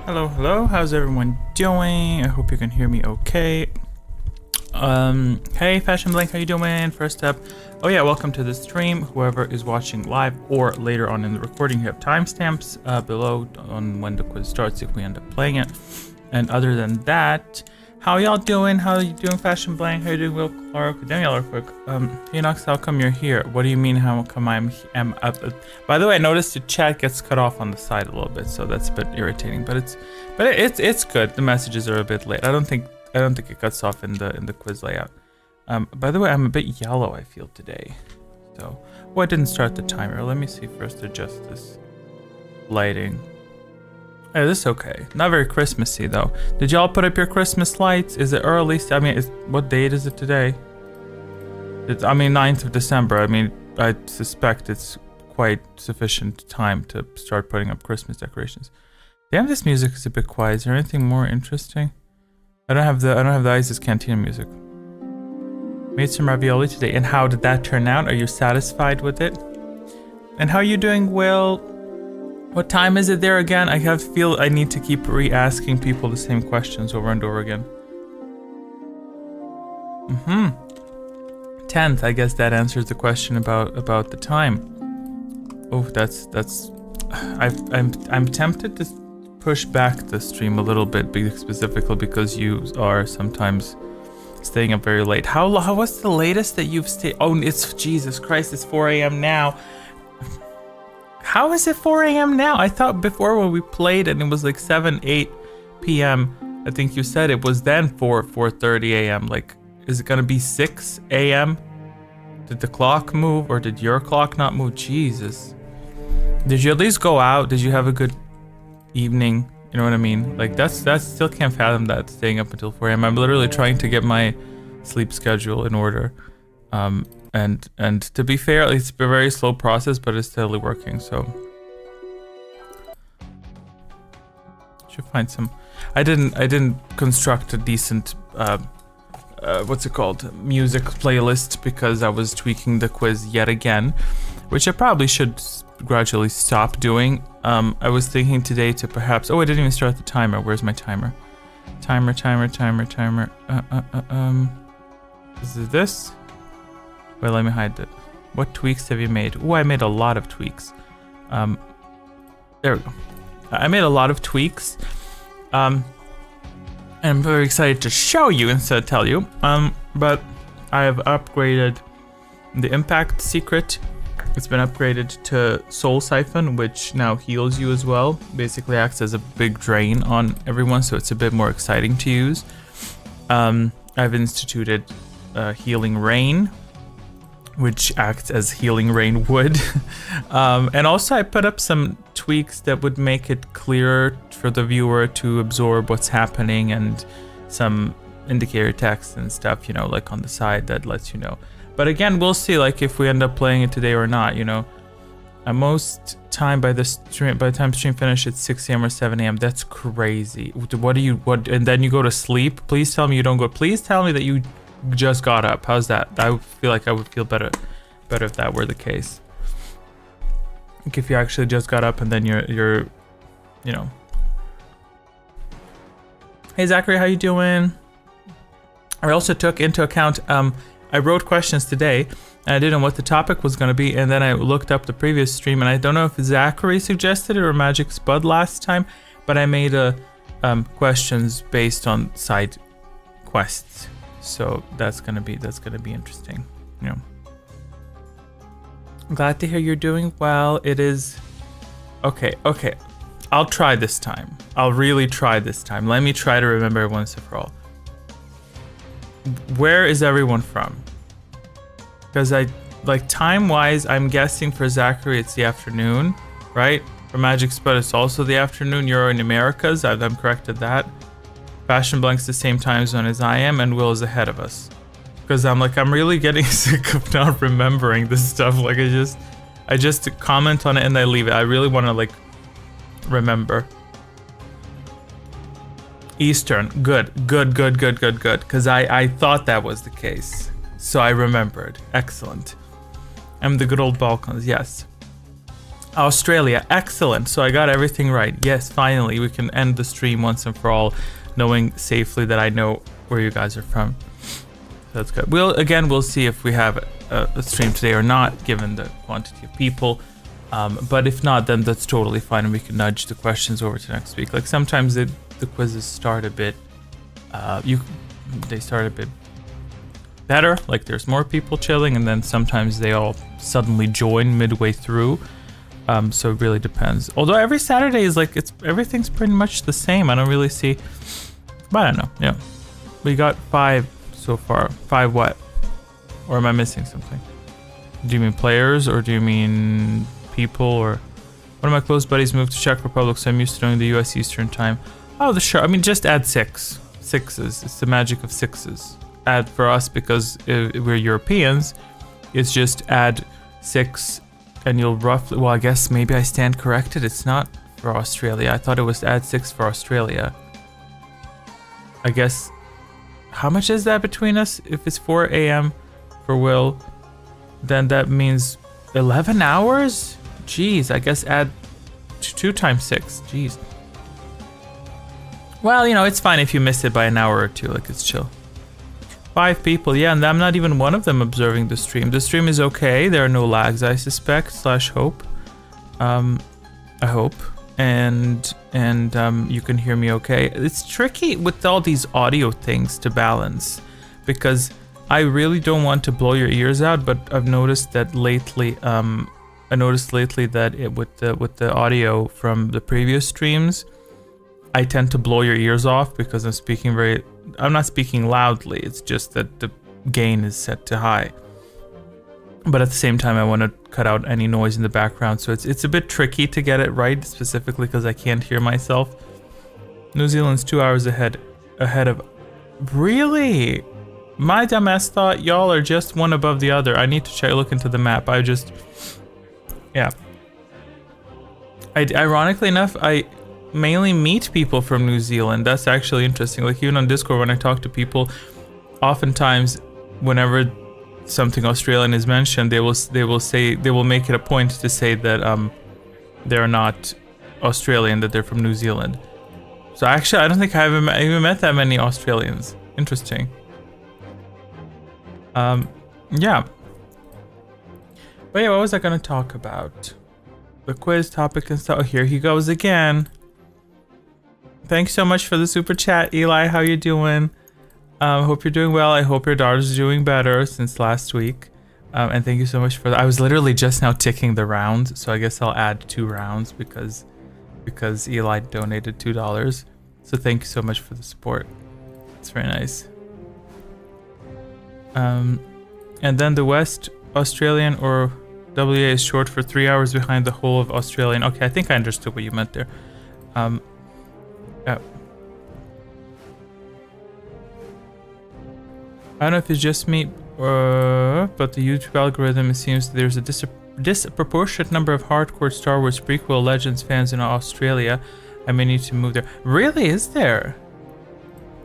Hello, hello. How's everyone doing? I hope you can hear me okay. Hey, Fashion Blank, how you doing? First up, oh yeah, welcome to the stream. Whoever is watching live or later on in the recording, you have timestamps below on when the quiz starts if we end up playing it. And other than that, how y'all doing? How you doing, Fashion Blank? How you doing, Will Clark? Daniel, real quick. Hey, Nox, how come you're here? What do you mean, how come I'm up? By the way, I noticed the chat gets cut off on the side a little bit, so that's a bit irritating. But it's good. The messages are a bit late. I don't think it cuts off in the quiz layout. By the way, I'm a bit yellow, I feel today. So, oh, I didn't start the timer. Let me see first. Adjust this lighting. Yeah, this is okay. Not very Christmassy though. Did y'all put up your Christmas lights? Is it early? I mean, what date is it today? I mean, 9th of December. I mean, I suspect it's quite sufficient time to start putting up Christmas decorations. Damn, this music is a bit quiet. Is there anything more interesting? I don't have the Isis Cantina music. Made some ravioli today. And how did that turn out? Are you satisfied with it? And how are you doing, Will? What time is it there again? I feel I need to keep re-asking people the same questions over and over again. 10th, I guess that answers the question about the time. Oh, that's. I'm tempted to push back the stream a little bit, specifically because you are sometimes staying up very late. How was the latest that you've stayed? Oh, it's Jesus Christ! It's 4 a.m. now. How is it 4 a.m. now? I thought before when we played and it was like 8 p.m. I think you said it was then 4:30 a.m. Like, is it gonna be 6 a.m.? Did the clock move or did your clock not move? Jesus. Did you at least go out? Did you have a good evening? You know what I mean? Like that's still can't fathom that, staying up until 4 a.m. I'm literally trying to get my sleep schedule in order. And to be fair, it's a very slow process, but it's steadily working, so. Should find some. I didn't construct a decent what's it called? Music playlist because I was tweaking the quiz yet again, which I probably should gradually stop doing. I was thinking today to perhaps, oh, I didn't even start the timer. Where's my timer? Timer. Is it this? Wait, let me hide it. What tweaks have you made? Oh, I made a lot of tweaks. There we go. I made a lot of tweaks. And I'm very excited to show you instead of tell you. But I have upgraded the impact secret. It's been upgraded to Soul Siphon, which now heals you as well. Basically acts as a big drain on everyone, so it's a bit more exciting to use. I've instituted Healing Rain, which acts as Healing Rain would. And also I put up some tweaks that would make it clearer for the viewer to absorb what's happening, and some indicator text and stuff, you know, like on the side that lets you know. But again, we'll see like if we end up playing it today or not, you know. Most time by the time stream finish it's 6 a.m. or 7 a.m. That's crazy. What and then you go to sleep? Please tell me you don't go. Please tell me that you just got up. How's that? I feel like I would feel better if that were the case. Like if you actually just got up and then you're you know. Hey Zachary, how you doing? I also took into account I wrote questions today and I didn't know what the topic was going to be, and then I looked up the previous stream, and I don't know if Zachary suggested it or Magic Spud last time, but I made questions based on side quests. So that's gonna be interesting, you know. I'm glad to hear you're doing well. It is okay. I'll try this time. I'll really try this time. Let me try to remember once and for all. Where is everyone from? Because time-wise, I'm guessing for Zachary it's the afternoon, right? For Magic Spud it's also the afternoon. You're in Americas. I'm correct at that. Fashion Blank's the same time zone as I am, and Will is ahead of us. Because I'm really getting sick of not remembering this stuff. Like I just comment on it and I leave it. I really want to remember. Eastern, good. Because I thought that was the case, so I remembered. Excellent. I'm the good old Balkans, yes. Australia, excellent. So I got everything right. Yes, finally, we can end the stream once and for all, knowing safely that I know where you guys are from. That's good. We'll see if we have a stream today or not, given the quantity of people. But if not, then that's totally fine, and we can nudge the questions over to next week. Like sometimes the quizzes start a bit, they start a bit better. Like there's more people chilling, and then sometimes they all suddenly join midway through. So it really depends. Although every Saturday is like everything's pretty much the same. I don't really see, but I don't know. Yeah, we got 5 so far. 5 what? Or am I missing something? Do you mean players, or do you mean people? Or one of my close buddies moved to Czech Republic, so I'm used to knowing the US Eastern time. Oh, I mean, just add 6 sixes. It's the magic of 6s. Add for us, because we're Europeans, it's just add 6, and you'll roughly, well, I guess maybe I stand corrected. It's not for Australia. I thought it was add 6 for Australia. I guess, how much is that between us? If it's 4 a.m. for Will, then that means 11 hours? Jeez, I guess add 2 times 6. Jeez. Well, you know, it's fine if you miss it by an hour or 2. Like, it's chill. 5 people, yeah, and I'm not even one of them observing the stream. The stream is okay. There are no lags, I suspect, / hope. I hope. And you can hear me okay. It's tricky with all these audio things to balance, because I really don't want to blow your ears out, but I've noticed that lately, with the audio from the previous streams, I tend to blow your ears off because I'm not speaking loudly. It's just that the gain is set to high. But at the same time, I want to cut out any noise in the background, so it's a bit tricky to get it right, specifically because I can't hear myself. New Zealand's 2 hours ahead of. Really? My dumbass thought y'all are just one above the other. I need to look into the map. Yeah. Ironically enough, I mainly meet people from New Zealand. That's actually interesting. Like even on Discord, when I talk to people, oftentimes whenever something Australian is mentioned, they will make it a point to say that they're not Australian, that they're from New Zealand. So actually, I don't think I've even met that many Australians. Interesting. Yeah. But yeah, what was I gonna talk about? The quiz topic and stuff. Oh, here he goes again. Thanks so much for the super chat, Eli. How you doing? Hope you're doing well. I hope your daughter's doing better since last week. And thank you so much for that. I was literally just now ticking the rounds, so I guess I'll add 2 rounds because Eli donated $2. So thank you so much for the support. It's very nice. And then the West Australian, or WA, is short for 3 hours behind the whole of Australian. Okay, I think I understood what you meant there. Yeah. I don't know if it's just me, but the YouTube algorithm, it seems there's a disproportionate number of hardcore Star Wars prequel Legends fans in Australia. I may need to move there. Really, is there?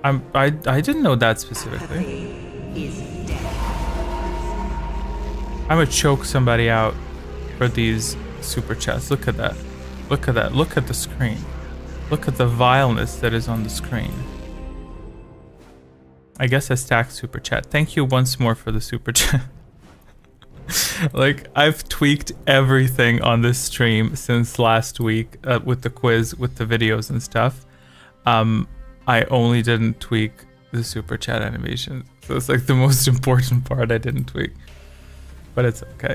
I didn't know that specifically. I'm gonna choke somebody out for these super chats. Look at that. Look at that. Look at the screen. Look at the vileness that is on the screen. I guess I stacked super chat. Thank you once more for the super chat. Like, I've tweaked everything on this stream since last week with the quiz, with the videos and stuff. I only didn't tweak the super chat animation. So it's like the most important part I didn't tweak. But it's okay.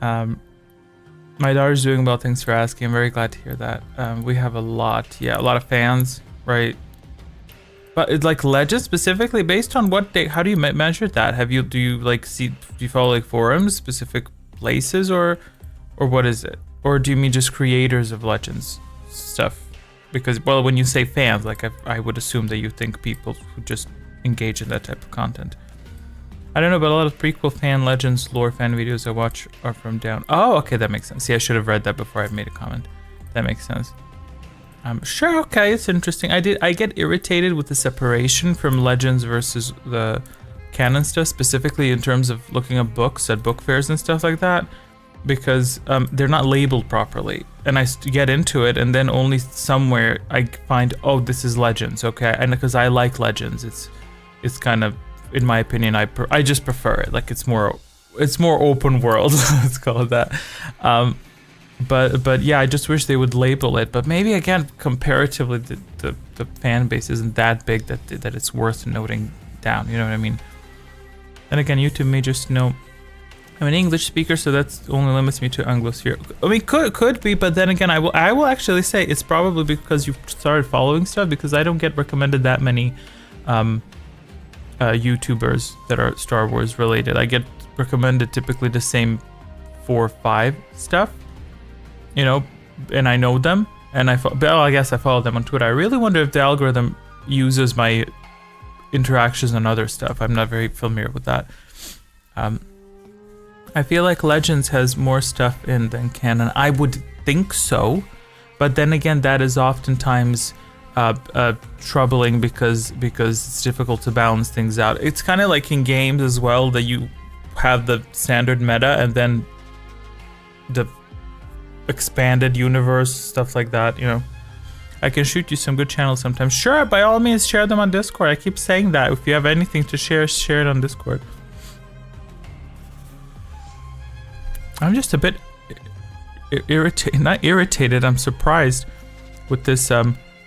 My daughter's doing well, thanks for asking. I'm very glad to hear that. We have a lot of fans, right? But it's like Legends specifically, based on what day, how do you measure that? Do you follow like forums, specific places, or what is it? Or do you mean just creators of Legends stuff? Because, well, when you say fans, like I would assume that you think people who just engage in that type of content. I don't know, but a lot of prequel fan Legends lore fan videos I watch are from down. Oh, okay, that makes sense. See, I should have read that before I made a comment. That makes sense. Sure, okay, it's interesting. I get irritated with the separation from Legends versus the canon stuff, specifically in terms of looking up books at book fairs and stuff like that. because they're not labeled properly, and I get into it, and then only somewhere I find, oh, this is Legends, okay, and because I like Legends, it's kind of, in my opinion, I just prefer it. Like it's more open world, let's call it that. But yeah, I just wish they would label it. But maybe again, comparatively, the fan base isn't that big that it's worth noting down. You know what I mean? And again, YouTube may just know I'm an English speaker, so that's only limits me to Anglosphere. I mean, could be, but then again, I will actually say it's probably because you've started following stuff, because I don't get recommended that many YouTubers that are Star Wars related. I get recommended typically the same 4 or 5 stuff, you know, and I know them, and I guess I follow them on Twitter. I really wonder if the algorithm uses my interactions and other stuff. I'm not very familiar with that. I feel like Legends has more stuff in than canon. I would think so, but then again, that is oftentimes troubling because it's difficult to balance things out. It's kind of like in games as well, that you have the standard meta and then the expanded universe, stuff like that, you know. I can shoot you some good channels sometimes. Sure, by all means, share them on Discord. I keep saying that. If you have anything to share it on Discord. I'm just a bit not irritated, I'm surprised with this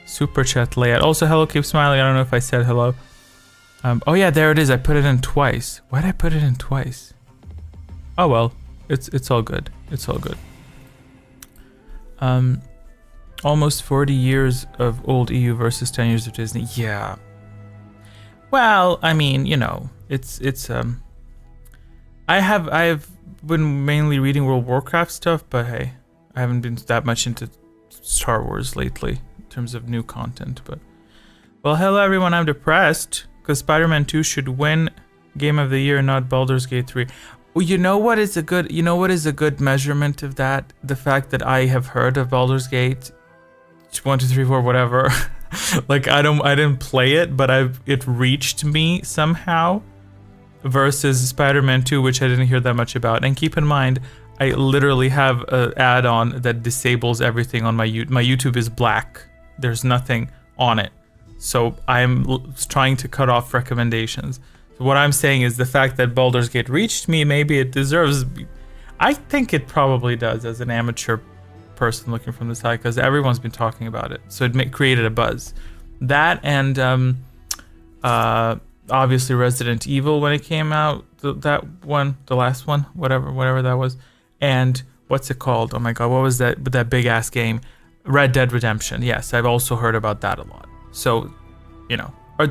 super chat layout. Also, hello, keep smiling. I don't know if I said hello. Oh yeah, there it is. I put it in twice. Why did I put it in twice? Oh well, it's all good. It's all good. Almost 40 years of old EU versus 10 years of Disney. Yeah. Well, I mean, you know, it's I've been mainly reading World of Warcraft stuff, but hey, I haven't been that much into Star Wars lately in terms of new content. But well, hello everyone. I'm depressed because Spider-Man 2 should win Game of the Year, not Baldur's Gate 3. Well, you know what is a good measurement of that? The fact that I have heard of Baldur's Gate 1, 2, 3, 4, whatever. Like I didn't play it, but it reached me somehow. Versus Spider-Man 2, which I didn't hear that much about. And keep in mind, I literally have an add-on that disables everything on my YouTube. My YouTube is black. There's nothing on it. So I'm trying to cut off recommendations. So what I'm saying is the fact that Baldur's Gate reached me, maybe it deserves... I think it probably does as an amateur person looking from the side, because everyone's been talking about it. So it created a buzz. That and... obviously Resident Evil when it came out, that one, the last one, whatever that was, and what's it called? Oh my god, what was that big ass game? Red Dead Redemption. Yes, I've also heard about that a lot. So, you know, or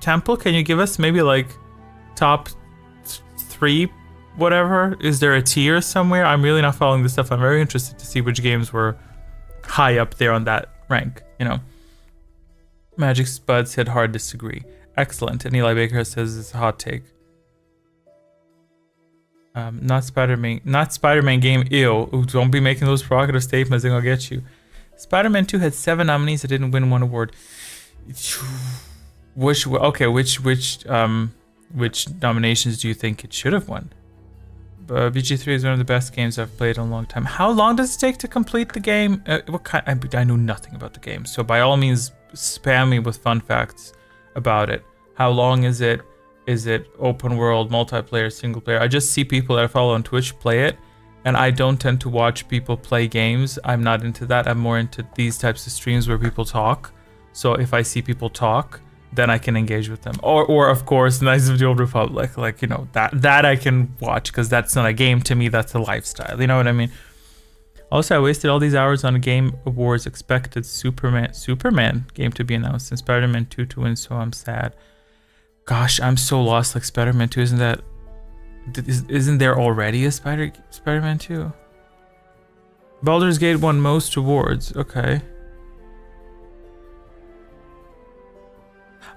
Temple, can you give us maybe like top 3, whatever? Is there a tier somewhere? I'm really not following this stuff. I'm very interested to see which games were high up there on that rank. You know, Magic Spud said hard disagree. Excellent. And Eli Baker says it's a hot take. Not Spider-Man game. Ew. Ooh, don't be making those provocative statements. They're gonna get you. Spider-Man 2 had 7 nominees. It didn't win 1 award. Which nominations do you think it should have won? BG3 is one of the best games I've played in a long time. How long does it take to complete the game? What kind? I know nothing about the game, so by all means, spam me with fun facts about it. How long is it? Is it open world, multiplayer, single player? I just see people that I follow on Twitch play it, and I don't tend to watch people play games. I'm not into that. I'm more into these types of streams where people talk. So if I see people talk, then I can engage with them. Or of course, Knights of the Old Republic, like, you know, that I can watch, because that's not a game to me, that's a lifestyle. You know what I mean? Also, I wasted all these hours on Game Awards, expected Superman game to be announced and Spider-Man 2 to win, so I'm sad. Gosh, I'm so lost. Like Spider-Man 2, isn't there already a Spider-Man 2? Baldur's Gate won most awards. Okay.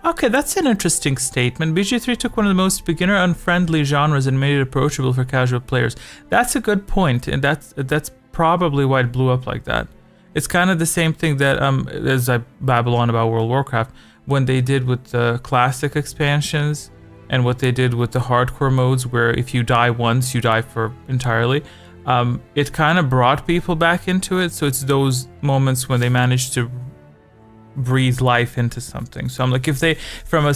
Okay, that's an interesting statement. BG3 took one of the most beginner-unfriendly genres and made it approachable for casual players. That's a good point, and that's probably why it blew up like that. It's kind of the same thing that as I babble on about World of Warcraft, when they did with the classic expansions and what they did with the hardcore modes, where if you die once, you die for entirely. it kind of brought people back into it. So it's those moments when they manage to breathe life into something. So I'm like, if they, from my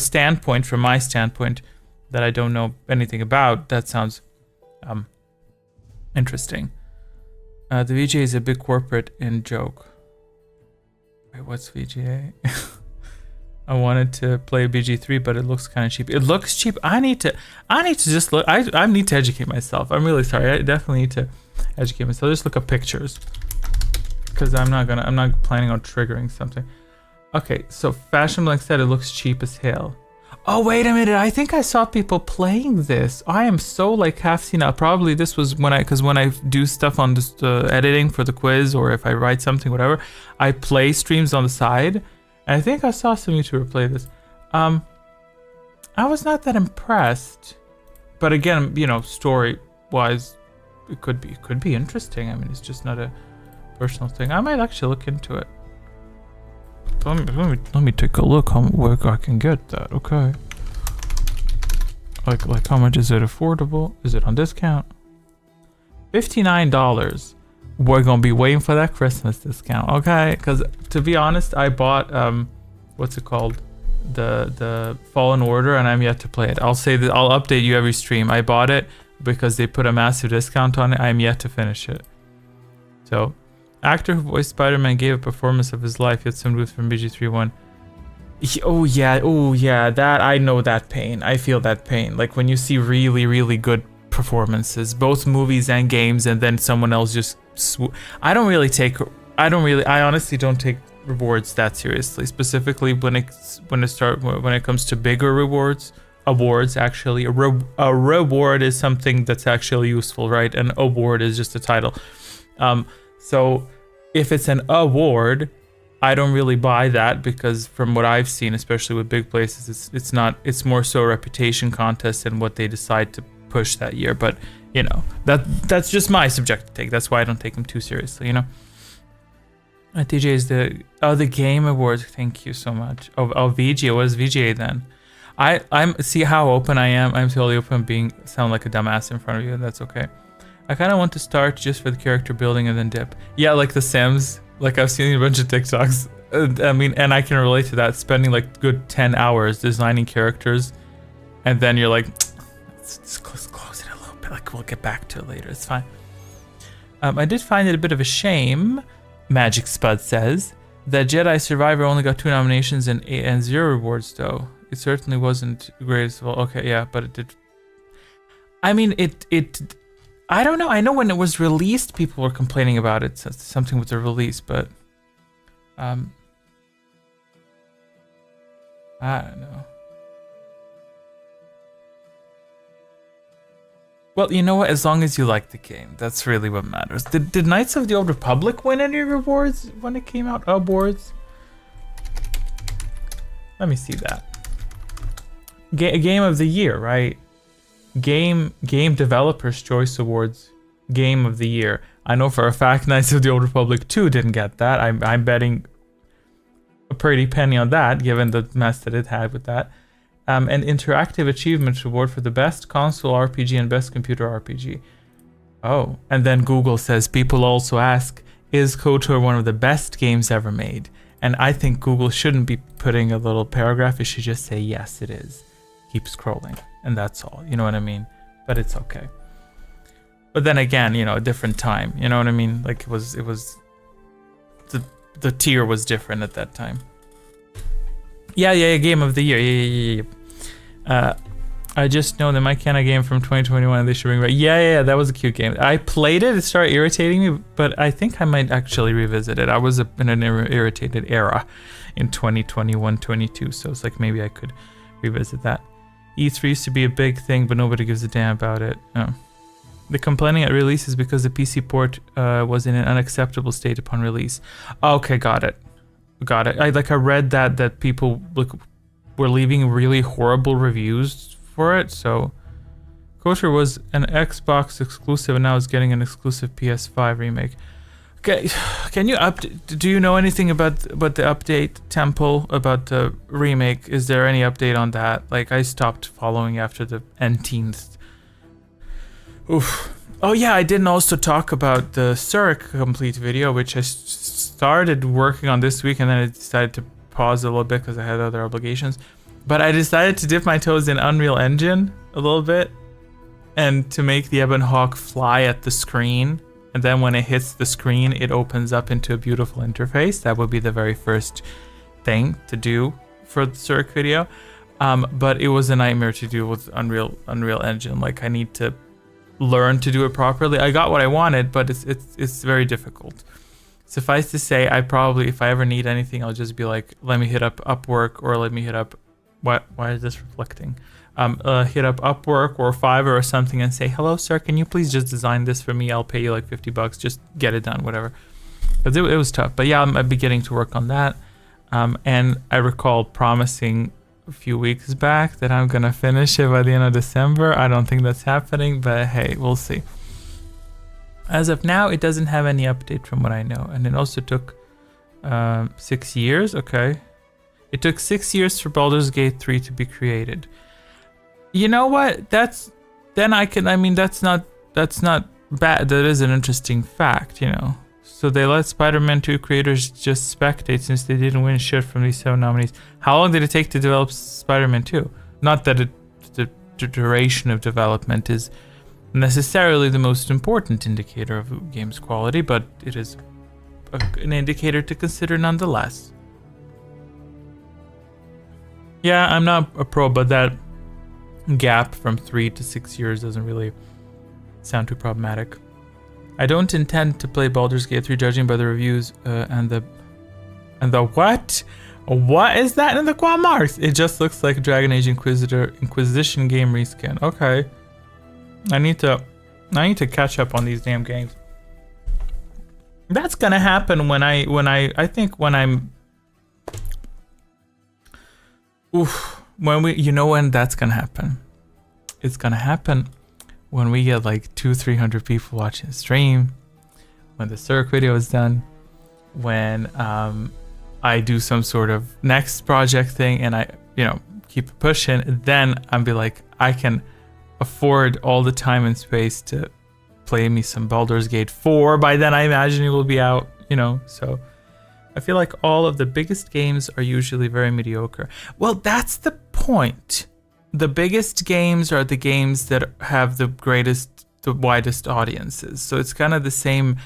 standpoint, that I don't know anything about, that sounds interesting. The VGA is a big corporate in joke. Wait, what's VGA? I wanted to play BG3, but it looks kind of cheap. It looks cheap. I need to just look. I need to educate myself. I'm really sorry. I definitely need to educate myself. Just look at pictures, because I'm not planning on triggering something. Okay, so Fashion Blank said it looks cheap as hell. Oh, wait a minute. I think I saw people playing this. I am so like half seen out. Probably this was when I do stuff on this editing for the quiz, or if I write something, whatever, I play streams on the side. And I think I saw some YouTuber play this. I was not that impressed, but again, you know, story-wise, it could be interesting. I mean, it's just not a personal thing. I might actually look into it. Let me take a look where I can get that. Okay. Like how much is it affordable? Is it on discount? $59. We're gonna be waiting for that Christmas discount, okay? Because to be honest, I bought what's it called, the Fallen Order, and I'm yet to play it. I'll say that I'll update you every stream. I bought it because they put a massive discount on it. I'm yet to finish it. So. Actor who voiced Spider-Man gave a performance of his life, yet some moves from BG3-1. Oh yeah, that I know that pain. I feel that pain. Like when you see really, really good performances, both movies and games, and then someone else just I honestly don't take rewards that seriously. Specifically when it comes to bigger awards actually. A reward is something that's actually useful, right? An award is just a title. So if it's an award, I don't really buy that, because from what I've seen, especially with big places, it's more so a reputation contest and what they decide to push that year. But you know, that's just my subjective take. That's why I don't take them too seriously, you know. TJ is the Game Awards. Thank you so much. VGA. What is VGA then? I'm see how open I am. I'm totally open. Sound like a dumbass in front of you. That's okay. I kind of want to start just for the character building and then dip. Yeah, like The Sims. Like I've seen a bunch of TikToks. I mean, and I can relate to that. Spending like good 10 hours designing characters, and then you're like, let's close it a little bit. Like we'll get back to it later. It's fine. I did find it a bit of a shame, Magic Spud says, that Jedi Survivor only got 2 nominations and 0 rewards though. It certainly wasn't greatest of all. Okay, yeah, but it did. I mean, it I don't know. I know when it was released, people were complaining about it. So something with the release, but I don't know. Well, you know what? As long as you like the game, that's really what matters. Did Knights of the Old Republic win any rewards when it came out? Awards? Let me see that. Game of the Year, right? Game Developers Choice Awards, Game of the Year. I know for a fact Knights of the Old Republic 2 didn't get that. I'm betting a pretty penny on that, given the mess that it had with that. An Interactive Achievement Award for the Best Console RPG and Best Computer RPG. Oh, and then Google says, people also ask, is KOTOR one of the best games ever made? And I think Google shouldn't be putting a little paragraph. It should just say, yes, it is. Keep scrolling. And that's all, you know what I mean? But it's okay. But then again, you know, a different time, you know what I mean? Like it was the tier was different at that time. Yeah, Game of the Year. Yeah. I just know the My Canna game from 2021 and they should bring back. Yeah, that was a cute game. I played it started irritating me, but I think I might actually revisit it. I was in an irritated era in 2021, 22, so it's like maybe I could revisit that. E3 used to be a big thing, but nobody gives a damn about it. Oh. The complaining at release is because the PC port was in an unacceptable state upon release. Okay, got it. I read that people were leaving really horrible reviews for it. So KOTOR was an Xbox exclusive and now is getting an exclusive PS5 remake. Okay, can you do you know anything about the update, Temple, about the remake? Is there any update on that? Like I stopped following after the 18th. Oof. Oh yeah, I didn't also talk about the Zurich complete video, which I started working on this week, and then I decided to pause a little bit because I had other obligations. But I decided to dip my toes in Unreal Engine a little bit, and to make the Ebon Hawk fly at the screen. And then when it hits the screen, it opens up into a beautiful interface. That would be the very first thing to do for the Zurich video. But it was a nightmare to do with Unreal Engine. Like, I need to learn to do it properly. I got what I wanted, but it's very difficult. Suffice to say, I probably, if I ever need anything, I'll just be like, let me hit up Upwork, or let me hit up, why is this reflecting? Hit up Upwork or Fiverr or something and say, hello sir, can you please just design this for me? I'll pay you like $50, just get it done, whatever. But it was tough. But yeah, I'm beginning to work on that. And I recall promising a few weeks back that I'm gonna finish it by the end of December. I don't think that's happening, but hey, we'll see. As of now, it doesn't have any update from what I know. And it also took 6 years. Okay. It took 6 years for Baldur's Gate 3 to be created. You know what? That's not bad. That is an interesting fact, you know. So they let Spider-Man 2 creators just spectate since they didn't win shit from these 7 nominees. How long did it take to develop Spider-Man 2? Not that the duration of development is necessarily the most important indicator of a game's quality, but it is an indicator to consider nonetheless. Yeah, I'm not a pro, but that gap from 3 to 6 years doesn't really sound too problematic. I don't intend to play Baldur's Gate 3, judging by the reviews and the what? What is that in the quad marks? It just looks like Dragon Age Inquisition game reskin. Okay, I need to catch up on these damn games. That's gonna happen when you know when that's gonna happen. It's gonna happen when we get like 200-300 people watching the stream, when the Zurich video is done, when I do some sort of next project thing and I, keep pushing, then I'll be like, I can afford all the time and space to play me some Baldur's Gate 4. By then I imagine it will be out, so I feel like all of the biggest games are usually very mediocre. Well, that's the point. The biggest games are the games that have the widest audiences. So it's kind of the same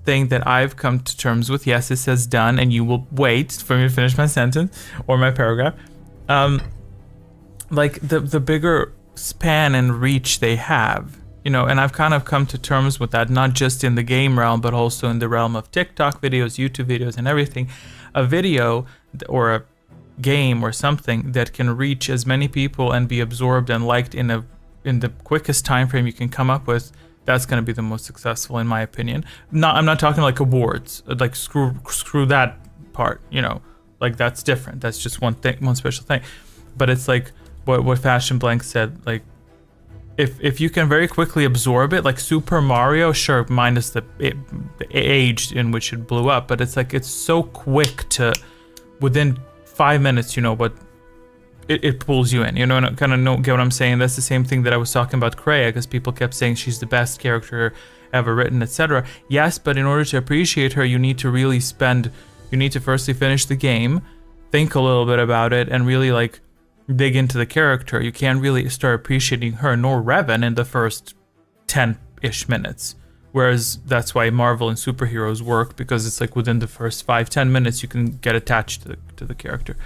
thing that I've come to terms with. Yes, it says done, and you will wait for me to finish my sentence or my paragraph. Like the bigger span and reach they have, and I've kind of come to terms with that, not just in the game realm, but also in the realm of TikTok videos, YouTube videos, and everything. A video or a game or something that can reach as many people and be absorbed and liked in the quickest time frame you can come up with, that's going to be the most successful in my opinion. I'm not talking like awards, like screw that part, like that's different. That's just one special thing. But it's like what Fashion Blank said, like if you can very quickly absorb it, like Super Mario, sure, minus the age in which it blew up, but it's like it's so quick to within 5 minutes, but it pulls you in, get what I'm saying? That's the same thing that I was talking about Kreia, because people kept saying she's the best character ever written, etc. Yes, but in order to appreciate her, you need to firstly finish the game, think a little bit about it, and really like dig into the character. You can't really start appreciating her nor Revan in the first 10-ish minutes. Whereas that's why Marvel and superheroes work, because it's like within the first 5-10 minutes you can get attached to the character.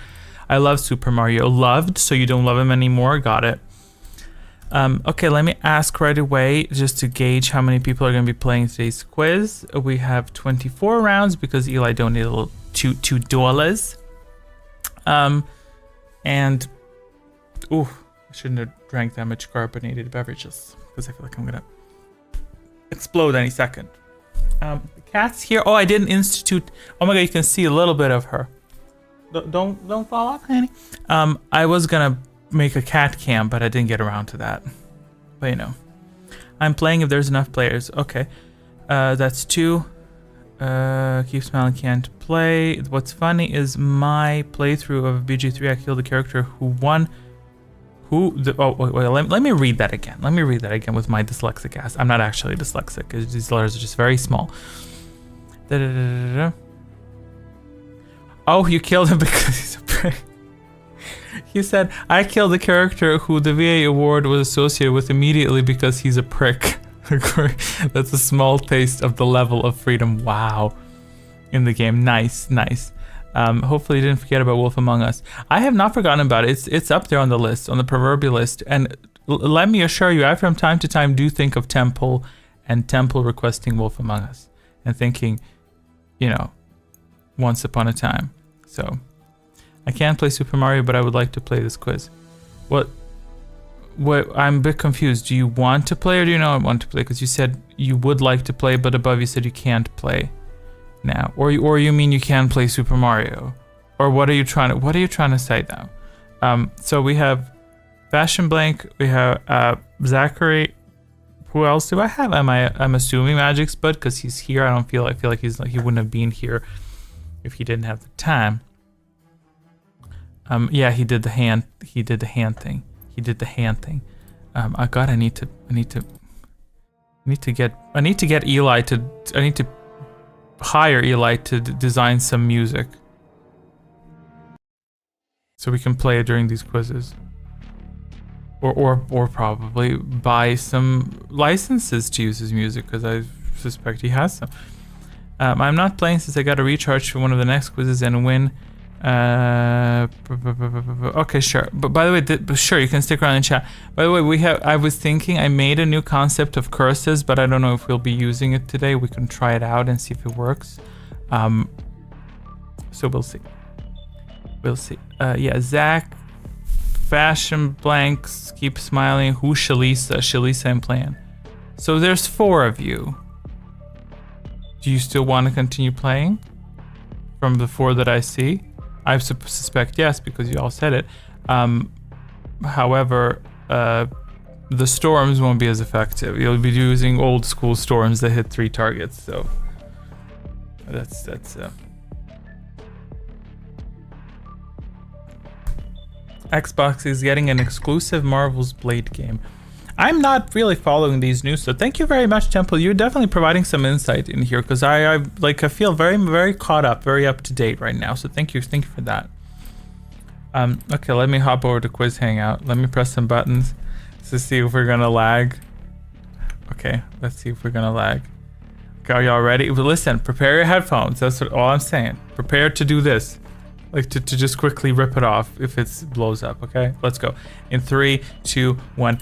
I love Super Mario. Loved, so you don't love him anymore. Got it. Okay, let me ask right away, just to gauge how many people are going to be playing today's quiz. We have 24 rounds because Eli donated a little $2. And I shouldn't have drank that much carbonated beverages because I feel like I'm gonna explode any second. The cat's here. Oh, I didn't institute. Oh my god, you can see a little bit of her. Don't fall off, honey. I was gonna make a cat cam, but I didn't get around to that. But I'm playing if there's enough players. Okay, that's 2. Keep smiling, can't play. What's funny is my playthrough of BG3, I killed the character who Let me read that again. Let me read that again with my dyslexic ass. I'm not actually dyslexic. These letters are just very small. Oh, you killed him because he's a prick. He said, I killed the character who the VA award was associated with immediately because he's a prick. That's a small taste of the level of freedom. Wow. In the game. Nice, nice. Hopefully you didn't forget about Wolf Among Us. I have not forgotten about it. It's up there on the list, on the proverbial list. And let me assure you, I from time to time do think of Temple and Temple requesting Wolf Among Us. And thinking, you know, once upon a time. So, I can't play Super Mario, but I would like to play this quiz. What? I'm a bit confused. Do you want to play or do you not want to play? Because you said you would like to play, but above you said you can't play now. Or you mean you can play Super Mario? Or what are you trying to say now? So we have Fashion Blank, we have Zachary. Who else do I have? I'm assuming Magic's Bud because he's here. I feel like he wouldn't have been here if he didn't have the time. Yeah, he did the hand thing. I need to hire Eli to design some music so we can play it during these quizzes. Or probably buy some licenses to use his music because I suspect he has some. I'm not playing since I got a recharge for one of the next quizzes and win. Okay, sure. But by the way, sure, you can stick around and chat. By the way, I was thinking I made a new concept of curses, but I don't know if we'll be using it today. We can try it out and see if it works. So we'll see. Yeah, Zach, Fashion Blanks, Keep Smiling. Who's Shalisa? Shalisa and Plan. So there's 4 of you. Do you still want to continue playing? From the 4 that I see? I suspect yes, because you all said it. However, the storms won't be as effective. You'll be using old school storms that hit 3 targets, so that's Xbox is getting an exclusive Marvel's Blade game. I'm not really following these news, so thank you very much, Temple. You're definitely providing some insight in here because I feel very, very caught up, very up to date right now. So thank you for that. Okay, let me hop over to Quiz Hangout. Let me press some buttons to see if we're gonna lag. Okay, let's see if we're gonna lag. Okay, are y'all ready? Well, listen, prepare your headphones. That's all I'm saying. Prepare to do this. Like to just quickly rip it off if it blows up. Okay, let's go. In 3, 2, 1.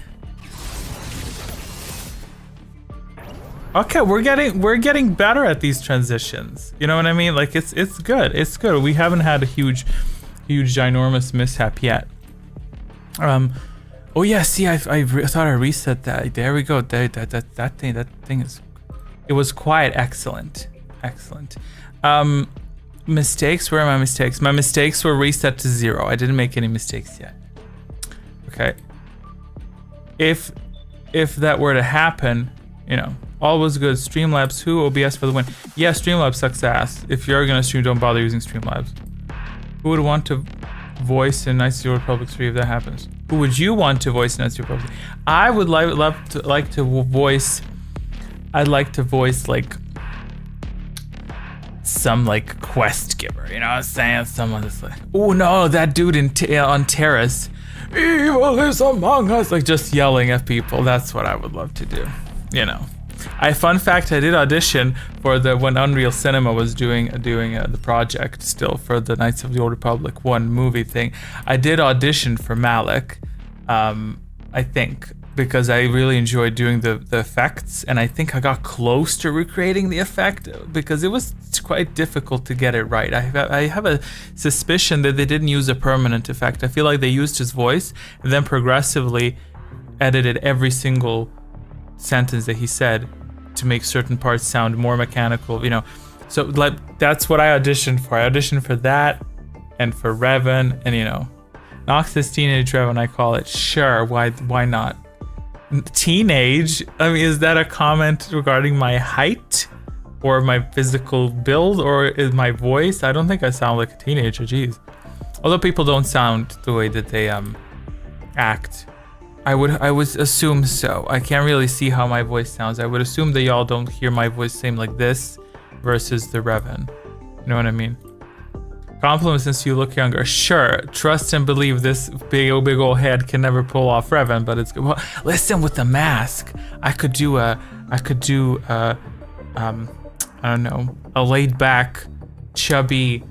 Okay, we're getting better at these transitions. You know what I mean? Like it's good. It's good. We haven't had a huge ginormous mishap yet. Oh yeah, see, I thought I reset that. There we go. That thing is. It was quite excellent. Mistakes. Where are my mistakes? My mistakes were reset to 0. I didn't make any mistakes yet. Okay. If that were to happen, you know. All was good. Streamlabs, who? OBS for the win. Yeah, Streamlabs sucks ass. If you're gonna stream, don't bother using Streamlabs. Who would want to voice in Knights of the Old Republic 3 if that happens? Who would you want to voice in Knights of the Old Republic 3? I would like to voice. I'd like to voice like some like quest giver. You know what I'm saying? Someone that's like, oh no, that dude on Terrace. Evil is among us. Like just yelling at people. That's what I would love to do. You know. Fun fact, I did audition for when Unreal Cinema was doing the project still for the Knights of the Old Republic 1 movie thing. I did audition for Malik, I think, because I really enjoyed doing the effects, and I think I got close to recreating the effect because it was quite difficult to get it right. I have a suspicion that they didn't use a permanent effect. I feel like they used his voice and then progressively edited every single sentence that he said to make certain parts sound more mechanical, you know. So that's what I auditioned for. I auditioned for that and for Revan, and you know, Noxus Teenage Revan, I call it. Sure, why not? Teenage? I mean, is that a comment regarding my height or my physical build or is my voice? I don't think I sound like a teenager, geez. Although people don't sound the way that they act. I would assume so. I can't really see how my voice sounds. I would assume that y'all don't hear my voice same like this versus the Revan. You know what I mean? Compliment since you look younger. Sure, trust and believe this big old head can never pull off Revan, but it's good. Well, listen, with the mask, I could do I don't know, a laid back, chubby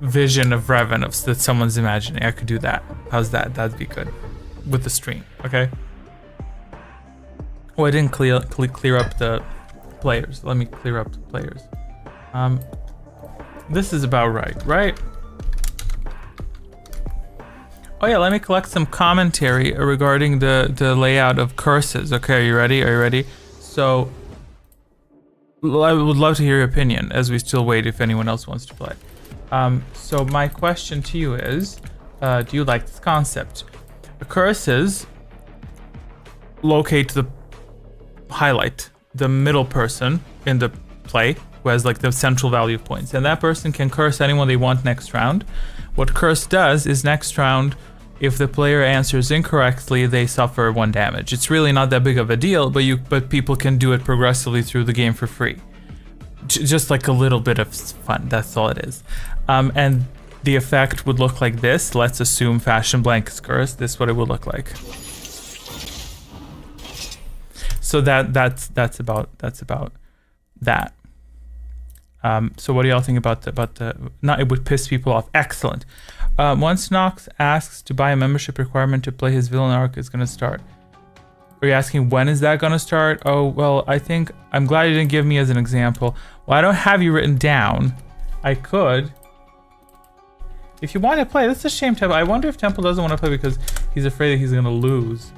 vision of Revan that someone's imagining. I could do that. How's that? That'd be good with the stream. Okay. Oh, I didn't clear up the players. Let me clear up the players. This is about right? Oh yeah, let me collect some commentary regarding the layout of curses. Okay, are you ready? So, I would love to hear your opinion as we still wait if anyone else wants to play. So my question to you is, do you like this concept? The curses locate the highlight, the middle person in the play, who has like the central value of points, and that person can curse anyone they want next round. What curse does is next round, if the player answers incorrectly, they suffer 1 damage. It's really not that big of a deal, but people can do it progressively through the game for free. Just like a little bit of fun, that's all it is. And the effect would look like this. Let's assume Fashion Blank's curse. This is what it would look like. So that's about that. So what do y'all think about the not it would piss people off? Excellent. Once Nox asks to buy a membership requirement to play his villain arc is gonna start. Are you asking when is that gonna start? Oh well, I'm glad you didn't give me as an example. Well, I don't have you written down. I could. If you want to play, that's a shame, Temple. I wonder if Temple doesn't want to play because he's afraid that he's gonna lose.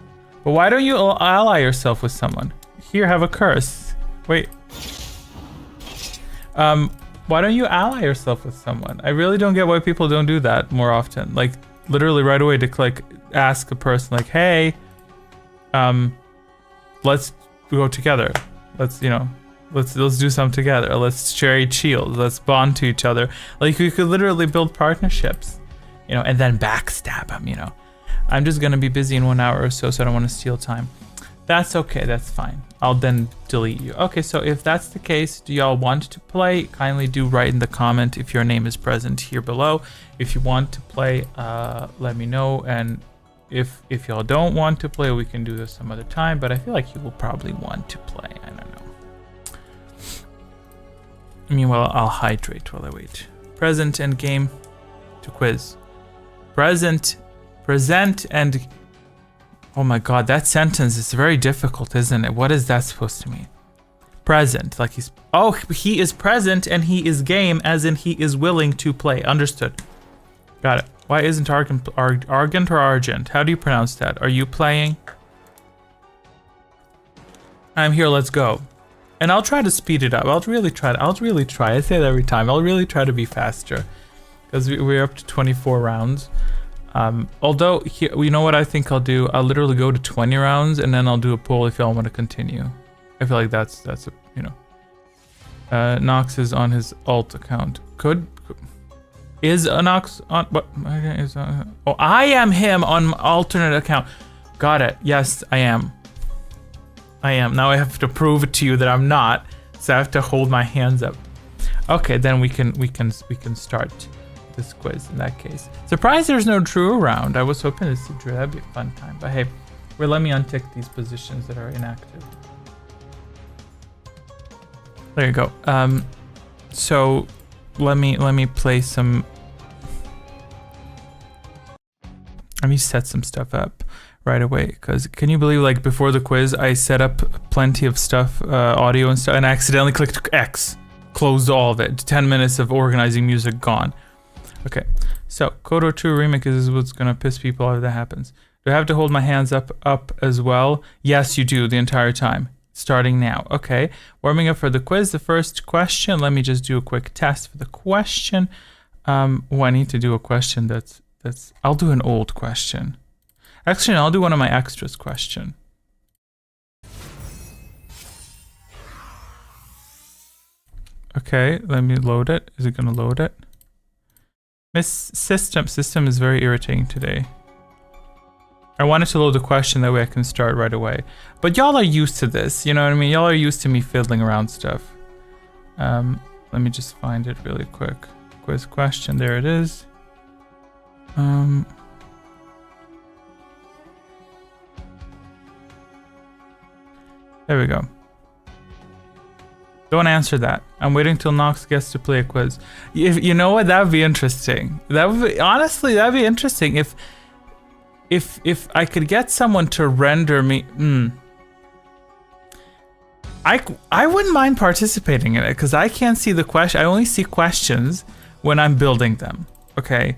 But why don't you ally yourself with someone? Here, have a curse. Wait. Why don't you ally yourself with someone? I really don't get why people don't do that more often. Like, literally right away to like ask a person like, hey, let's go together. Let's do something together. Let's share shields. Let's bond to each other. Like, you could literally build partnerships, and then backstab them, I'm just gonna be busy in 1 hour or so, I don't want to steal time. That's okay, that's fine. I'll then delete you. Okay, so if that's the case, do y'all want to play? Kindly do write in the comment if your name is present here below. If you want to play, let me know. And if y'all don't want to play, we can do this some other time, but I feel like you will probably want to play. I don't know. Meanwhile, I'll hydrate while I wait. Present and game to quiz. Present and... Oh my god, that sentence is very difficult, isn't it? What is that supposed to mean? Present, like he's... Oh, he is present and he is game, as in he is willing to play. Understood. Got it. Why isn't Argent or Argent? How do you pronounce that? Are you playing? I'm here, let's go. And I'll try to speed it up. I'll really try. I say that every time. I'll really try to be faster. Because we're up to 24 rounds. Although, you know what I think I'll do? I'll literally go to 20 rounds and then I'll do a poll if y'all want to continue. I feel like that's Nox is on his alt account. Is Nox on what? Oh, I am him on alternate account. Got it. Yes, I am. Now I have to prove it to you that I'm not. So I have to hold my hands up. Okay, then we can start this quiz in that case. Surprised there's no Drew around. I was hoping to see Drew. That'd be a fun time. But hey, let me untick these positions that are inactive. There you go. So let me play some. Let me set some stuff up right away, because can you believe, like, before the quiz I set up plenty of stuff, audio and stuff, and I accidentally clicked X, closed all of it. 10 minutes of organizing music gone. Okay, so KOTOR 2 remake is what's gonna piss people off if that happens. Do I have to hold my hands up as well? Yes, you do, the entire time. Starting now. Okay, warming up for the quiz. The first question, let me just do a quick test for the question. I need to do a question that's I'll do an old question. Actually, I'll do one of my extras question. Okay, let me load it. Is it gonna load it? Miss System is very irritating today. I wanted to load the question, that way I can start right away. But y'all are used to this, you know what I mean? Y'all are used to me fiddling around stuff. Let me just find it really quick. Quiz question, there it is. There we go. Don't answer that. I'm waiting till Nox gets to play a quiz. If you know what, that would be interesting. That would be, honestly, that'd be interesting if I could get someone to render me. I wouldn't mind participating in it because I can't see the question. I only see questions when I'm building them. Okay,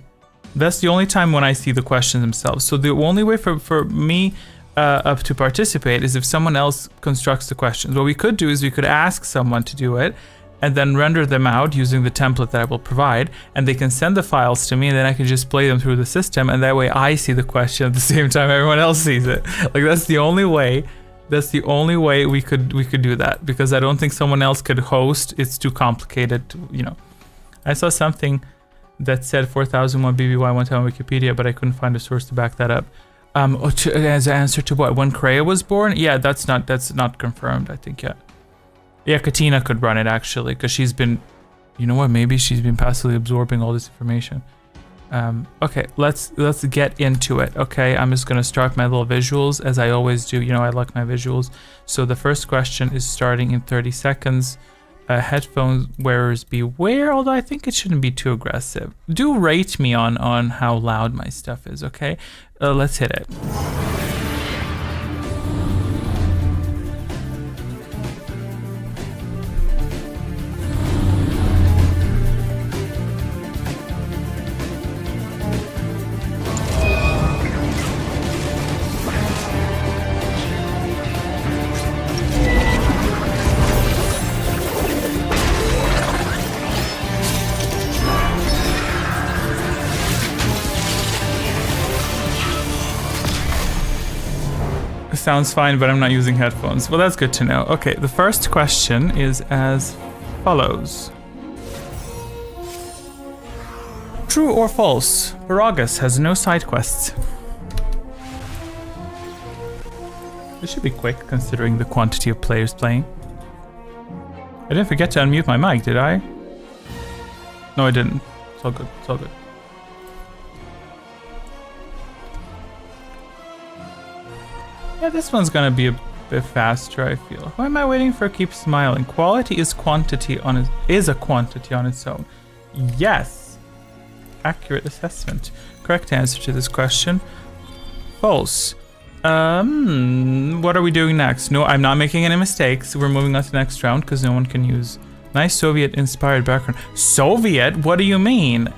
that's the only time when I see the questions themselves. So the only way for me to participate is if someone else constructs the questions. What we could do is we could ask someone to do it and then render them out using the template that I will provide, and they can send the files to me, and then I can just play them through the system, and that way I see the question at the same time everyone else sees it. Like, that's the only way. That's the only way we could do that, because I don't think someone else could host. It's too complicated to, you know. I saw something that said 4001 BBY one time on Wikipedia, but I couldn't find a source to back that up. As an answer to what? When Kreia was born? Yeah, that's not confirmed, I think, yet. Yeah, Katina could run it, actually, because she's been, you know what, maybe she's been passively absorbing all this information. Okay, let's get into it. Okay, I'm just gonna start my little visuals, as I always do. You know, I like my visuals. So the first question is starting in 30 seconds. Headphone wearers beware, although I think it shouldn't be too aggressive. Do rate me on how loud my stuff is, okay? Let's hit it. Sounds fine, but I'm not using headphones. Well, that's good to know. Okay, the first question is as follows. True or false? Baragas has no side quests. This should be quick, considering the quantity of players playing. I didn't forget to unmute my mic, did I? No, I didn't. It's all good. It's all good. Yeah, this one's gonna be a bit faster, I feel. Why am I waiting for keep smiling? Quality is quantity on it, is a quantity on its own. Yes. Accurate assessment. Correct answer to this question. False. What are we doing next? No, I'm not making any mistakes. We're moving on to the next round because no one can use nice Soviet inspired background. Soviet? What do you mean?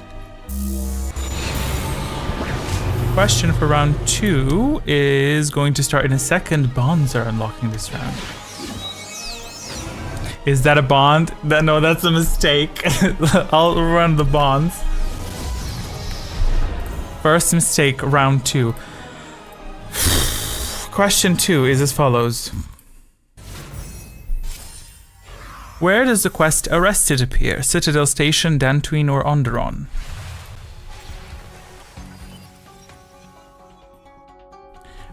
Question for round 2 is going to start in a second. Bonds are unlocking this round. Is that a bond? No, that's a mistake. I'll run the bonds. First mistake, round 2. Question 2 is as follows. Where does the quest Arrested appear? Citadel Station, Dantooine, or Onderon?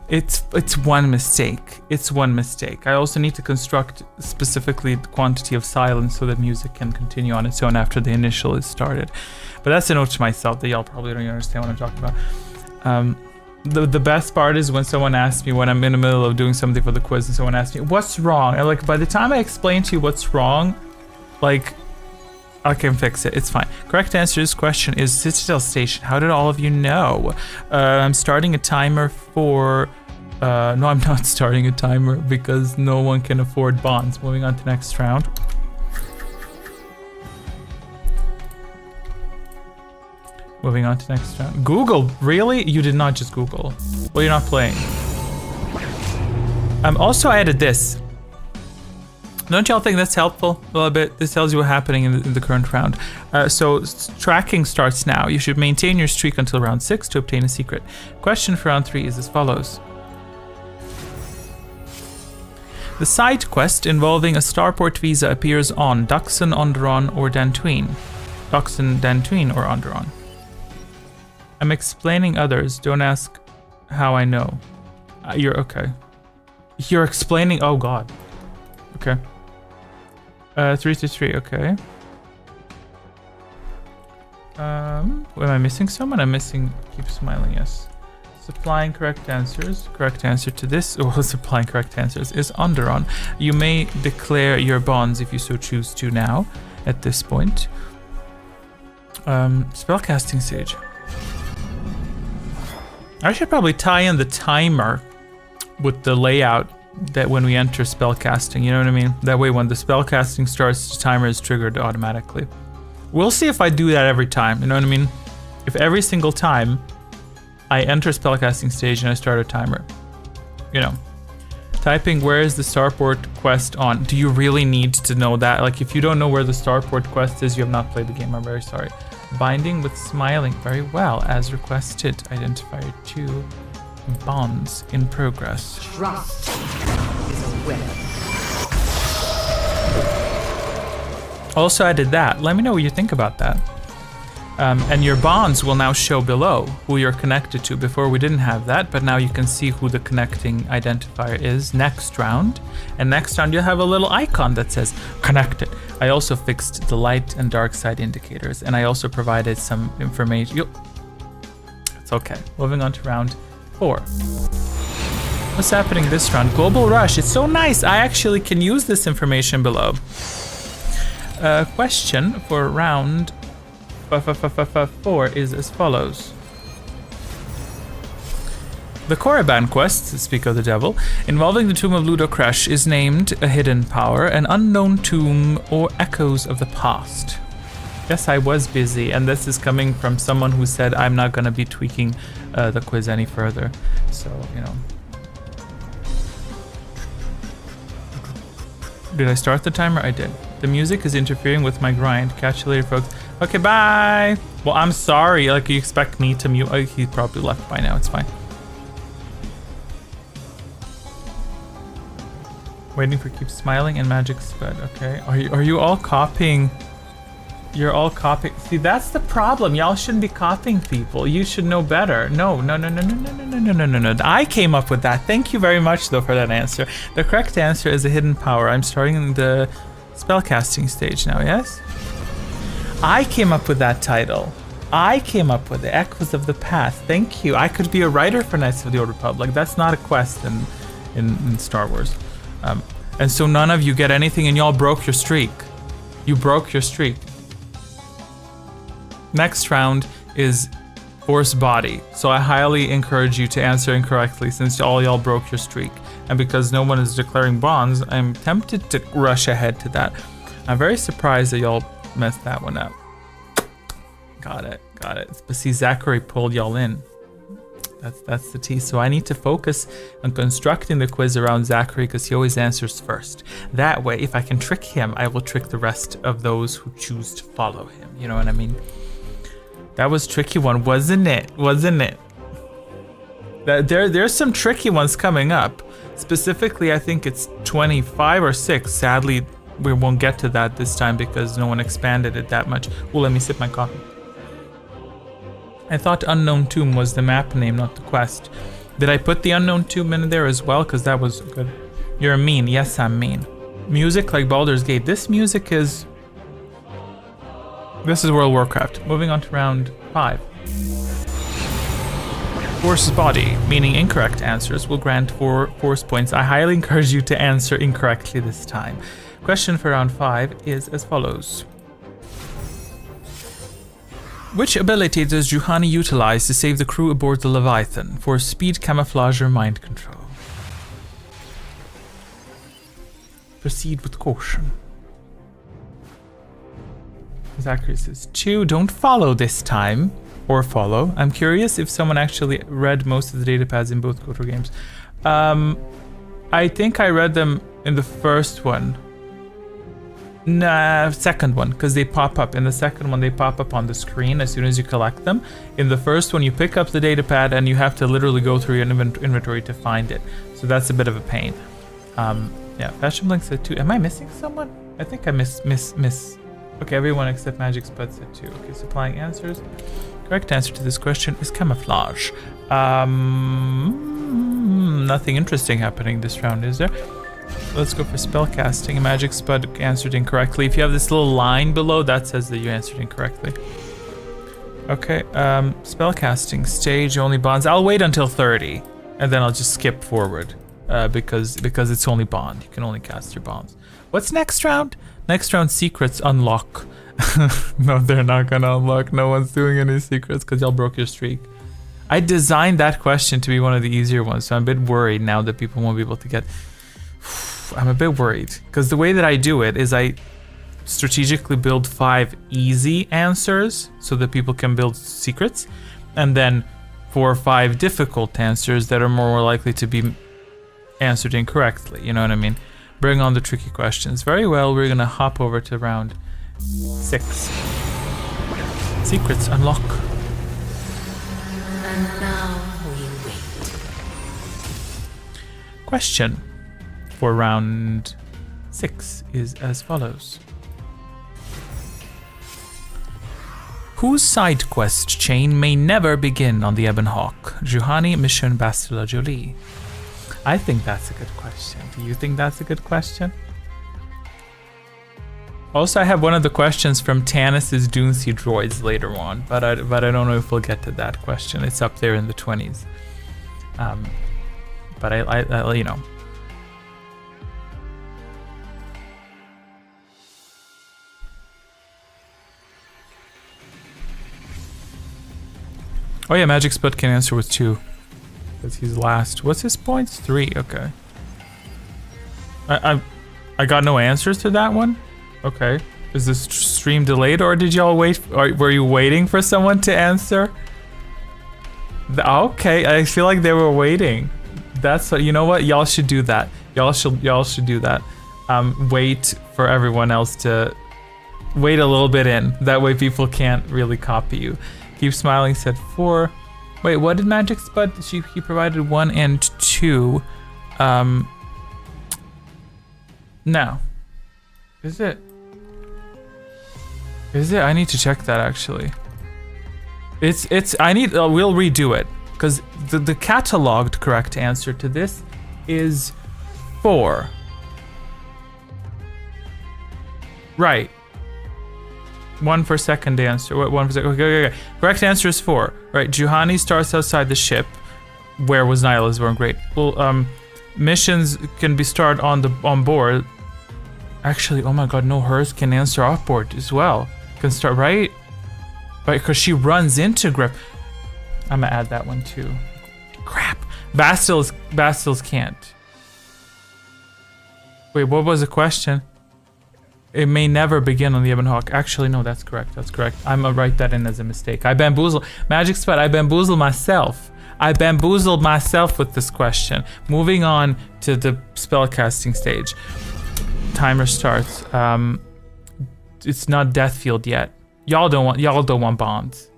It's one mistake. It's one mistake. I also need to construct specifically the quantity of silence so that music can continue on its own after the initial is started. But that's a note to myself that y'all probably don't understand what I'm talking about. The best part is when someone asks me, when I'm in the middle of doing something for the quiz and someone asks me, what's wrong? And like, by the time I explain to you what's wrong, like, I can fix it. It's fine. Correct answer to this question is Citadel Station. How did all of you know? I'm starting a timer for... no, I'm not starting a timer because no one can afford bonds. Moving on to the next round. Moving on to the next round. Google? Really? You did not just Google. Well, you're not playing. Also, I added this. Don't y'all think that's helpful a little bit? This tells you what's happening in the current round. So tracking starts now. You should maintain your streak until round 6 to obtain a secret. Question for round 3 is as follows. The side quest involving a starport visa appears on Duxon, Onderon, or Dantooine. Duxon, Dantooine, or Onderon. I'm explaining others. Don't ask how I know. You're okay. You're explaining. Oh God. Okay. 3 to 3. Okay. Am I missing someone? I'm missing. Keep smiling. Yes. Supplying correct answers. Correct answer to this, or supplying correct answers, is Onderon. You may declare your bonds if you so choose to now. At this point. Spellcasting stage. I should probably tie in the timer with the layout that when we enter spellcasting, you know what I mean? That way when the spellcasting starts, the timer is triggered automatically. We'll see if I do that every time, you know what I mean? If every single time I enter spellcasting stage and I start a timer, you know. Typing where is the starport quest on? Do you really need to know that? Like if you don't know where the starport quest is, you have not played the game, I'm very sorry. Binding with smiling, very well, as requested. Identifier 2, bonds in progress. Trust is a weapon. Also I did that. Let me know what you think about that. And your bonds will now show below who you're connected to. Before we didn't have that, but now you can see who the connecting identifier is next round. And next round you'll have a little icon that says connected. I also fixed the light and dark side indicators, and I also provided some information. It's okay. Moving on to round 4. What's happening this round? Global Rush. It's so nice. I actually can use this information below. Question for round 4 is as follows. The Korriban quest, Speak of the Devil, involving the tomb of Ludocrash, is named a hidden power, an unknown tomb, or echoes of the past. Yes, I was busy, and this is coming from someone who said I'm not going to be tweaking the quiz any further. So, you know. Did I start the timer? I did. The music is interfering with my grind. Catch you later, folks. Okay, bye. Well, I'm sorry. Like, you expect me to mute? Oh, he probably left by now. It's fine. Waiting for keep smiling and magic spread. Okay. Are you all copying? You're all copying. See, that's the problem. Y'all shouldn't be copying people. You should know better. No. I came up with that. Thank you very much, though, for that answer. The correct answer is a hidden power. I'm starting the spellcasting stage now, yes? I came up with that title. I came up with the Echoes of the Past. Thank you. I could be a writer for Knights of the Old Republic. That's not a quest in Star Wars. And so none of you get anything, and y'all broke your streak. You broke your streak. Next round is Force Body. So I highly encourage you to answer incorrectly since all y'all broke your streak. And because no one is declaring bonds, I'm tempted to rush ahead to that. I'm very surprised that y'all messed that one up. Got it. But see, Zachary pulled y'all in. That's the tea. So I need to focus on constructing the quiz around Zachary because he always answers first. That way, if I can trick him, I will trick the rest of those who choose to follow him. You know what I mean? That was a tricky one, wasn't it? There's some tricky ones coming up. Specifically, I think it's 25 or 6. Sadly, we won't get to that this time because no one expanded it that much. Oh, let me sip my coffee. I thought Unknown Tomb was the map name, not the quest. Did I put the Unknown Tomb in there as well? Because that was good. You're mean. Yes, I'm mean. Music like Baldur's Gate. This music is... This is World of Warcraft. Moving on to round 5. Force Body, meaning incorrect answers, will grant 4 force points. I highly encourage you to answer incorrectly this time. Question for round 5 is as follows. Which ability does Juhani utilize to save the crew aboard the Leviathan for speed, camouflage, or mind control? Proceed with caution. Zachary says 2. Don't follow this time. Or follow. I'm curious if someone actually read most of the data pads in both KOTOR games. I think I read them in the first one. Nah, second one, because they pop up. In the second one, they pop up on the screen as soon as you collect them. In the first one, you pick up the data pad and you have to literally go through your inventory to find it. So that's a bit of a pain. Yeah, Fashion Blink said 2. Am I missing someone? I think I miss Okay, everyone except Magic Spud said 2. Okay, supplying answers. Correct answer to this question is camouflage. Nothing interesting happening this round, is there? Let's go for spellcasting. Magic Spud answered incorrectly. If you have this little line below, that says that you answered incorrectly. Okay, spellcasting stage only bonds. I'll wait until 30, and then I'll just skip forward because it's only bond. You can only cast your bonds. What's next round? Next round, secrets unlock. No, they're not gonna unlock. No one's doing any secrets because y'all broke your streak. I designed that question to be one of the easier ones, so I'm a bit worried now that people won't be able to get... I'm a bit worried because the way that I do it is I strategically build 5 easy answers so that people can build secrets, and then 4 or 5 difficult answers that are more likely to be answered incorrectly. You know what I mean? Bring on the tricky questions. Very well, we're gonna hop over to round 6. Secrets unlock. And now we wait. Question for round 6 is as follows. Whose side quest chain may never begin on the Ebon Hawk? Juhani, Mission, Bastila, Jolie. I think that's a good question. Do you think that's a good question? Also, I have one of the questions from Tanis's Doomsea Droids later on, but I don't know if we'll get to that question. It's up there in the 20s. But I you know. Oh yeah, Magic Spud can answer with 2. Because he's last. What's his points? 3, okay. I got no answers to that one? Okay. Is this stream delayed, or did y'all wait? Or were you waiting for someone to answer? Okay, I feel like they were waiting. That's what, you know what? Y'all should do that. Y'all should do that. Wait for everyone else to wait a little bit in. That way people can't really copy you. Keep Smiling said 4. Wait, what did Magic Spud? He provided 1 and 2. No. Is it? I need to check that actually. We'll redo it. Because the cataloged correct answer to this is 4. Right. 1 for second answer. What, 1 for second? Okay. Correct answer is 4. Right. Juhani starts outside the ship. Where was Nyla's born? Great. Well, missions can be started on board. Actually, oh my god, no, hers can answer off board as well. Can start right, because she runs into Grip. I'm gonna add that one too. Crap. Bastil's can't. Wait, what was the question? It may never begin on the Ebon Hawk. Actually, no, that's correct. I'm gonna write that in as a mistake. I bamboozled. Magic Spud, I bamboozled myself. With this question. Moving on to the spellcasting stage. Timer starts. It's not Deathfield yet. Y'all don't want bonds.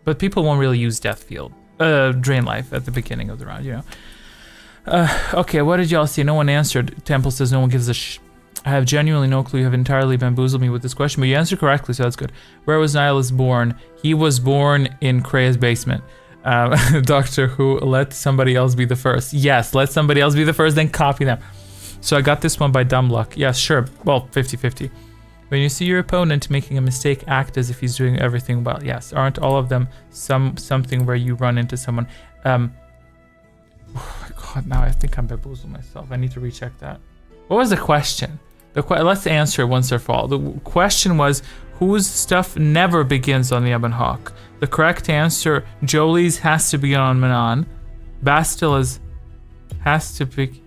But people won't really use Deathfield. Drain Life at the beginning of the round, you know. Okay, what did y'all see? No one answered. Temple says no one gives a I have genuinely no clue. You have entirely bamboozled me with this question, but you answered correctly, so that's good. Where was Nihilus born? He was born in Krea's basement. Doctor Who, let somebody else be the first. Yes, let somebody else be the first, then copy them. So I got this one by dumb luck. Yes, sure. Well, 50-50. When you see your opponent making a mistake, act as if he's doing everything well. Yes, aren't all of them something where you run into someone? Oh my god, now I think I'm bamboozled myself. I need to recheck that. What was the question? Let's answer it once or for all. The question was, whose stuff never begins on the Ebon Hawk? The correct answer, Jolie's has to begin on Manon. Bastila's has to be...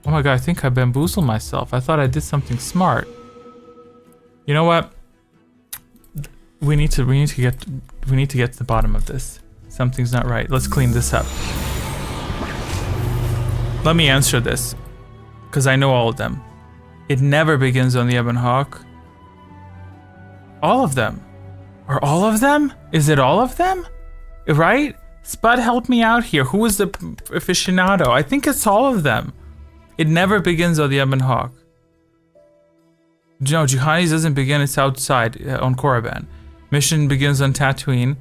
Oh my god, I think I bamboozled myself. I thought I did something smart. You know what? We need to get to the bottom of this. Something's not right. Let's clean this up. Let me answer this, because I know all of them. It never begins on the Ebon Hawk. All of them. Are all of them? Is it all of them? Right? Spud, help me out here. Who is the aficionado? I think it's all of them. It never begins on the Ebon Hawk. No, Juhani's doesn't begin. It's outside on Korriban. Mission begins on Tatooine.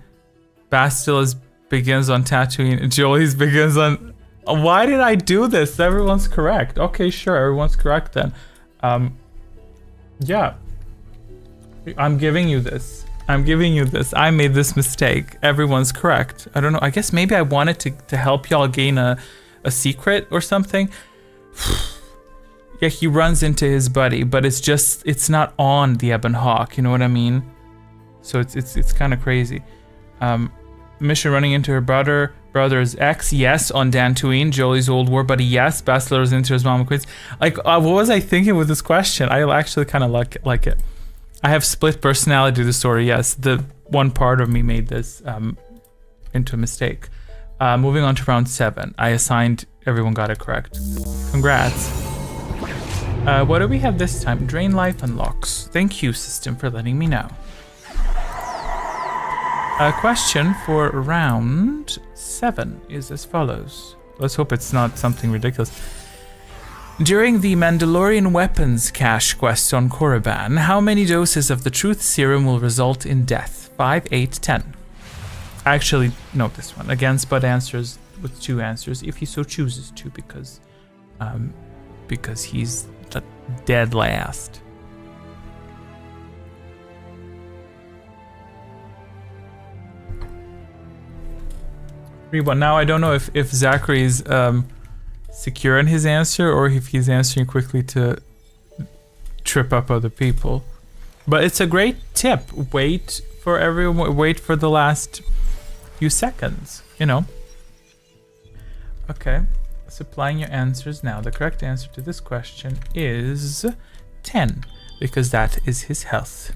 Bastila's begins on Tatooine. Jolie's begins on... Why did I do this? Everyone's correct. Okay, sure. Everyone's correct then. Yeah. I'm giving you this. I made this mistake. Everyone's correct. I don't know. I guess maybe I wanted to help y'all gain a secret or something. Yeah, he runs into his buddy, but it's not on the Ebon Hawk. You know what I mean? So it's kind of crazy. Mission running into her brother's ex, yes, on Dantooine, Jolie's old war buddy, yes. Bastila into his mama quits. Like, what was I thinking with this question? I actually kind of like it. I have split personality disorder, yes. The one part of me made this into a mistake. Moving on to round 7. I assigned, everyone got it correct. Congrats. What do we have this time? Drain life unlocks. Thank you, system, for letting me know. A question for round 7 is as follows. Let's hope it's not something ridiculous. During the Mandalorian weapons cache quest on Korriban, how many doses of the truth serum will result in death? 5, 8, 10. I actually note this one. Again, Spud answers with 2 answers if he so chooses to, because he's the dead last. But now I don't know if Zachary's secure in his answer or if he's answering quickly to trip up other people. But it's a great tip. Wait for everyone. Wait for the last few seconds. You know. Okay. Supplying your answers now. The correct answer to this question is 10, because that is his health.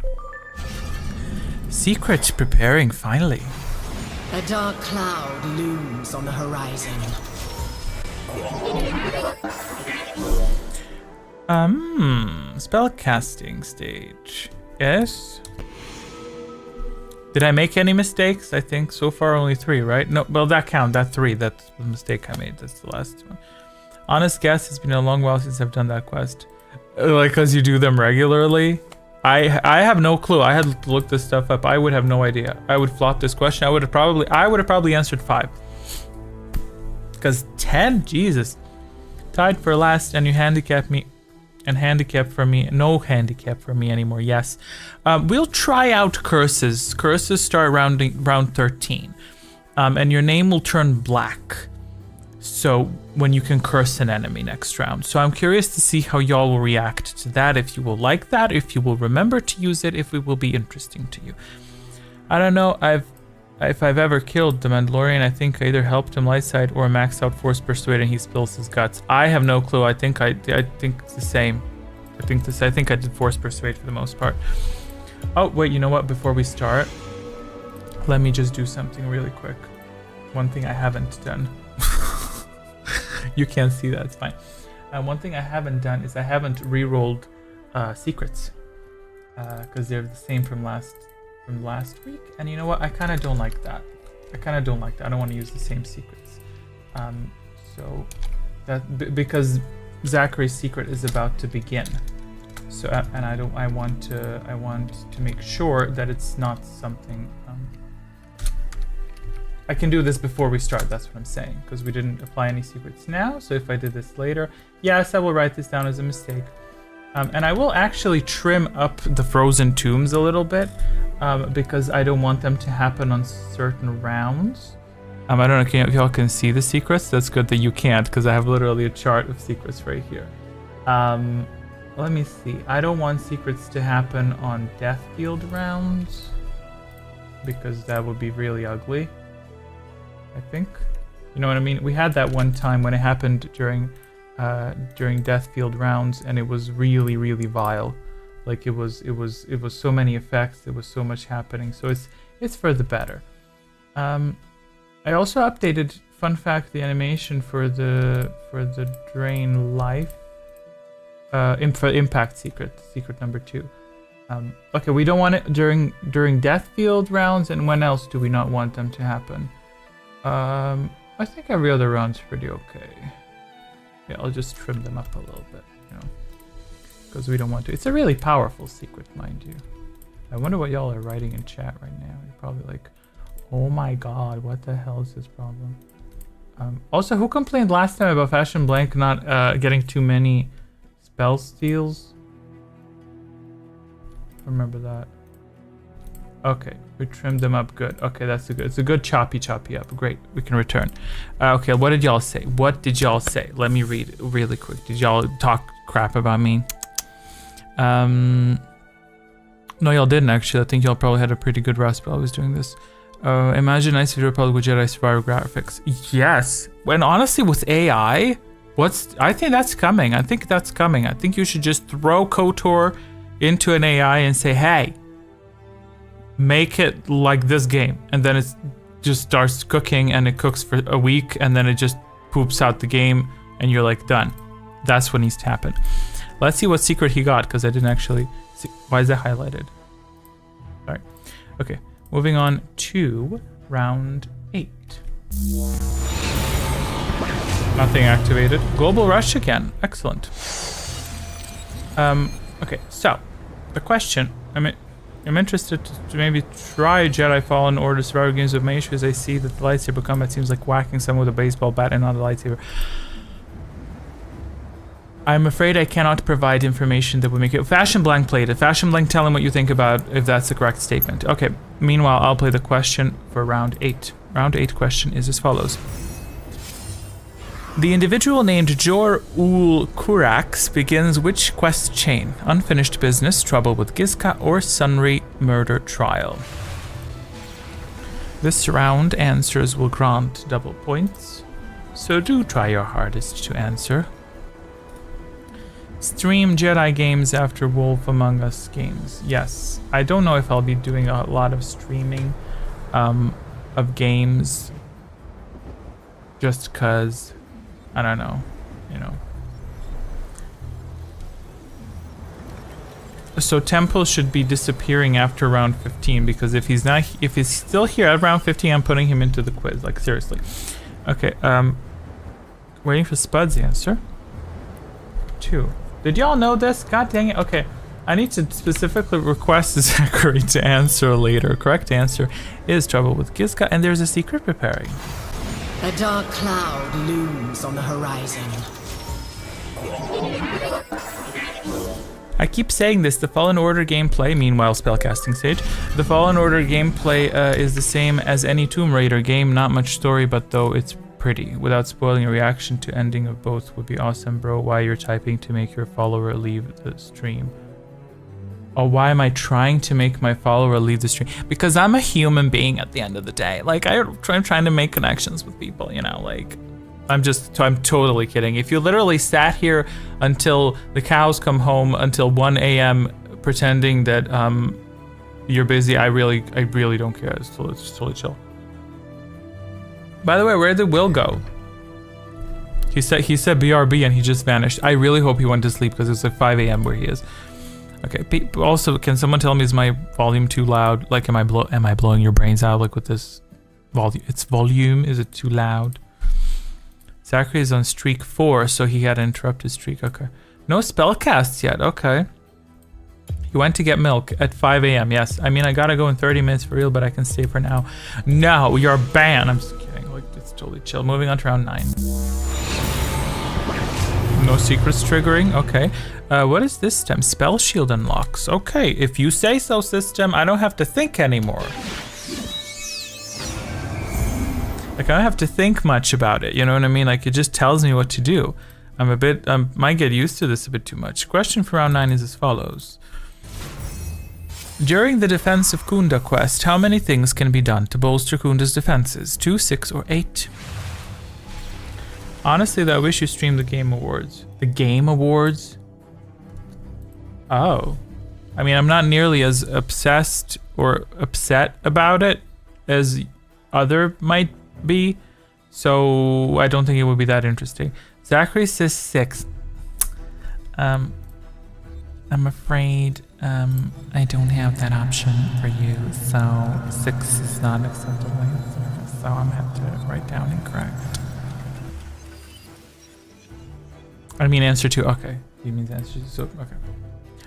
Secret preparing finally. A dark cloud looms on the horizon. Spellcasting stage. Yes. Did I make any mistakes? I think so far only 3, right? No, well that count, that 3, that's the mistake I made. That's the last one. Honest guess, it's been a long while since I've done that quest. Like, cause you do them regularly? I have no clue. I had to look this stuff up. I would have no idea. I would flop this question. I would have probably answered 5. Because 10, Jesus. Tied for last, and you handicap me. And handicap for me. No handicap for me anymore. Yes. We'll try out curses. Curses start round 13. And your name will turn black. So when you can curse an enemy next round. So I'm curious to see how y'all will react to that. If you will like that, if you will remember to use it, if it will be interesting to you. I don't know if I've ever killed the Mandalorian. I think I either helped him light side or maxed out force persuade and he spills his guts. I have no clue. I think it's the same. I think I did force persuade for the most part. Oh wait, you know what? Before we start, let me just do something really quick. One thing I haven't done. You can't see that, it's fine. One thing I haven't done is I haven't re-rolled secrets because they're the same from last week, and you know what? I kind of don't like that. I don't want to use the same secrets. So that because Zachary's secret is about to begin. So and I want to make sure that it's not something. I can do this before we start, that's what I'm saying, because we didn't apply any secrets now, so if I did this later, yes, I will write this down as a mistake. And I will actually trim up the frozen tombs a little bit, because I don't want them to happen on certain rounds. I don't know if y'all can see the secrets. That's good that you can't, because I have literally a chart of secrets right here. Let me see. I don't want secrets to happen on death field rounds, because that would be really ugly. I think, you know what I mean. We had that one time when it happened during death field rounds, and it was really, really vile. Like it was so many effects. There was so much happening. So it's for the better. I also updated. Fun fact: the animation for the drain life, for impact secret number 2. Okay, we don't want it during death field rounds, and when else do we not want them to happen? I think every other round's pretty okay. Yeah, I'll just trim them up a little bit, you know. because we don't want to. It's a really powerful secret, mind you. I wonder what y'all are writing in chat right now. You're probably like, oh my god, what the hell is this problem? Also, who complained last time about Fashion Blank not getting too many spell steals? Remember that. Okay, we trimmed them up good. Okay, that's a good. It's a good choppy up. Great, we can return. Okay, what did y'all say? What did y'all say? Let me read really quick. Did y'all talk crap about me? No, y'all didn't actually. I think y'all probably had a pretty good rest while I was doing this. Imagine Knights of the Republic with Jedi Survivor graphics. Yes. And honestly, with AI, I think that's coming. I think that's coming. I think you should just throw KOTOR into an AI and say, hey, make it like this game. And then it just starts cooking and it cooks for a week and then it just poops out the game and you're like, done. That's what needs to happen. Let's see what secret he got, because I didn't actually see. Why is that highlighted? Sorry. Okay. Moving on to round 8. Nothing activated. Global Rush again. Excellent. Okay, so the question. I'm interested to maybe try Jedi Fallen Order survival games with Mage, because I see that the lightsaber combat seems like whacking someone with a baseball bat and not a lightsaber. I'm afraid I cannot provide information that would make it. Fashion Blank played it. Fashion Blank, tell him what you think about if that's the correct statement. Okay, meanwhile, I'll play the question for round 8. Round 8 question is as follows. The individual named Jor Ul Kurax begins which quest chain? Unfinished Business, Trouble with Gizka, or Sunry Murder Trial? This round answers will grant double points, so do try your hardest to answer. Stream Jedi games after Wolf Among Us games. Yes, I don't know if I'll be doing a lot of streaming of games, just cause I don't know, you know. So Temple should be disappearing after round 15, because if he's still here at round 15, I'm putting him into the quiz. Like, seriously. Okay. Waiting for Spud's answer. 2. Did y'all know this? God dang it. Okay. I need to specifically request Zachary to answer later. Correct answer is Trouble with Gizka, and there's a secret preparing. A dark cloud looms on the horizon. I keep saying this, the Fallen Order gameplay, meanwhile spellcasting stage, the Fallen Order gameplay is the same as any Tomb Raider game, not much story, but though it's pretty. Without spoiling your reaction to ending of both would be awesome, bro. Why you're typing to make your follower leave the stream? Oh, why am I trying to make my follower leave the stream? Because I'm a human being at the end of the day. Like, I'm trying to make connections with people, you know, like, I'm totally kidding. If you literally sat here until the cows come home until 1 a.m. pretending that you're busy, I really don't care. It's totally chill. By the way, where did Will go? He said BRB and he just vanished. I really hope he went to sleep, because it's like 5 a.m. where he is. Okay. Also, can someone tell me, is my volume too loud? Like, am I blowing your brains out? Like with this volume? It's volume. Is it too loud? Zachary is on streak 4, so he had interrupted streak. Okay. No spellcasts yet. Okay. He went to get milk at 5 a.m. Yes. I mean, I gotta go in 30 minutes for real, but I can stay for now. No, you're banned. I'm just kidding. Like, it's totally chill. Moving on to round 9. No secrets triggering. Okay. What is this stem? Spell shield unlocks. Okay. If you say so, system, I don't have to think anymore. Like, I don't have to think much about it. You know what I mean? Like, it just tells me what to do. Might get used to this a bit too much. Question for round 9 is as follows. During the defense of Kunda quest, how many things can be done to bolster Kunda's defenses? 2, 6, or 8? Honestly, I wish you streamed the Game Awards. The Game Awards? Oh. I mean, I'm not nearly as obsessed or upset about it as other might be, so I don't think it would be that interesting. Zachary says 6. I'm afraid I don't have that option for you, so 6 is not acceptable answer, so I'm gonna have to write down incorrect. I mean, answer 2. Okay, He means answer. So okay.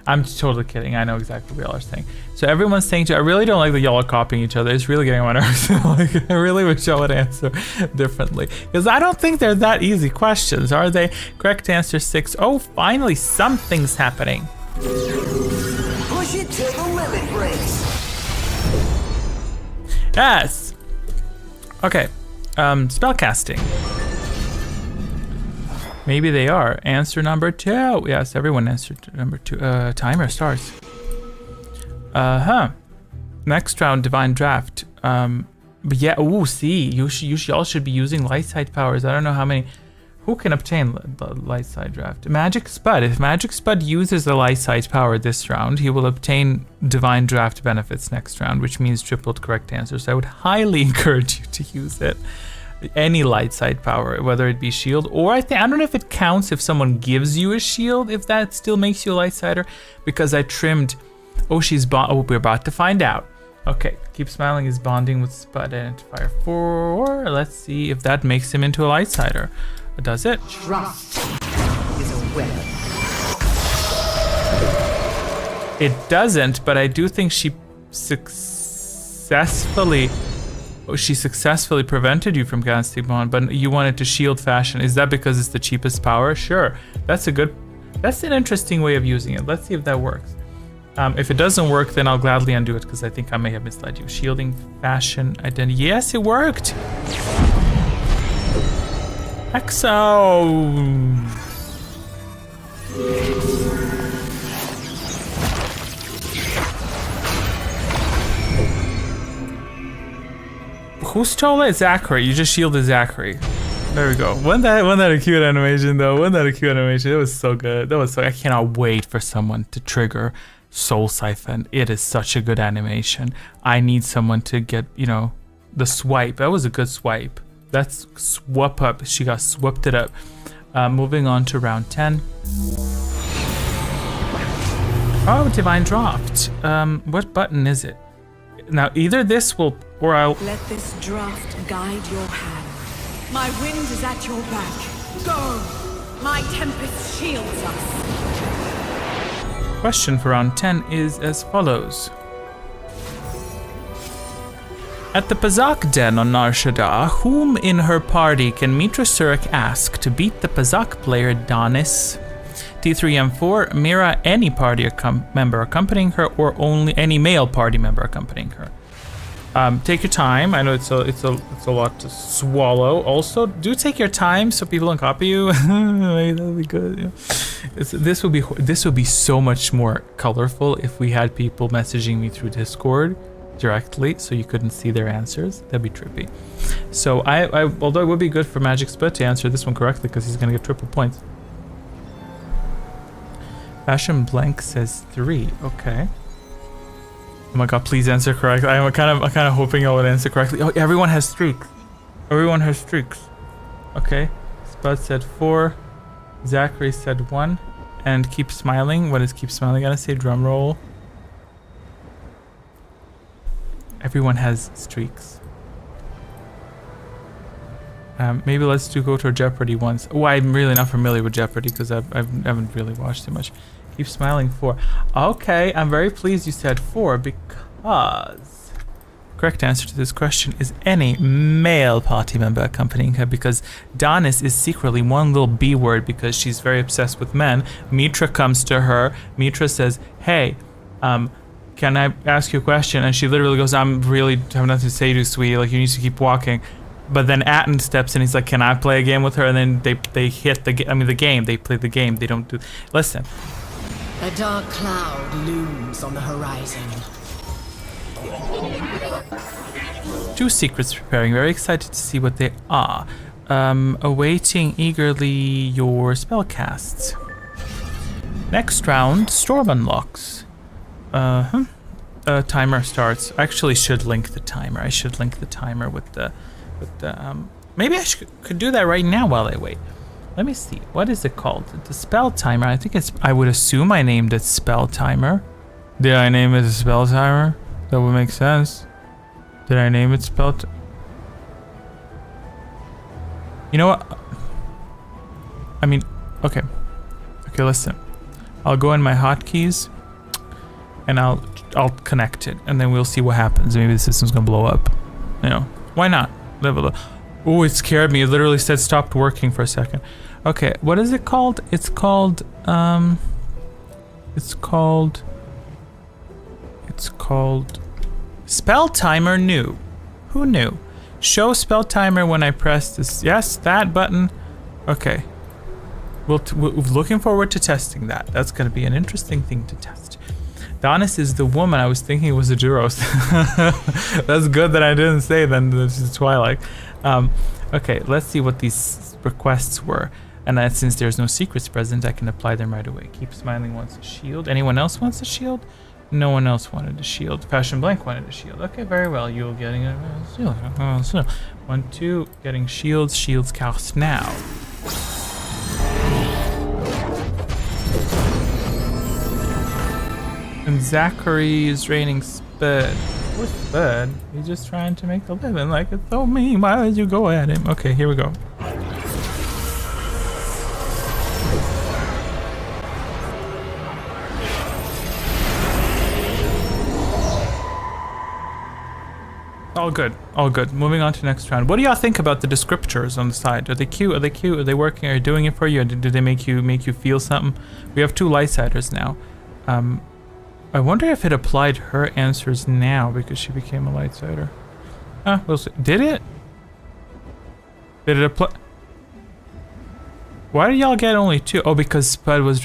I'm totally kidding. I know exactly what y'all are saying. So everyone's saying I really don't like that y'all are copying each other. It's really getting on my nerves. Like, I really wish y'all would answer differently. Because I don't think they're that easy questions, are they? Correct answer 6. Oh, finally something's happening. Push it to the limit, Grace. Yes. Okay. Spellcasting. Maybe they are. Answer number 2. Yes, everyone answered number 2. Timer starts. Next round, Divine Draft. But yeah, see, y'all should be using light side powers. I don't know how many. Who can obtain the light side draft? Magic Spud. If Magic Spud uses the light side power this round, he will obtain Divine Draft benefits next round, which means tripled correct answers. I would highly encourage you to use it. Any light side power, whether it be shield or I don't know if it counts if someone gives you a shield, if that still makes you a light sider, because I trimmed. We're about to find out. Okay, Keep Smiling is bonding with Spud Identifier 4. Let's see if that makes him into a light sider. Does it? Trust is a weapon. It doesn't, but I do think she successfully prevented you from casting Bond, but you wanted to shield fashion. Is that because it's the cheapest power? Sure. That's an interesting way of using it. Let's see if that works. If it doesn't work, then I'll gladly undo it because I think I may have misled you. Shielding fashion identity. Yes, it worked. Exo. Who stole it? Zachary. You just shielded Zachary. There we go. Wasn't that a cute animation though? Wasn't that a cute animation? It was so good. I cannot wait for someone to trigger Soul Siphon. It is such a good animation. I need someone to get, the swipe. That was a good swipe. That's swap up. She got swept it up. Moving on to round 10. Oh, Divine Draft. What button is it? Now, either this will, or I'll... Let this draft guide your hand. My wind is at your back. Go! My tempest shields us. Question for round 10 is as follows. At the Pazak Den on Nar Shaddaa, whom in her party can Mitra Surik ask to beat the Pazak player Danis? T3M4, Mira any party member accompanying her, or only any male party member accompanying her. Take your time. I know it's a lot to swallow. Also, do take your time so people don't copy you. That'll be good. Yeah. This would be so much more colorful if we had people messaging me through Discord directly, so you couldn't see their answers. That'd be trippy. So although it would be good for Magic Spud to answer this one correctly because he's gonna get triple points. Fashion Blank says 3. Okay. Oh my god, please answer correctly. I'm kind of hoping I would answer correctly. Oh, everyone has streaks. Everyone has streaks. Okay. Spud said 4. Zachary said 1. And Keep Smiling. What is Keep Smiling gonna say? Drum roll. Everyone has streaks. Maybe let's do KOTOR Jeopardy once. Oh, I'm really not familiar with Jeopardy because I haven't really watched too much. Keep Smiling 4. Okay, I'm very pleased you said 4 because correct answer to this question is any male party member accompanying her, because Danis is secretly one little B word because she's very obsessed with men. Mitra comes to her. Mitra says, hey, can I ask you a question? And she literally goes, I'm really have nothing to say to you, sweetie. Like, you need to keep walking. But then Atten steps in. He's like, can I play a game with her? And then they hit the game. They play the game. They don't do... Listen. A dark cloud looms on the horizon. 2 secrets preparing. Very excited to see what they are. Awaiting eagerly your spell casts. Next round, Storm unlocks. Timer starts. I actually should link the timer. I should link the timer with the maybe I could do that right now while I wait. Let me see. What is it called? The spell timer. I think it's... I would assume I named it spell timer. Did I name it a spell timer? That would make sense. Did I name it spell... You know what? I mean, okay. Okay, listen. I'll go in my hotkeys and I'll connect it, and then we'll see what happens. Maybe the system's gonna blow up. You know, why not? Oh, it scared me. It literally said stopped working for a second. Okay, what is it called? It's called spell timer new. Who knew? Show spell timer when I press this. Yes, that button. Okay. We're looking forward to testing that. That's going to be an interesting thing to test. Donis is the woman. I was thinking it was a Duros. That's good that I didn't say then. This is Twilight. Okay, let's see what these requests were. And since there's no secrets present, I can apply them right away. Keep Smiling wants a shield. Anyone else wants a shield? No one else wanted a shield. Passion Blank wanted a shield. Okay, very well. You're getting a shield. 1, 2, getting shields. Shields cast now. And Zachary is draining Spud. What's Spud? He's just trying to make a living. Like, it's so mean. Why would you go at him? Okay, here we go. All good, all good. Moving on to next round. What do y'all think about the descriptors on the side? Are they cute? Are they cute? Are they working? Are they doing it for you? Or did they make you feel something? We have 2 Lightsiders now. I wonder if it applied her answers now because she became a Lightsider. We'll see. Did it? Did it apply? Why did y'all get only 2? Oh, because Spud was...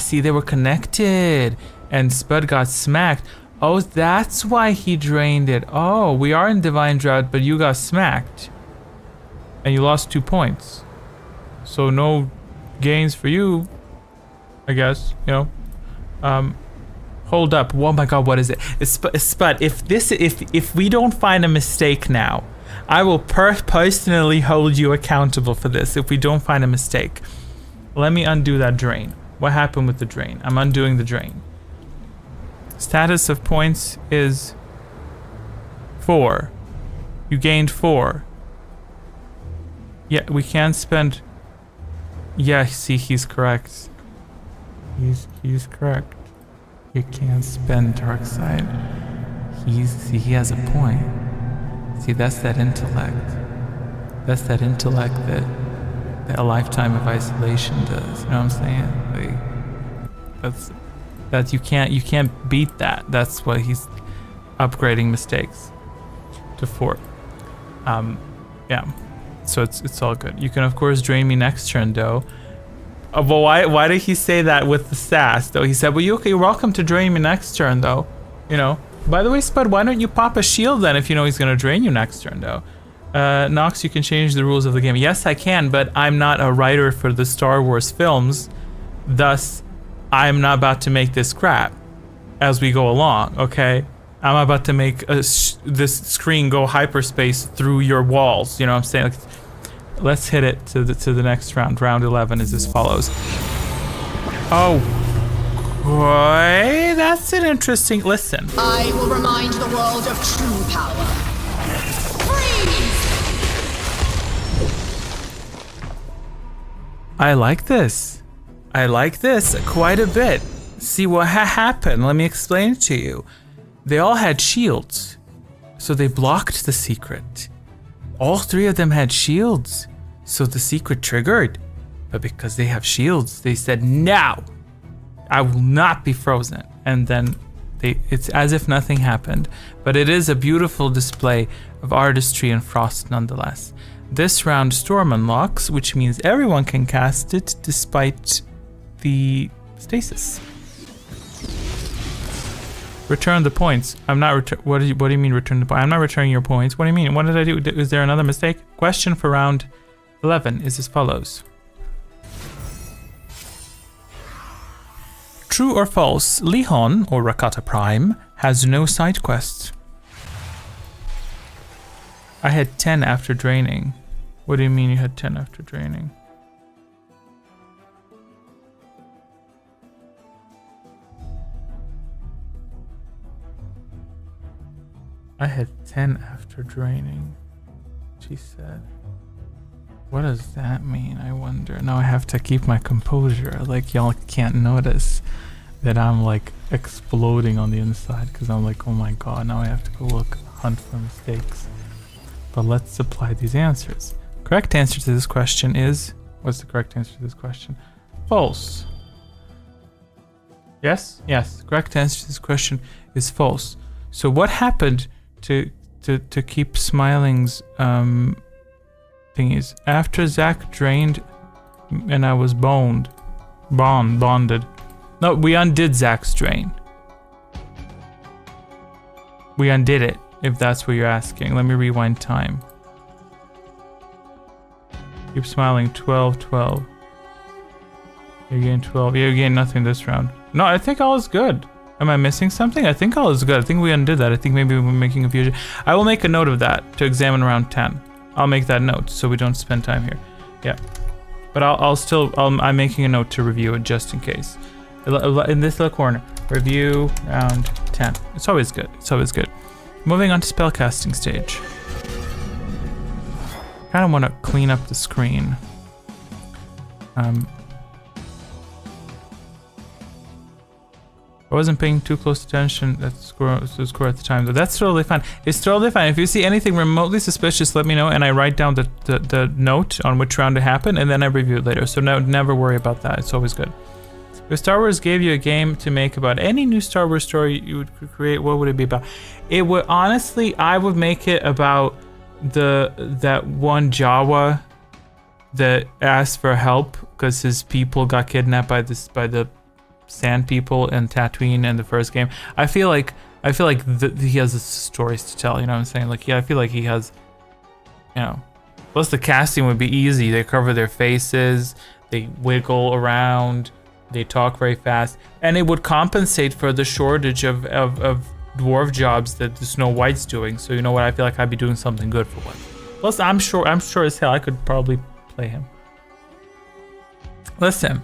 see, they were connected. And Spud got smacked. Oh, that's why he drained it. Oh, we are in Divine Drought, but you got smacked. And you lost 2 points. So no gains for you, I guess, you know. Hold up. Oh my god, what is it? It's Spud. If we don't find a mistake now, I will personally hold you accountable for this if we don't find a mistake. Let me undo that drain. What happened with the drain? I'm undoing the drain. Status of points is 4. You gained 4. Yeah, we can't spend... Yeah, see, he's correct. He's correct. You can't spend Dark Side. He has a point. See, that's that intellect. That's that intellect that a lifetime of isolation does. You know what I'm saying? Like, you can't beat that. That's why he's upgrading mistakes to 4. Yeah. So it's all good. You can of course drain me next turn though. But why did he say that with the sass though? He said, well, you're welcome to drain me next turn though. You know. By the way, Spud, why don't you pop a shield then if you know he's gonna drain you next turn though? Nox, you can change the rules of the game. Yes, I can, but I'm not a writer for the Star Wars films. Thus, I'm not about to make this crap as we go along, okay? I'm about to make this screen go hyperspace through your walls, you know what I'm saying? Like, let's hit it to the next round. Round 11 is as follows. Oh, boy, that's an interesting... Listen. I will remind the world of true power. Freeze! I like this. I like this quite a bit. See what happened. Let me explain it to you. They all had shields, so they blocked the secret. All 3 of them had shields, so the secret triggered. But because they have shields, they said, no, I will not be frozen. And then it's as if nothing happened. But it is a beautiful display of artistry and frost nonetheless. This round Storm unlocks, which means everyone can cast it despite the stasis. Return the points. I'm not what do you mean return the points? I'm not returning your points. What do you mean? What did I do? Is there another mistake? Question for round 11 is as follows. True or false, Lihon, or Rakata Prime, has no side quests. I had 10 after draining. What do you mean you had 10 after draining? I had 10 after draining, she said. What does that mean? I wonder. Now I have to keep my composure. Like, y'all can't notice that I'm like exploding on the inside because I'm like, oh my god, now I have to go hunt for mistakes. But let's apply these answers. Correct answer to this question is, what's the correct answer to this question? False. Yes? Yes. Correct answer to this question is false. So what happened to keep Smiling's thingies? After Zach drained and I was bonded. No, we undid Zach's drain. We undid it, if that's what you're asking. Let me rewind time. Keep Smiling, 12, 12. You gain 12. Yeah, you gain nothing this round. No, I think all is good. Am I missing something? I think all is good. I think we undid that. I think maybe we're making a fusion. I will make a note of that to examine round 10. I'll make that note so we don't spend time here. Yeah. But I'm making a note to review it just in case. In this little corner, review round 10. It's always good. It's always good. Moving on to spellcasting stage. Kind of want to clean up the screen. I wasn't paying too close attention to the score at the time, though. That's totally fine. It's totally fine. If you see anything remotely suspicious, let me know, and I write down the note on which round it happened, and then I review it later. So no, never worry about that. It's always good. If Star Wars gave you a game to make about any new Star Wars story you would create, what would it be about? It would, honestly, I would make it about that one Jawa that asked for help because his people got kidnapped by the Sand people in Tatooine in the first game. I feel like he has stories to tell. You know what I'm saying? Like, yeah, I feel like he has. You know, plus the casting would be easy. They cover their faces, they wiggle around, they talk very fast, and it would compensate for the shortage of dwarf jobs that the Snow White's doing. So you know what? I feel like I'd be doing something good for once. Plus, I'm sure as hell I could probably play him. Listen.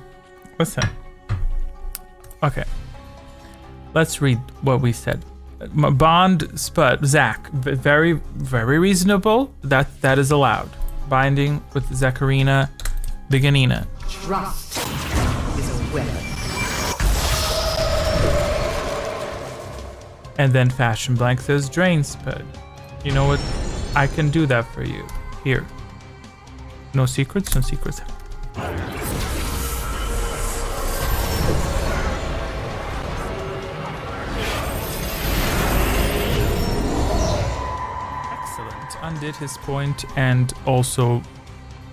Okay, let's read what we said. Zach, very, very reasonable. That is allowed. Binding with Zacharina Biganina. Trust is a weapon. And then Fashion Blank says Drain Spud. You know what? I can do that for you. Here. No secrets, no secrets. Undid his point and also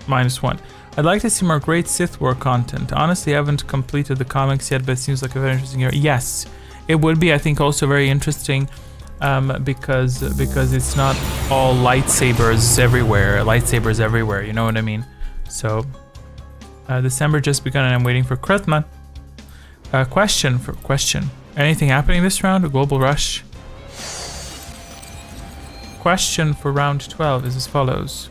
-1. I'd like to see more great Sith War content. Honestly, I haven't completed the comics yet, but it seems like a very interesting area. Yes, it would be. I think also very interesting because it's not all lightsabers everywhere. You know what I mean? So December just begun and I'm waiting for Krithman. Question. Anything happening this round? A global rush? Question for round 12 is as follows.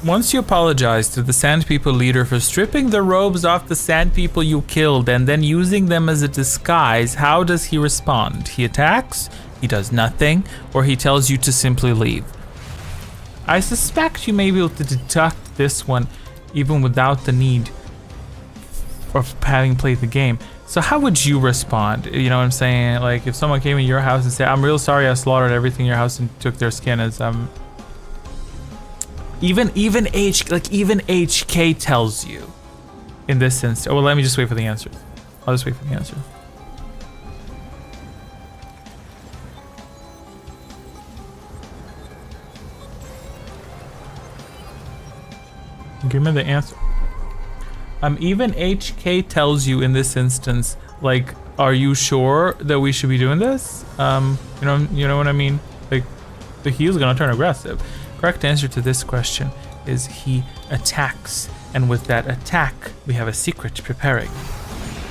Once you apologize to the Sand People leader for stripping the robes off the Sand People you killed and then using them as a disguise, how does he respond? He attacks, he does nothing, or he tells you to simply leave. I suspect you may be able to deduct this one even without the need of having played the game. So how would you respond? You know what I'm saying? Like if someone came in your house and said, "I'm real sorry I slaughtered everything in your house and took their skin," as even HK tells you in this instance. Oh, well, let me just wait for the answers. I'll just wait for the answer. Give me the answer. Even HK tells you in this instance, like, are you sure that we should be doing this? You know what I mean? Like, the heel's gonna turn aggressive. Correct answer to this question is he attacks, and with that attack, we have a secret preparing.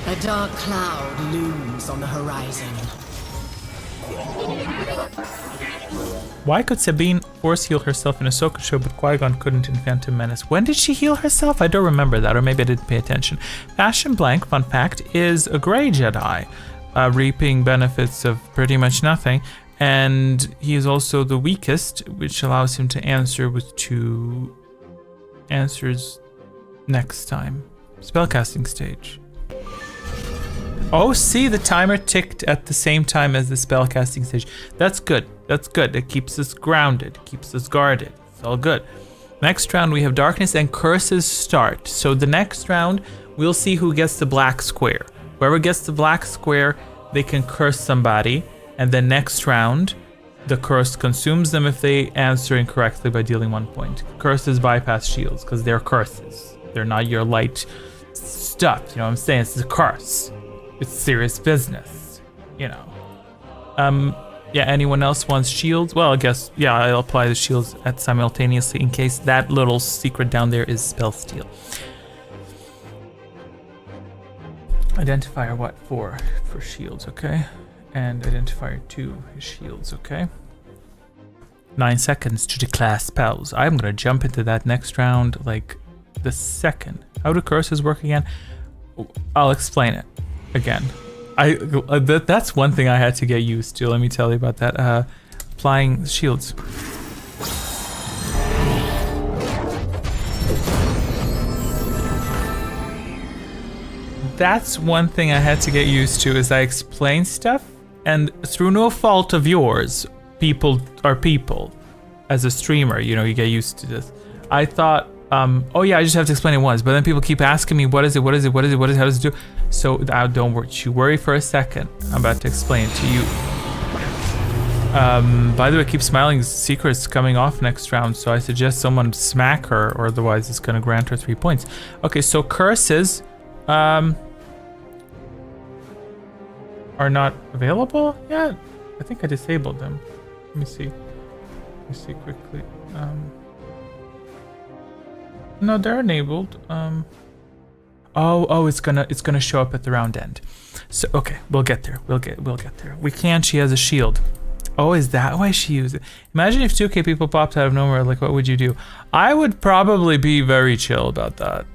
A dark cloud looms on the horizon. Why could Sabine force heal herself in Ahsoka show, but Qui-Gon couldn't in Phantom Menace? When did she heal herself? I don't remember that, or maybe I didn't pay attention. Fashion Blank, fun fact, is a gray Jedi, reaping benefits of pretty much nothing, And he is also the weakest, which allows him to answer with 2 answers next time. Spellcasting stage. Oh, see, the timer ticked at the same time as the spellcasting stage. That's good. That's good. It keeps us grounded, keeps us guarded. It's all good. Next round, we have darkness and curses start. So the next round, we'll see who gets the black square. Whoever gets the black square, they can curse somebody. And then next round, the curse consumes them if they answer incorrectly by dealing 1 point. Curses bypass shields because they're curses. They're not your light stuff. You know what I'm saying? It's a curse. It's serious business. You know. Yeah, anyone else wants shields? Well, I guess, yeah, I'll apply the shields at simultaneously in case that little secret down there is spell steal. Identifier what? 4 for shields, okay? And identifier 2 is shields, okay? 9 seconds to declare spells. I'm gonna jump into that next round like the second. How do curses work again? I'll explain it again. That's one thing I had to get used to. Let me tell you about that. Applying shields. That's one thing I had to get used to is I explain stuff, and through no fault of yours, people are people. As a streamer, you know, you get used to this. I thought, oh yeah, I just have to explain it once, but then people keep asking me, what is it, how does it do? So don't worry for a second. I'm about to explain it to you. By the way, keep smiling. Secret's coming off next round, so I suggest someone smack her, or otherwise it's gonna grant her 3 points. Okay, so curses are not available yet. I think I disabled them. Let me see quickly. No, they're enabled. Oh, it's gonna show up at the round end. So okay, we'll get there. We'll get there. We can. She has a shield. Oh, is that why she used it? Imagine if 2K people popped out of nowhere. Like, what would you do? I would probably be very chill about that.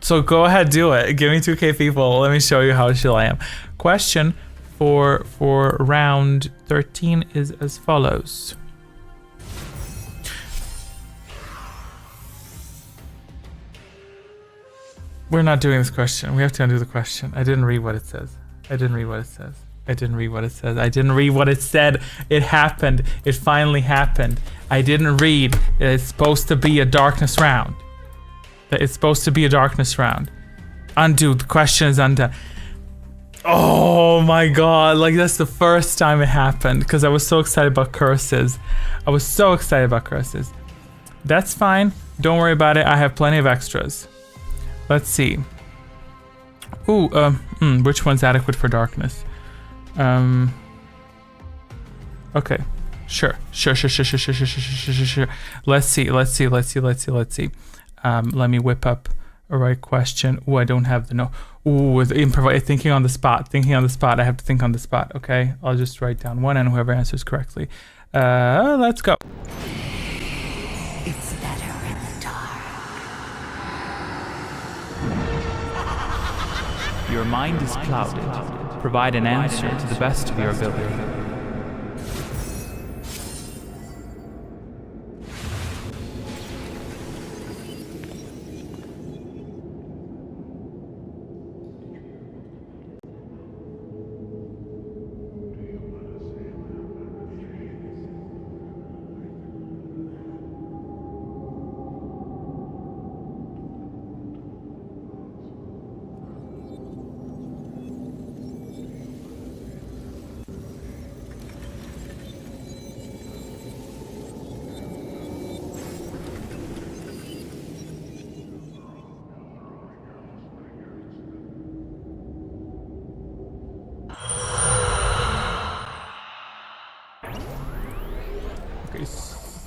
So go ahead, do it. Give me 2K people. Let me show you how chill I am. Question for round 13 is as follows. We're not doing this question. We have to undo the question. I didn't read what it says. I didn't read what it said. It happened. It finally happened. I didn't read. It's supposed to be a darkness round. Undo. The question is undone. Oh my god. Like, that's the first time it happened because I was so excited about curses. That's fine. Don't worry about it. I have plenty of extras. Let's see. Ooh, which one's adequate for darkness? Okay. Sure. Let's see. Let me whip up a right question. Ooh, I don't have the no. Ooh, thinking on the spot. I have to think on the spot. Okay, I'll just write down one, and whoever answers correctly. Let's go. It's better in the dark. Your mind is clouded. Provide an answer to the best of your ability.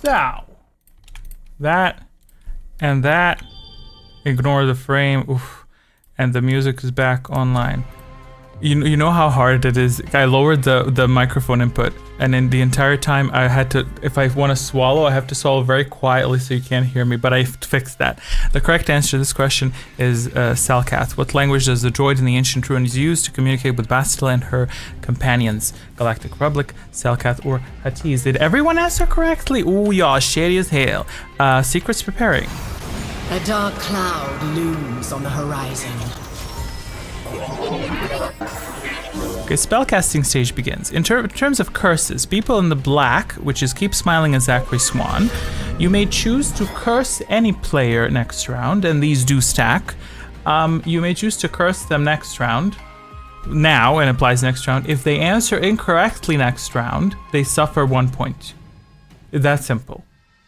So, that and that, ignore the frame, oof, and the music is back online. You know how hard it is. I lowered the microphone input, and in the entire time I had to, if I want to swallow, I have to swallow very quietly so you can't hear me, but I fixed that. The correct answer to this question is Salkath. What language does the droid in the ancient ruins use to communicate with Bastila and her companions? Galactic Republic, Salkath, or Hatiz? Did everyone answer correctly? Ooh, y'all shady as hell. Secrets preparing. A dark cloud looms on the horizon. Okay, spellcasting stage begins. In terms of curses, people in the black, which is Keep Smiling and Zachary Swan, you may choose to curse any player next round, and these do stack. You may choose to curse them next round, now, and applies next round. If they answer incorrectly next round, they suffer 1 point. That's simple.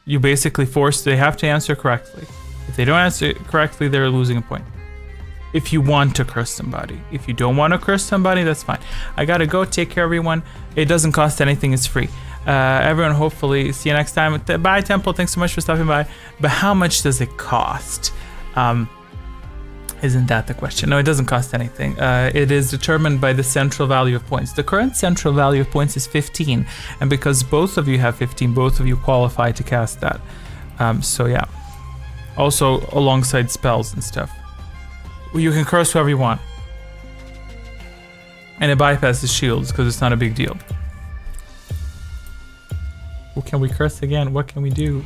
You basically they have to answer correctly. If they don't answer correctly, they're losing a point. If you want to curse somebody. If you don't want to curse somebody, that's fine. I gotta go. Take care, everyone. It doesn't cost anything. It's free. Everyone, hopefully, see you next time. Bye, Temple. Thanks so much for stopping by. But how much does it cost? Isn't that the question? No, it doesn't cost anything. It is determined by the central value of points. The current central value of points is 15. And because both of you have 15, both of you qualify to cast that. So, yeah. Also, alongside spells and stuff. You can curse whoever you want. And it bypasses shields because it's not a big deal. Who can we curse again? What can we do?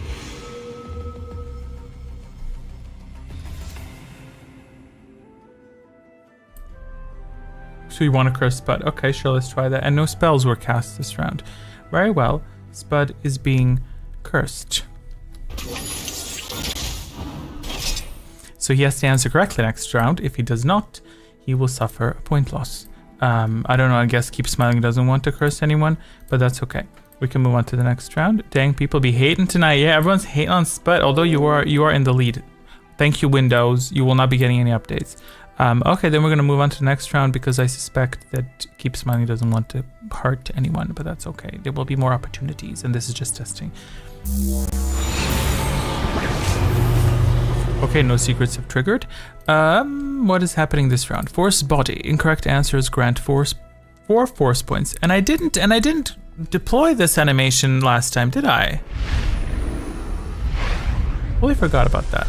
So you want to curse Spud? Okay, sure, let's try that. And no spells were cast this round. Very well. Spud is being cursed. So he has to answer correctly next round. If he does not, he will suffer a point loss. I don't know, I guess Keep Smiling doesn't want to curse anyone, but that's okay. We can move on to the next round. Dang, people be hating tonight. Yeah, everyone's hating on Spud, although you are in the lead. Thank you, Windows. You will not be getting any updates. Okay, then we're going to move on to the next round because I suspect that Keep Smiling doesn't want to hurt anyone, but that's okay. There will be more opportunities, and this is just testing. Okay, no secrets have triggered. What is happening this round? Force body. Incorrect answers grant 4 force points. And I didn't deploy this animation last time, did I? Totally forgot about that.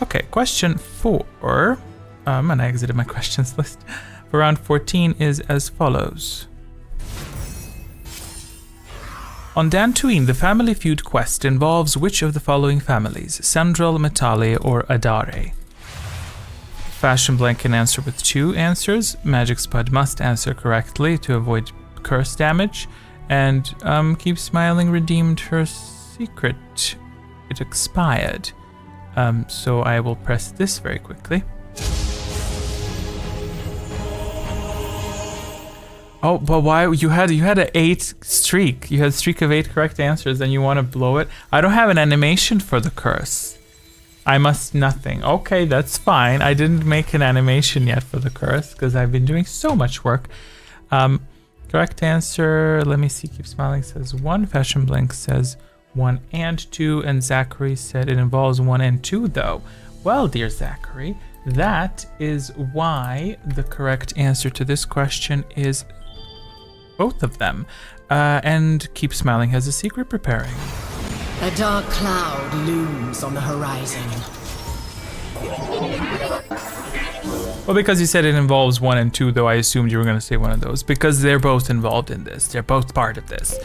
Okay, question 4. And I exited my questions list. For round 14 is as follows. On Dantooine, the Family Feud quest involves which of the following families? Sandral, Metale, or Adare? Fashion Blank can answer with 2 answers. Magic Spud must answer correctly to avoid curse damage. And Keep Smiling redeemed her secret. It expired. So I will press this very quickly. Oh, but why? You had an 8 streak. You had a streak of 8 correct answers and you want to blow it? I don't have an animation for the curse. I must nothing. Okay, that's fine. I didn't make an animation yet for the curse because I've been doing so much work. Correct answer, let me see. Keep Smiling says 1. Fashion Blink says 1 and 2. And Zachary said it involves 1 and 2 though. Well, dear Zachary, that is why the correct answer to this question is both of them. And Keep Smiling has a secret preparing. A dark cloud looms on the horizon. Well, because you said it involves 1 and 2, though, I assumed you were going to say one of those. Because they're both involved in this. They're both part of this.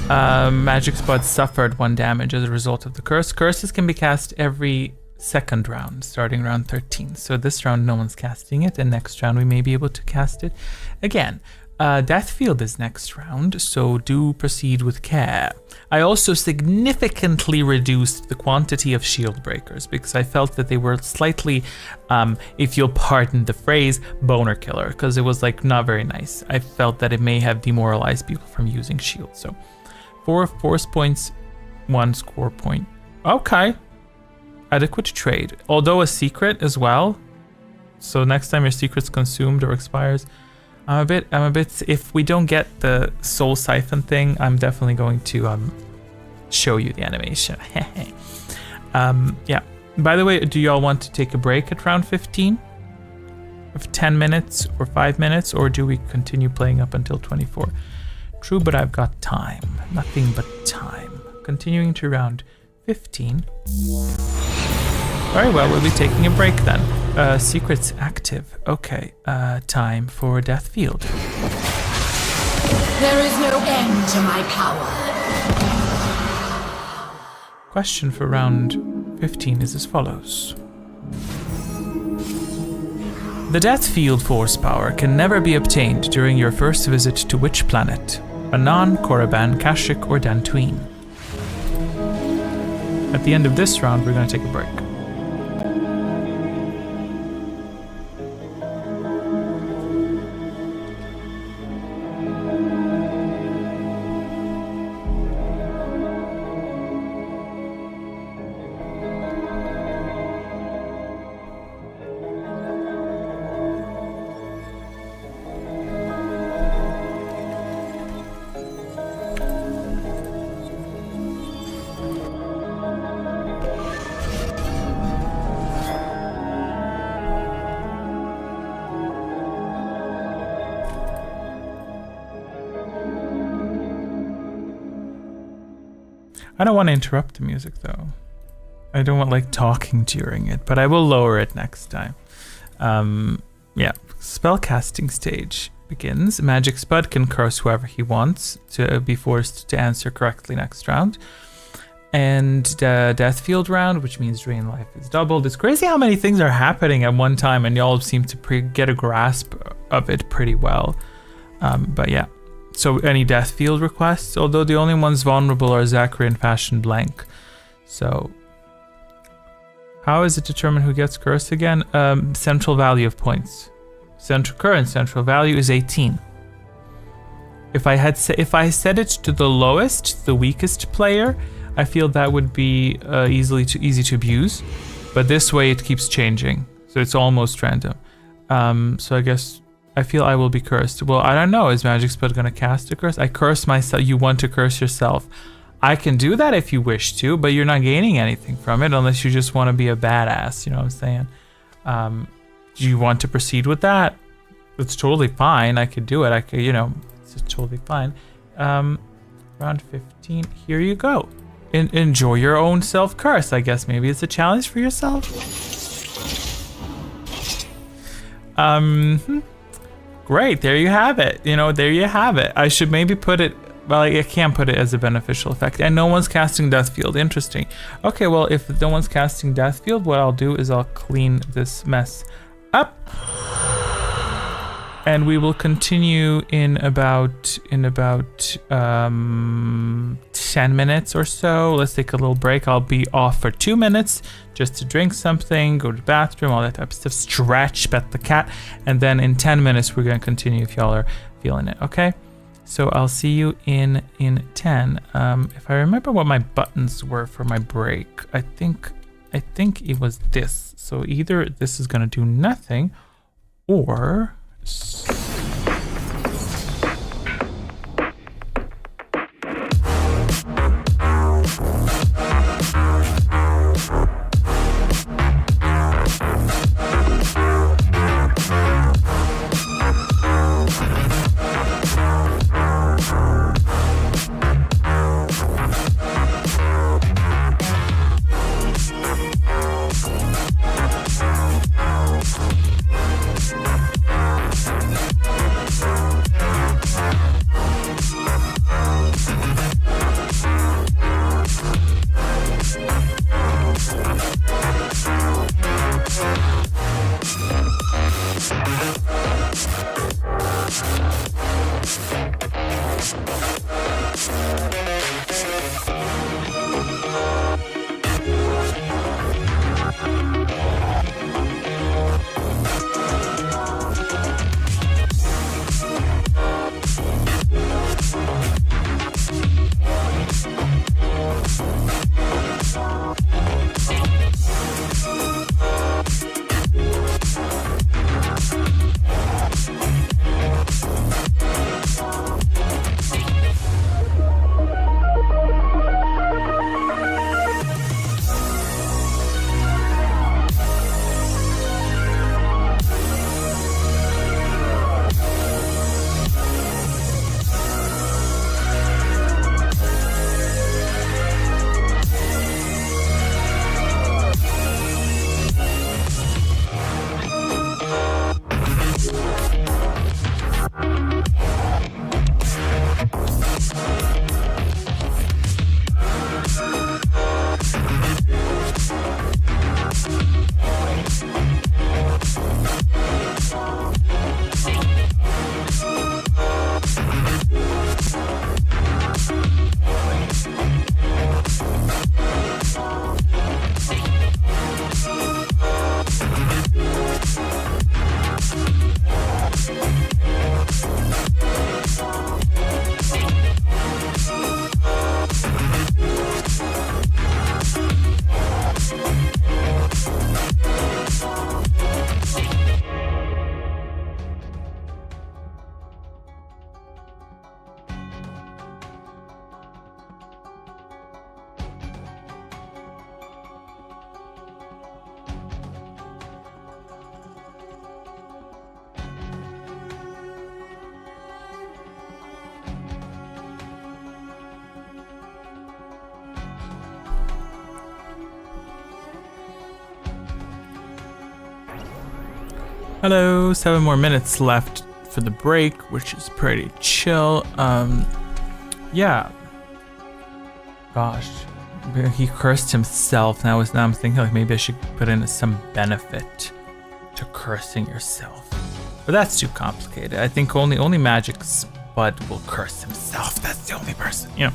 Magic Spud suffered 1 damage as a result of the curse. Curses can be cast every second round, starting round 13. So this round, no one's casting it. And next round, we may be able to cast it again. Deathfield is next round, so do proceed with care. I also significantly reduced the quantity of shield breakers because I felt that they were slightly, if you'll pardon the phrase, boner killer, because it was like not very nice. I felt that it may have demoralized people from using shields. So 4 force points, 1 score point. Okay. Adequate trade, although a secret as well. So next time your secret's consumed or expires, I'm a bit, if we don't get the soul siphon thing, I'm definitely going to show you the animation. Yeah. By the way, do y'all want to take a break at round 15? of 10 minutes or 5 minutes, or do we continue playing up until 24? True, but I've got time. Nothing but time. Continuing to round 15. Very well, we'll be taking a break then. Secrets active. Okay, time for Death Field. There is no end to my power. Question for round 15 is as follows. The Death Field force power can never be obtained during your first visit to which planet? Anan, Korriban, Kashyyyk, or Dantooine? At the end of this round, we're going to take a break. I don't want to interrupt the music though. I don't want like talking during it, but I will lower it next time. Yeah, spellcasting stage begins. Magic Spud can curse whoever he wants to be forced to answer correctly next round. And the Death Field round, which means drain life is doubled. It's crazy how many things are happening at one time, and y'all seem to get a grasp of it pretty well. But yeah. So any Death Field requests, although the only ones vulnerable are Zachary and Fashion Blank. So how is it determined who gets cursed again? Central value of points. Current central value is 18. If I set it to the lowest, the weakest player, I feel that would be easy to abuse. But this way it keeps changing, so it's almost random. So I guess I feel I will be cursed. Well, I don't know. Is Magic Spud gonna cast a curse? I curse myself. You want to curse yourself. I can do that if you wish to, but you're not gaining anything from it unless you just want to be a badass. You know what I'm saying? Do you want to proceed with that? It's totally fine. I could do it. I could, it's totally fine. Round 15. Here you go. Enjoy your own self-curse. I guess maybe it's a challenge for yourself. Great, there you have it. There you have it. I should maybe put it, well, I can't put it as a beneficial effect. And no one's casting Death Field. Interesting. Okay, well, if no one's casting Death Field, what I'll do is I'll clean this mess up. And we will continue in about 10 minutes or so. Let's take a little break. I'll be off for 2 minutes just to drink something, go to the bathroom, all that type of stuff, stretch, pet the cat. And then in 10 minutes, we're going to continue if y'all are feeling it, okay? So I'll see you in 10. If I remember what my buttons were for my break, I think it was this. So either this is going to do nothing or... Hello, 7 more minutes left for the break, which is pretty chill. Yeah. Gosh, he cursed himself. Now I'm thinking like maybe I should put in some benefit to cursing yourself, but that's too complicated. I think only Magic Spud will curse himself. That's the only person, you know.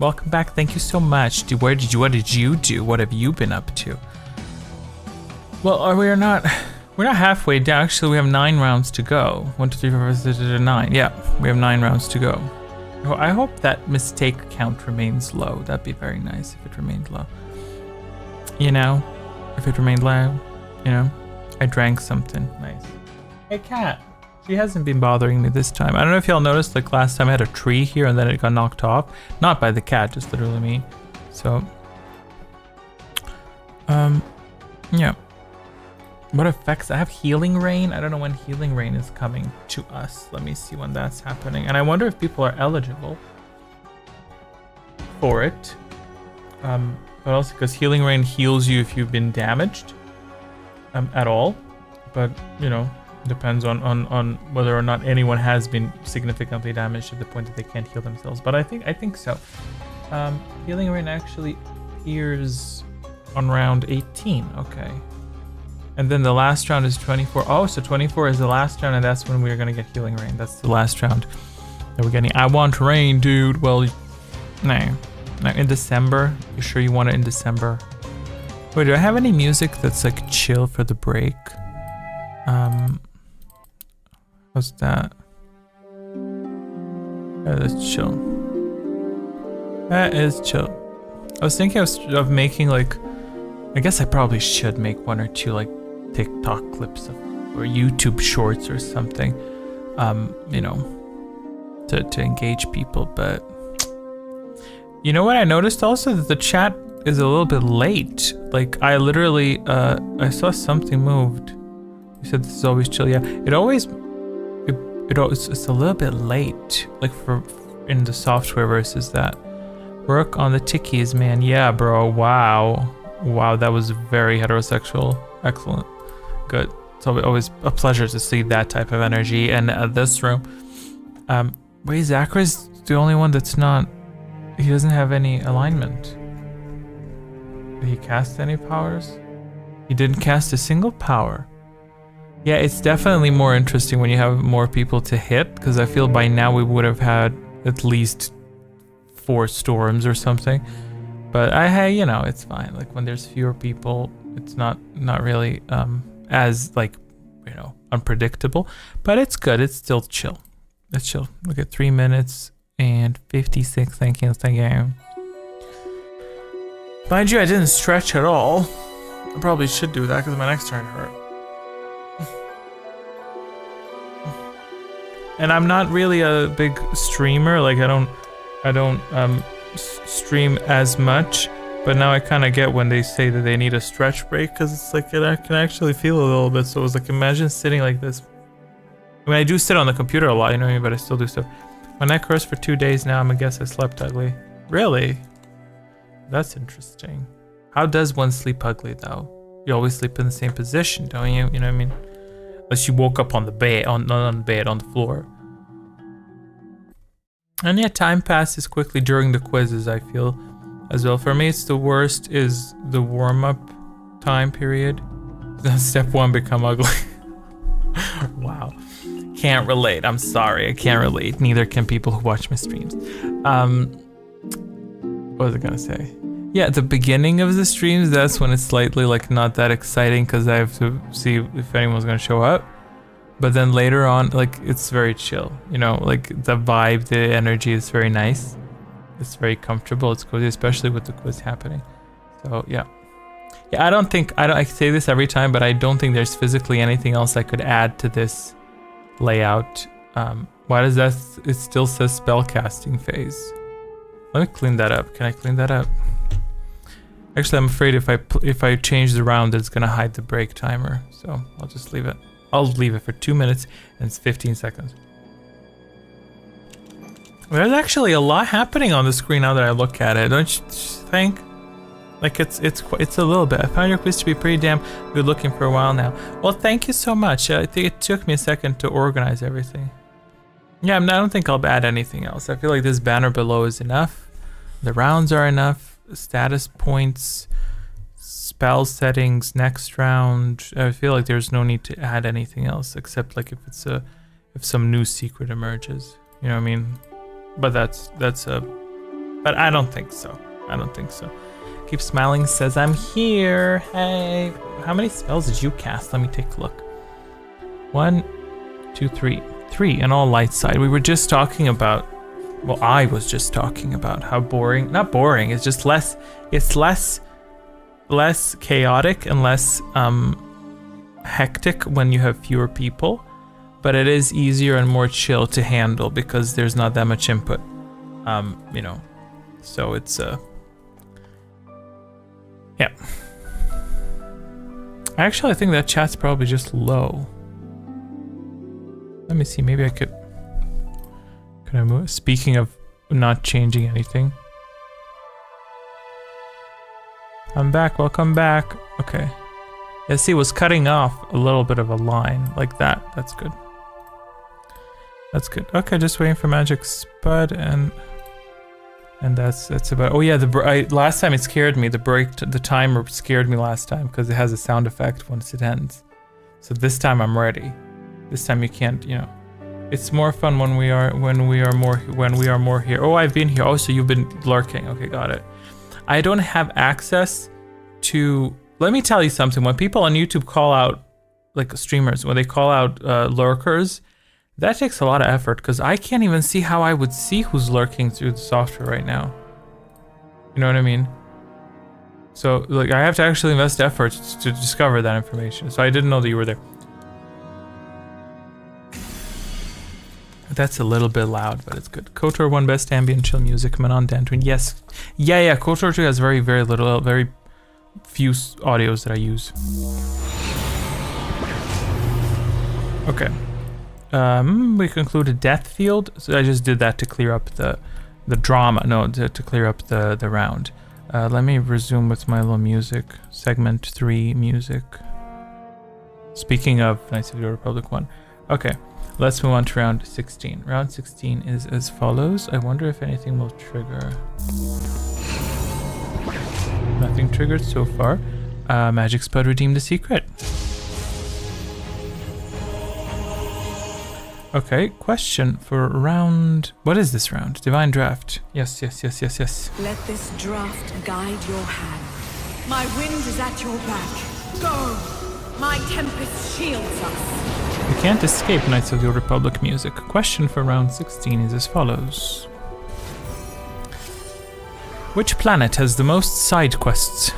Welcome back. Thank you so much. What did you do? What have you been up to? Well, we're not halfway down. Actually, we have 9 rounds to go. 1, 2, 3, 4, 5, 6, 7, 8, 9. Yeah, we have 9 rounds to go. I hope that mistake count remains low. That'd be very nice if it remained low. You know, if it remained low, you know, I drank something nice. Hey, cat. She hasn't been bothering me this time. I don't know if y'all noticed, like last time I had a tree here and then it got knocked off. Not by the cat, just literally me. So, yeah. What effects? I have Healing Rain. I don't know when Healing Rain is coming to us. Let me see when that's happening. And I wonder if people are eligible for it. But also because Healing Rain heals you if you've been damaged at all. But, you know, depends on whether or not anyone has been significantly damaged to the point that they can't heal themselves. But I think so. Healing Rain actually appears on round 18. Okay. And then the last round is 24. Oh, so 24 is the last round, and that's when we're gonna get Healing Rain. That's the last round that we're getting. I want rain, dude. Well, no, in December. You sure you want it in December? Wait, do I have any music that's like chill for the break? What's that? That is chill. That is chill. I was thinking of making like, I guess I probably should make 1 or 2 like TikTok clips or YouTube shorts or something, you know, to engage people. But you know what I noticed also, that the chat is a little bit late. Like I literally I saw something moved. You said this is always chill. Yeah, it's a little bit late, like for in the software versus that. Work on the tickies, man. Yeah, bro. Wow, that was very heterosexual. Excellent. Good. It's always a pleasure to see that type of energy. And this room, wait, Zachary's the only one that's not, he doesn't have any alignment. Did he cast any powers? He didn't cast a single power. Yeah, it's definitely more interesting when you have more people to hit, because I feel by now we would have had at least 4 storms or something. But you know, it's fine. Like when there's fewer people, it's not really as like, you know, unpredictable. But it's good. It's still chill. It's chill. Look at 3 minutes and 56 Thank you. Mind you, I didn't stretch at all. I probably should do that because my neck's starting to hurt. And I'm not really a big streamer. Like I don't stream as much, but now I kind of get when they say that they need a stretch break, because it's like I can actually feel a little bit. So it was like, imagine sitting like this. I mean, I do sit on the computer a lot, you know what I mean, but I still do stuff. My neck hurts for 2 days now. I'm gonna guess I slept ugly. Really? That's interesting. How does one sleep ugly though? You always sleep in the same position, don't you? You know what I mean? Unless you woke up on the bed, not on the bed, on the floor. And yeah, time passes quickly during the quizzes, I feel, as well. For me, it's the worst is the warm-up time period. Then step 1, become ugly. Wow. Can't relate. I'm sorry, I can't relate. Neither can people who watch my streams. What was I gonna say? Yeah, the beginning of the streams, that's when it's slightly like not that exciting because I have to see if anyone's gonna show up. But then later on, like, it's very chill, you know, like the vibe, the energy is very nice. It's very comfortable, it's cozy, especially with the quiz happening. So yeah. Yeah, I say this every time, but I don't think there's physically anything else I could add to this layout. Why does that, it still says spellcasting phase. Let me clean that up. Can I clean that up? Actually, I'm afraid if I change the round, it's gonna hide the break timer. So I'll just leave it. I'll leave it for 2 minutes and 15 seconds. There's actually a lot happening on the screen now that I look at it, don't you think? Like it's a little bit. I found your quiz to be pretty damn good looking for a while now. Well, thank you so much. I think it took me a second to organize everything. Yeah, I don't think I'll add anything else. I feel like this banner below is enough. The rounds are enough. Status points, spell settings, next round. I feel like there's no need to add anything else except like if some new secret emerges. You know what I mean? But but I don't think so. I don't think so. Keep Smiling says, I'm here. Hey. How many spells did you cast? Let me take a look. 1, 2, 3. 3 and all light side. We were just talking about, well, I was just talking about how boring, not boring, it's just less chaotic and less hectic when you have fewer people. But it is easier and more chill to handle because there's not that much input. You know. So it's yeah. Actually, I think that chat's probably just low. Let me see, maybe I could I move? Speaking of not changing anything. I'm back, welcome back. Okay. Yeah, see, it was cutting off a little bit of a line like that. That's good. That's good. Okay, just waiting for Magic Spud and that's about. Oh yeah, last time it scared me. The timer scared me last time because it has a sound effect once it ends. So this time I'm ready. This time you can't, you know. It's more fun when we are more here. Oh, I've been here. Oh, so you've been lurking. Okay, got it. I don't have access to. Let me tell you something. When people on YouTube call out, like streamers, when they call out lurkers, that takes a lot of effort because I can't even see how I would see who's lurking through the software right now. You know what I mean? So like I have to actually invest effort to discover that information. So I didn't know that you were there. That's a little bit loud, but it's good. KOTOR 1 best ambient chill music. Manon Dantwin. Yes. Yeah. KOTOR 2 has very little, very few audios that I use. Okay. We concluded Death Field. So I just did that to clear up the drama. No, to clear up the round. Let me resume with my little music. Segment 3 music. Speaking of Knights of the Republic 1. Okay. Let's move on to round 16. Round 16 is as follows. I wonder if anything will trigger. Nothing triggered so far. Magic Spud redeemed the secret. Okay, question for round... What is this round? Divine Draft. Yes. Let this draft guide your hand. My wind is at your back. Go! My tempest shields us. We can't escape Knights of the Old Republic music. Question for round 16 is as follows. Which planet has the most side quests?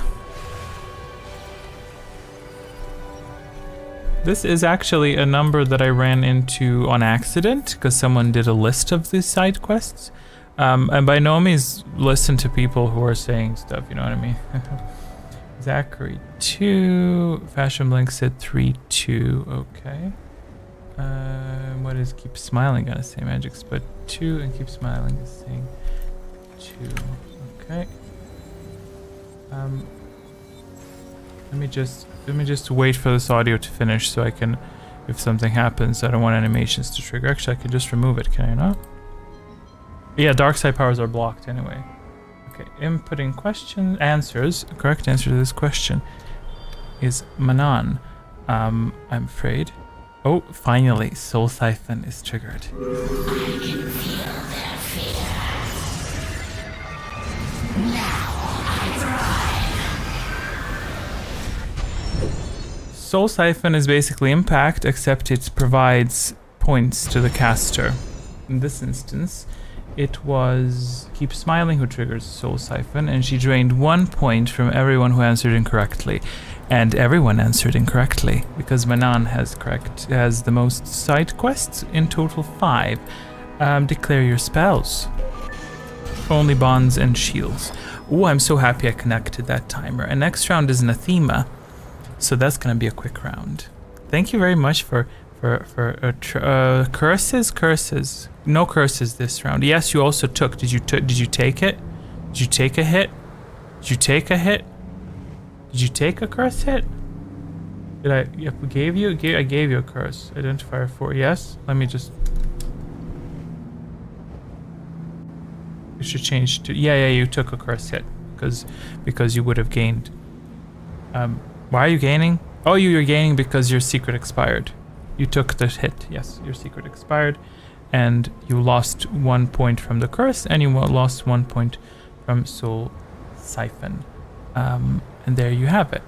This is actually a number that I ran into on accident because someone did a list of these side quests. And by no means listen to people who are saying stuff, you know what I mean? Zachary 2, Fashion Blink said 3-2, okay. What is Keep Smiling gonna say? Magic Spud 2 and Keep Smiling is saying 2, okay. Let me just wait for this audio to finish so I can, if something happens, I don't want animations to trigger. Actually, I can just remove it, can I not? Yeah, dark side powers are blocked anyway. Okay, inputting question answers. The correct answer to this question is Manon. I'm afraid. Oh, finally, Soul Siphon is triggered. I can feel their fear. Now I thrive. Soul Siphon is basically impact, except it provides points to the caster. In this instance, it was Keep Smiling who triggers Soul Siphon, and she drained 1 point from everyone who answered incorrectly. And everyone answered incorrectly, because Manon has the most side quests, in total 5. Declare your spells. Only bonds and shields. Oh, I'm so happy I connected that timer. And next round is Anathema, so that's gonna be a quick round. Thank you very much for curses. No curses this round. Yes, you also took. Did you take it? Did you take a hit? Did you take a hit? Did you take a curse hit? Did I? Yep, we gave you. I gave you a curse. Identifier 4. Yes. Let me just. You should change to. Yeah. You took a curse hit because you would have gained. Why are you gaining? Oh, you're gaining because your secret expired. You took the hit. Yes, your secret expired, and you lost 1 point from the curse, and you lost 1 point from Soul Siphon. And there you have it.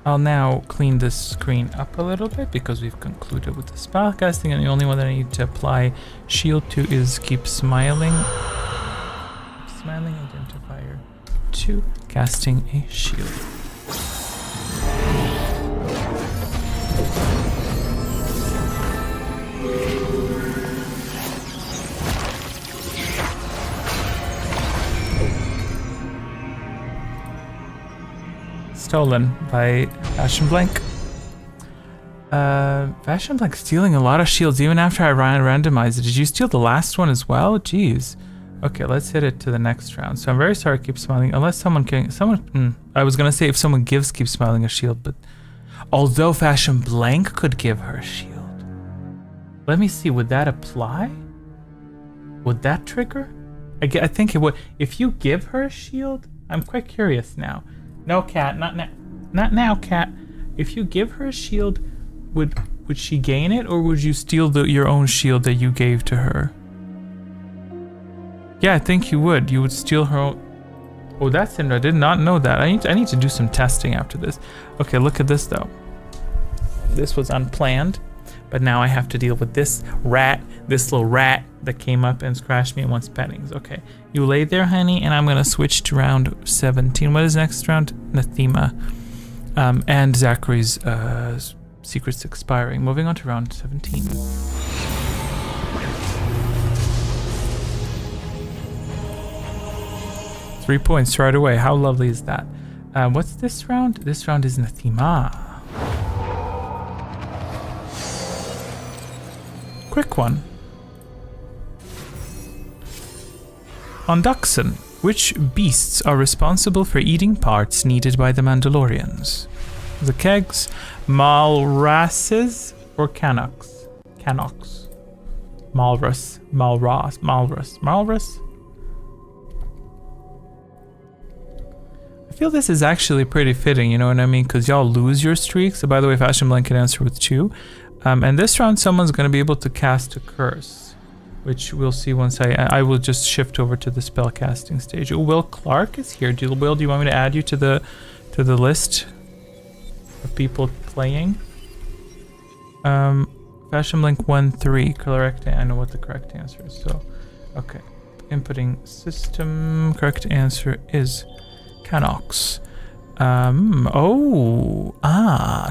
I'll now clean this screen up a little bit because we've concluded with the spellcasting, and the only one that I need to apply shield to is Keep Smiling. Keep Smiling identifier 2, casting a shield. Stolen by Fashion Blank. Fashion Blank stealing a lot of shields even after I randomized it. Did you steal the last one as well? Jeez. Okay, let's hit it to the next round. So I'm very sorry, Keep Smiling. Unless someone can... I was gonna say if someone gives Keep Smiling a shield, but... Although Fashion Blank could give her a shield. Let me see, would that apply? Would that trigger? I think it would. If you give her a shield, I'm quite curious now. No, Cat, not now. Not now, Cat. If you give her a shield, would she gain it, or would you steal your own shield that you gave to her? Yeah, I think you would. You would steal her own... Oh, that's interesting. I did not know that. I need to do some testing after this. Okay, look at this, though. This was unplanned, but now I have to deal with this little rat that came up and scratched me and wants pettings. Okay, you lay there, honey, and I'm gonna switch to round 17. What is next round? Nathema. And Zachary's secret's expiring. Moving on to round 17. 3 points right away. How lovely is that? What's this round? This round is Nathema. Quick one. On Duxon, which beasts are responsible for eating parts needed by the Mandalorians? The kegs, Malrases, or Canox? Canox. Malrus. I feel this is actually pretty fitting, you know what I mean? Because y'all lose your streaks. So by the way, Fashion Blank can answer with 2. And this round, someone's going to be able to cast a curse, which we'll see once I will just shift over to the spell casting stage. Oh, Will Clark is here. Will, do you want me to add you to the list of people playing? Fashion Blank 1-3. Correct. I know what the correct answer is. So, okay. Inputting system. Correct answer is Canox.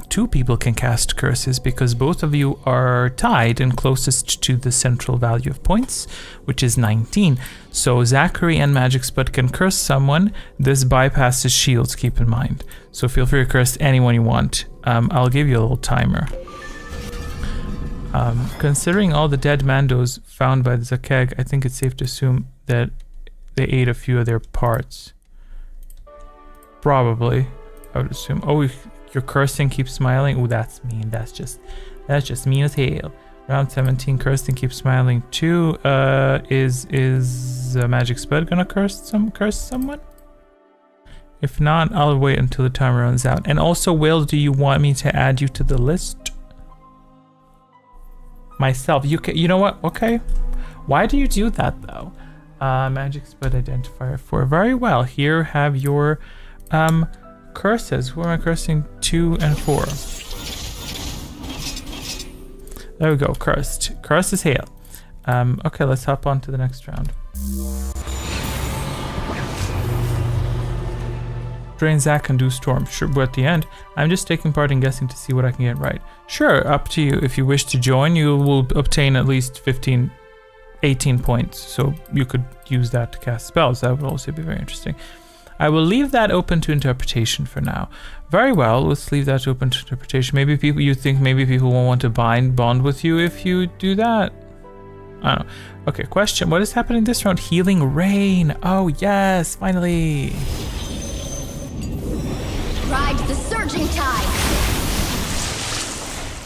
2 people can cast curses because both of you are tied and closest to the central value of points, which is 19. So Zachary and Magic Spud can curse someone. This bypasses shields, keep in mind. So feel free to curse anyone you want. I'll give you a little timer. Considering all the dead Mandos found by the Zakeg, I think it's safe to assume that they ate a few of their parts. Probably, I would assume. Oh, you're cursing, Keep Smiling. Oh, that's mean. That's just mean as hell. Round 17, cursing, Keep Smiling 2. Is Magic Spud gonna curse someone? If not, I'll wait until the timer runs out. And also, Will, do you want me to add you to the list? Myself. You know what? Okay. Why do you do that though? Magic Spud identifier 4. Very well. Here have your curses. Who am I cursing? 2 and 4. There we go. Cursed. Cursed is hail. Okay, let's hop on to the next round. Drain Zach and do Storm. Sure, but at the end, I'm just taking part in guessing to see what I can get right. Sure, up to you. If you wish to join, you will obtain at least 18 points. So you could use that to cast spells. That would also be very interesting. I will leave that open to interpretation for now. Very well, let's leave that open to interpretation. Maybe people, you think maybe people won't want to bond with you if you do that? I don't know. Okay, question. What is happening this round? Healing Rain. Oh, yes, finally. Ride the surging tide.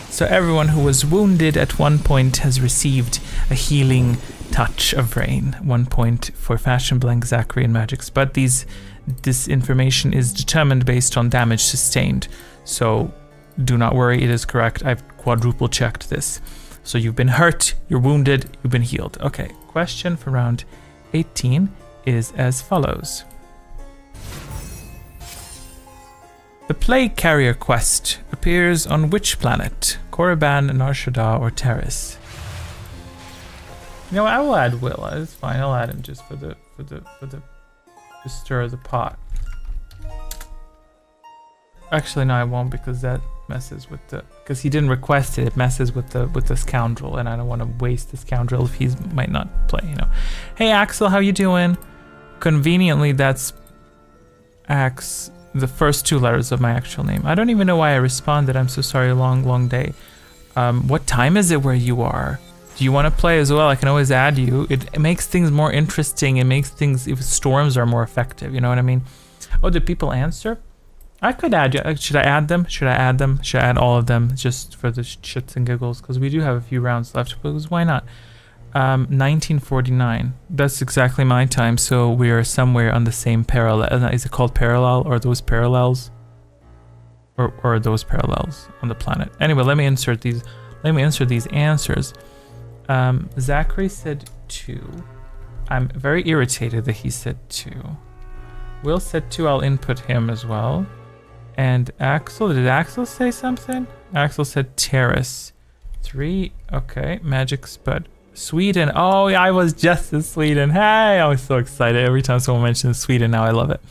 So everyone who was wounded at one point has received a healing touch of rain. 1 point for Fashion Blank, Zachary, and Magix. But this information is determined based on damage sustained. So do not worry, it is correct. I've quadruple checked this. So you've been hurt, you're wounded, you've been healed. Okay, question for round 18 is as follows. The Plague Carrier quest appears on which planet? Korriban, Nar Shaddaa, or Terrace? You know, I will add Will. It's fine. I'll add him just for the to stir the pot. Actually, no, I won't because that messes with the because he didn't request it. It messes with the scoundrel, and I don't want to waste the scoundrel if he might not play. You know. Hey Axel, how you doing? Conveniently, that's Ax. The first 2 letters of my actual name. I don't even know why I responded. I'm so sorry. Long day. What time is it where you are? Do you want to play as well? I can always add you. It makes things more interesting. It makes things if storms are more effective. You know what I mean? Oh, did people answer? I could add you. Should I add them? Should I add them? Should I add all of them just for the shits and giggles? Because we do have a few rounds left. Because why not? 1949. That's exactly my time. So we are somewhere on the same parallel. Is it called parallel or those parallels? Or are those parallels on the planet? Anyway, let me insert these. Let me answer these answers. Zachary said 2. I'm very irritated that he said 2. Will said 2. I'll input him as well. And Axel, did Axel say something? Axel said Terrace. 3. Okay, Magic Spud. Sweden. Oh, yeah, I was just in Sweden. Hey, I was so excited every time someone mentions Sweden. Now I love it.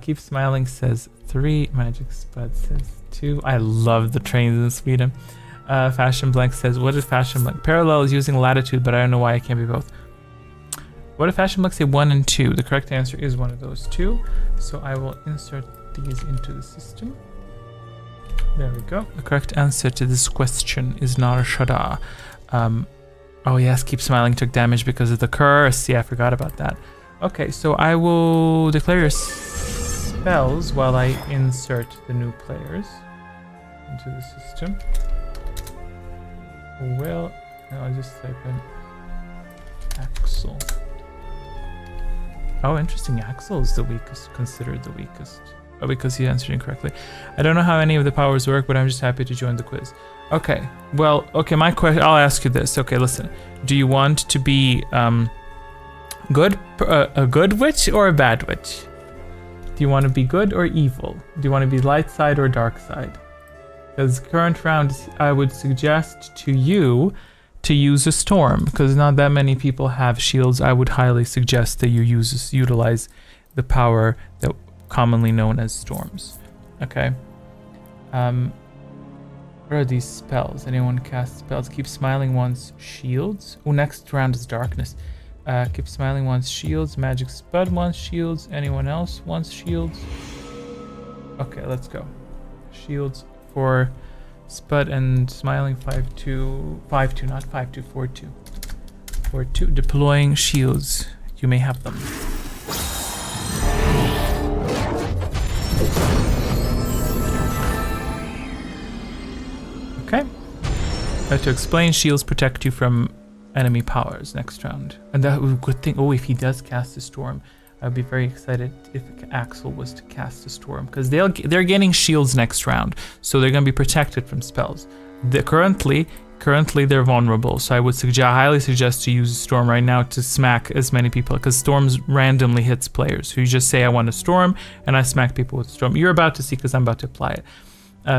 Keep Smiling says 3. Magic Spud says 2. I love the trains in Sweden. Fashion Blank says, what is Fashion Blank? Parallel is using latitude, but I don't know why it can't be both. What if Fashion Blank say 1 and 2? The correct answer is one of those 2. So I will insert these into the system. There we go. The correct answer to this question is Nar Shaddaa. Oh yes, Keep Smiling took damage because of the curse. Yeah, I forgot about that. Okay, so I will declare your spells while I insert the new players into the system. Well, I'll just type in Axel. Oh, interesting. Axel is the weakest, considered the weakest. Oh, because he answered incorrectly. I don't know how any of the powers work, but I'm just happy to join the quiz. Okay, well, okay, my question, I'll ask you this. Okay, listen. Do you want to be a good witch or a bad witch? Do you want to be good or evil? Do you want to be light side or dark side? Because current round, I would suggest to you to use a storm, because not that many people have shields. I would highly suggest that you utilize the power that commonly known as storms. Okay. What are these spells? Anyone cast spells? Keep Smiling wants shields. Oh, next round is darkness. Keep Smiling wants shields. Magic Spud wants shields. Anyone else wants shields? Okay, let's go. Shields for Spud and Smiling 5-2, 5-2, not 5-2, 4-2. 4-2. Deploying shields. You may have them. Okay. I have to explain, shields protect you from enemy powers next round. And that would be a good thing. Oh, if he does cast a storm, I'd be very excited if Axel was to cast a storm, because they're getting shields next round, so they're going to be protected from spells. Currently they're vulnerable, so I would highly suggest to use a storm right now to smack as many people, because storms randomly hits players. So you just say I want a storm, and I smack people with a storm. You're about to see, because I'm about to apply it.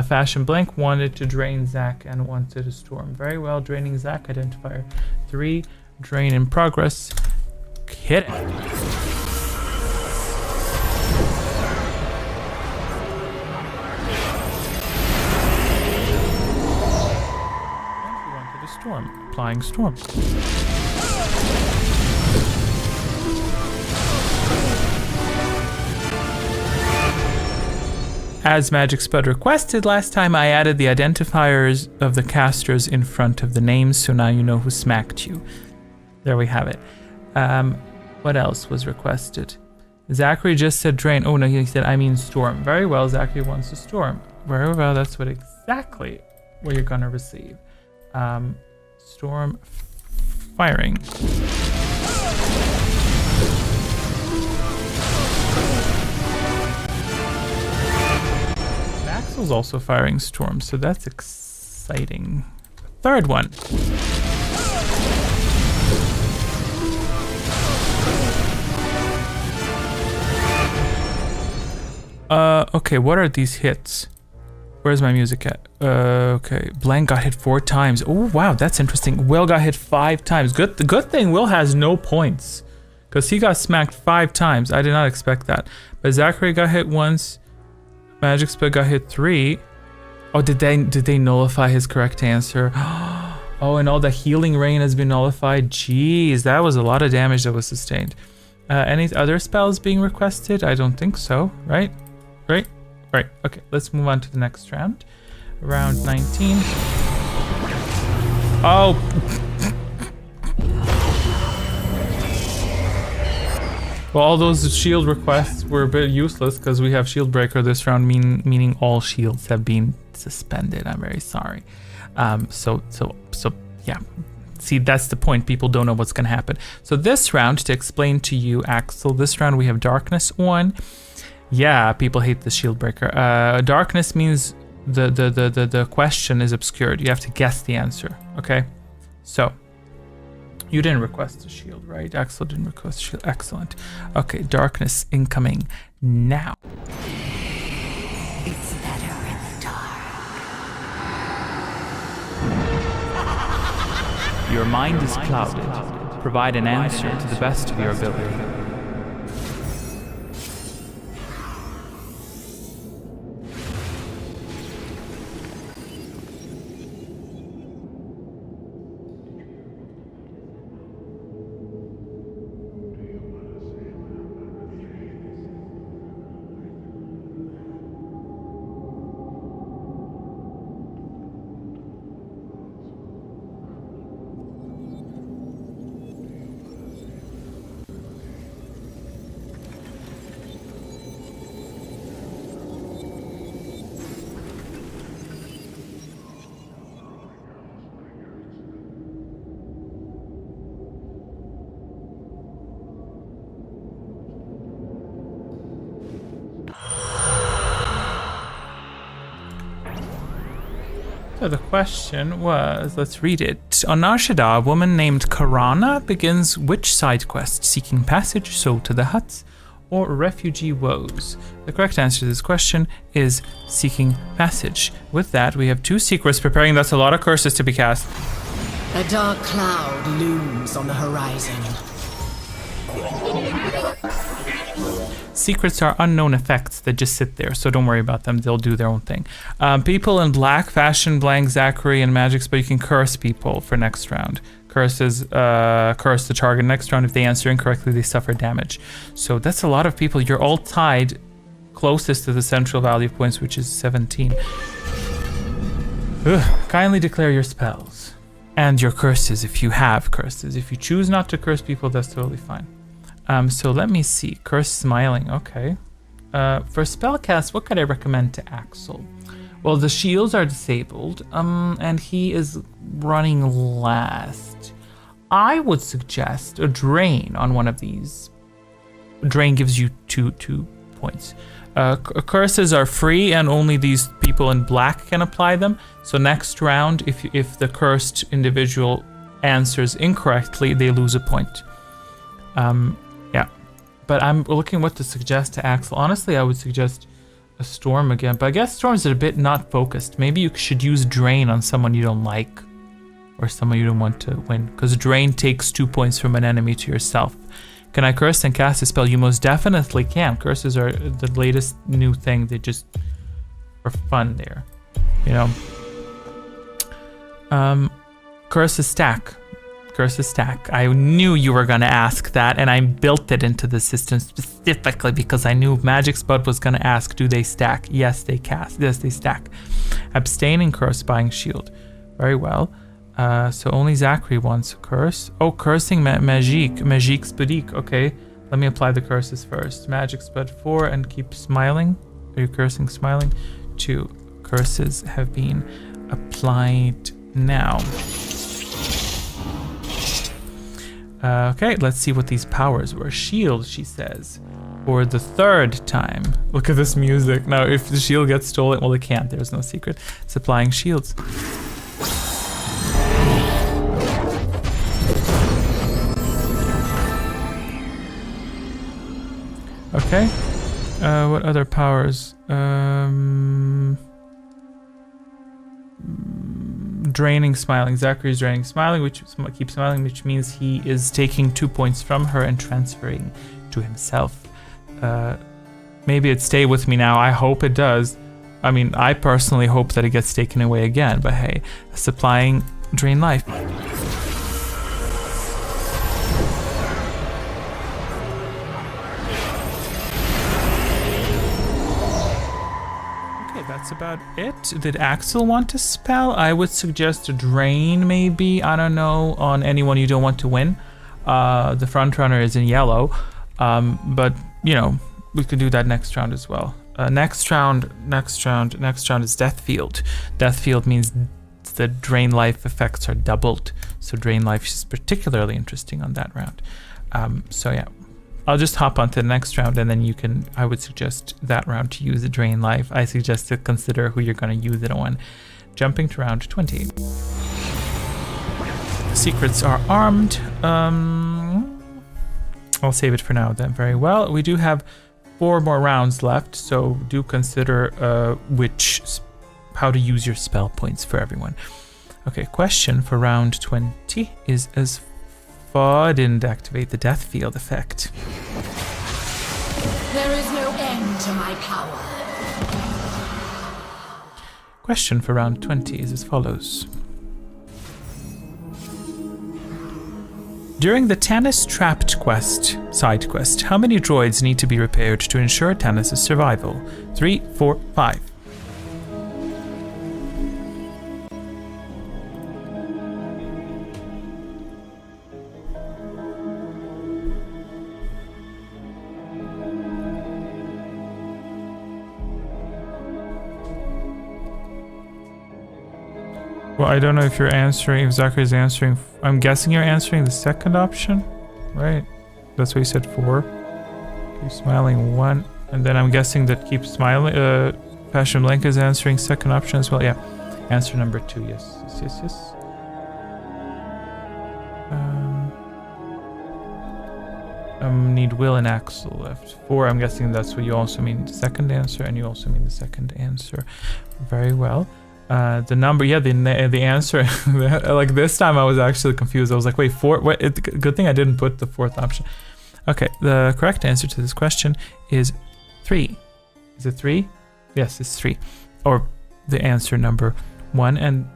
Fashion Blank wanted to drain Zach and wanted a storm. Very well, draining Zach. Identifier 3. Drain in progress. Hit it. Storm. Applying storm. As Magic Spud requested last time, I added the identifiers of the casters in front of the names, so now you know who smacked you. There we have it. What else was requested? Zachary just said drain. Oh no, he said I mean storm. Very well, Zachary wants a storm. Very well, that's what exactly what you're gonna receive. Storm firing. Maxwell's also firing storm, so that's exciting. Third one. Okay, what are these hits? Where's my music at? Okay, Blank got hit 4 times. Oh wow, that's interesting. Will got hit 5 times. The good thing Will has no points, because he got smacked 5 times. I did not expect that. But Zachary got hit once. Magic Spud got hit 3. Oh, did they nullify his correct answer? Oh, and all the healing rain has been nullified. Jeez, that was a lot of damage that was sustained. Any other spells being requested? I don't think so, right? Right. Okay, let's move on to the next round. Round 19. Oh! Well, all those shield requests were a bit useless because we have shield breaker this round, meaning all shields have been suspended. I'm very sorry. So yeah. See, that's the point. People don't know what's going to happen. So this round, to explain to you, Axel, this round we have darkness on. Yeah, people hate the shield breaker. Darkness means the question is obscured. You have to guess the answer. Okay, so you didn't request a shield, right? Axel didn't request a shield. Excellent. Okay, darkness incoming now. It's better in the dark. Your mind is clouded. Provide an answer to the best of your ability. So the question was, let's read it. On Nar Shaddaa, a woman named Karana begins which side quest? Seeking passage, Soul to the Huts, or Refugee Woes? The correct answer to this question is Seeking Passage. With that, we have 2 secrets preparing. That's a lot of curses to be cast. A dark cloud looms on the horizon. Secrets are unknown effects that just sit there, so don't worry about them. They'll do their own thing. People in black, Fashion, Blank, Zachary, and Magic, but you can curse people for next round. Curses curse the target next round. If they answer incorrectly, they suffer damage. So that's a lot of people. You're all tied closest to the central value of points, which is 17. Kindly declare your spells and your curses if you have curses. If you choose not to curse people, that's totally fine. So let me see. Curse Smiling. Okay. For spellcast, what could I recommend to Axel? Well, the shields are disabled, and he is running last. I would suggest a drain on one of these. A drain gives you two points. Curses are free, and only these people in black can apply them. So next round, if the cursed individual answers incorrectly, they lose a point. Yeah, but I'm looking what to suggest to Axel. Honestly, I would suggest a storm again, but I guess storms are a bit not focused. Maybe you should use drain on someone you don't like, or someone you don't want to win, because drain takes 2 points from an enemy to yourself. Can I curse and cast a spell? You most definitely can. Curses are the latest new thing. They just are fun there, you know. Curses stack. Curses stack. I knew you were gonna ask that, and I built it into the system specifically because I knew Magic Spud was gonna ask, do they stack? Yes, they cast. Yes, they stack. Abstaining curse, buying shield. Very well. So only Zachary wants a curse. Oh, cursing magique. Magique Spudique. Okay, let me apply the curses first. Magic Spud 4 and keep smiling. Are you cursing smiling? 2 curses have been applied now. Okay, let's see what these powers were. Shield, she says, for the 3rd time. Look at this music. Now, if the shield gets stolen, well, it can't. There's no secret. Supplying shields. Okay. What other powers? Draining smiling. Zachary's draining smiling, which keeps smiling, which means he is taking 2 points from her and transferring to himself. Maybe it stay with me now. I hope it does. I mean, I personally hope that it gets taken away again, but hey, supplying drain life. That's about it. Did Axel want to spell? I would suggest a drain, maybe. I don't know, on anyone you don't want to win. The front runner is in yellow, but you know, we could do that next round as well. Next round is Death Field. Death Field means the drain life effects are doubled, so drain life is particularly interesting on that round. So yeah. I'll just hop onto the next round, and then you can, I would suggest that round to use the drain life. I suggest to consider who you're going to use it on. Jumping to round 20. Secrets are armed. I'll save it for now then. Very well. We do have 4 more rounds left, so do consider how to use your spell points for everyone. Okay, question for round 20 is as didn't activate the Death Field effect. There is no end to my power. Question for round 20 is as follows. During the Tannis Trapped quest, side quest, how many droids need to be repaired to ensure Tannis' survival? 3, 4, 5. Well, I don't know if you're answering, if Zachary's answering. I'm guessing you're answering the second option, right? That's what you said 4. Keep smiling 1. And then I'm guessing that keep smiling. Passion Blank is answering second option as well. Yeah. Answer number 2. Yes. Need Will and Axel left. 4. I'm guessing that's what you also mean the second answer, and you also mean the second answer. Very well. The number, yeah, the answer, like this time I was actually confused. I was like, wait, 4, what? Good thing I didn't put the 4th option. Okay, the correct answer to this question is 3. Is it 3? Yes, it's 3. Or the answer number 1. And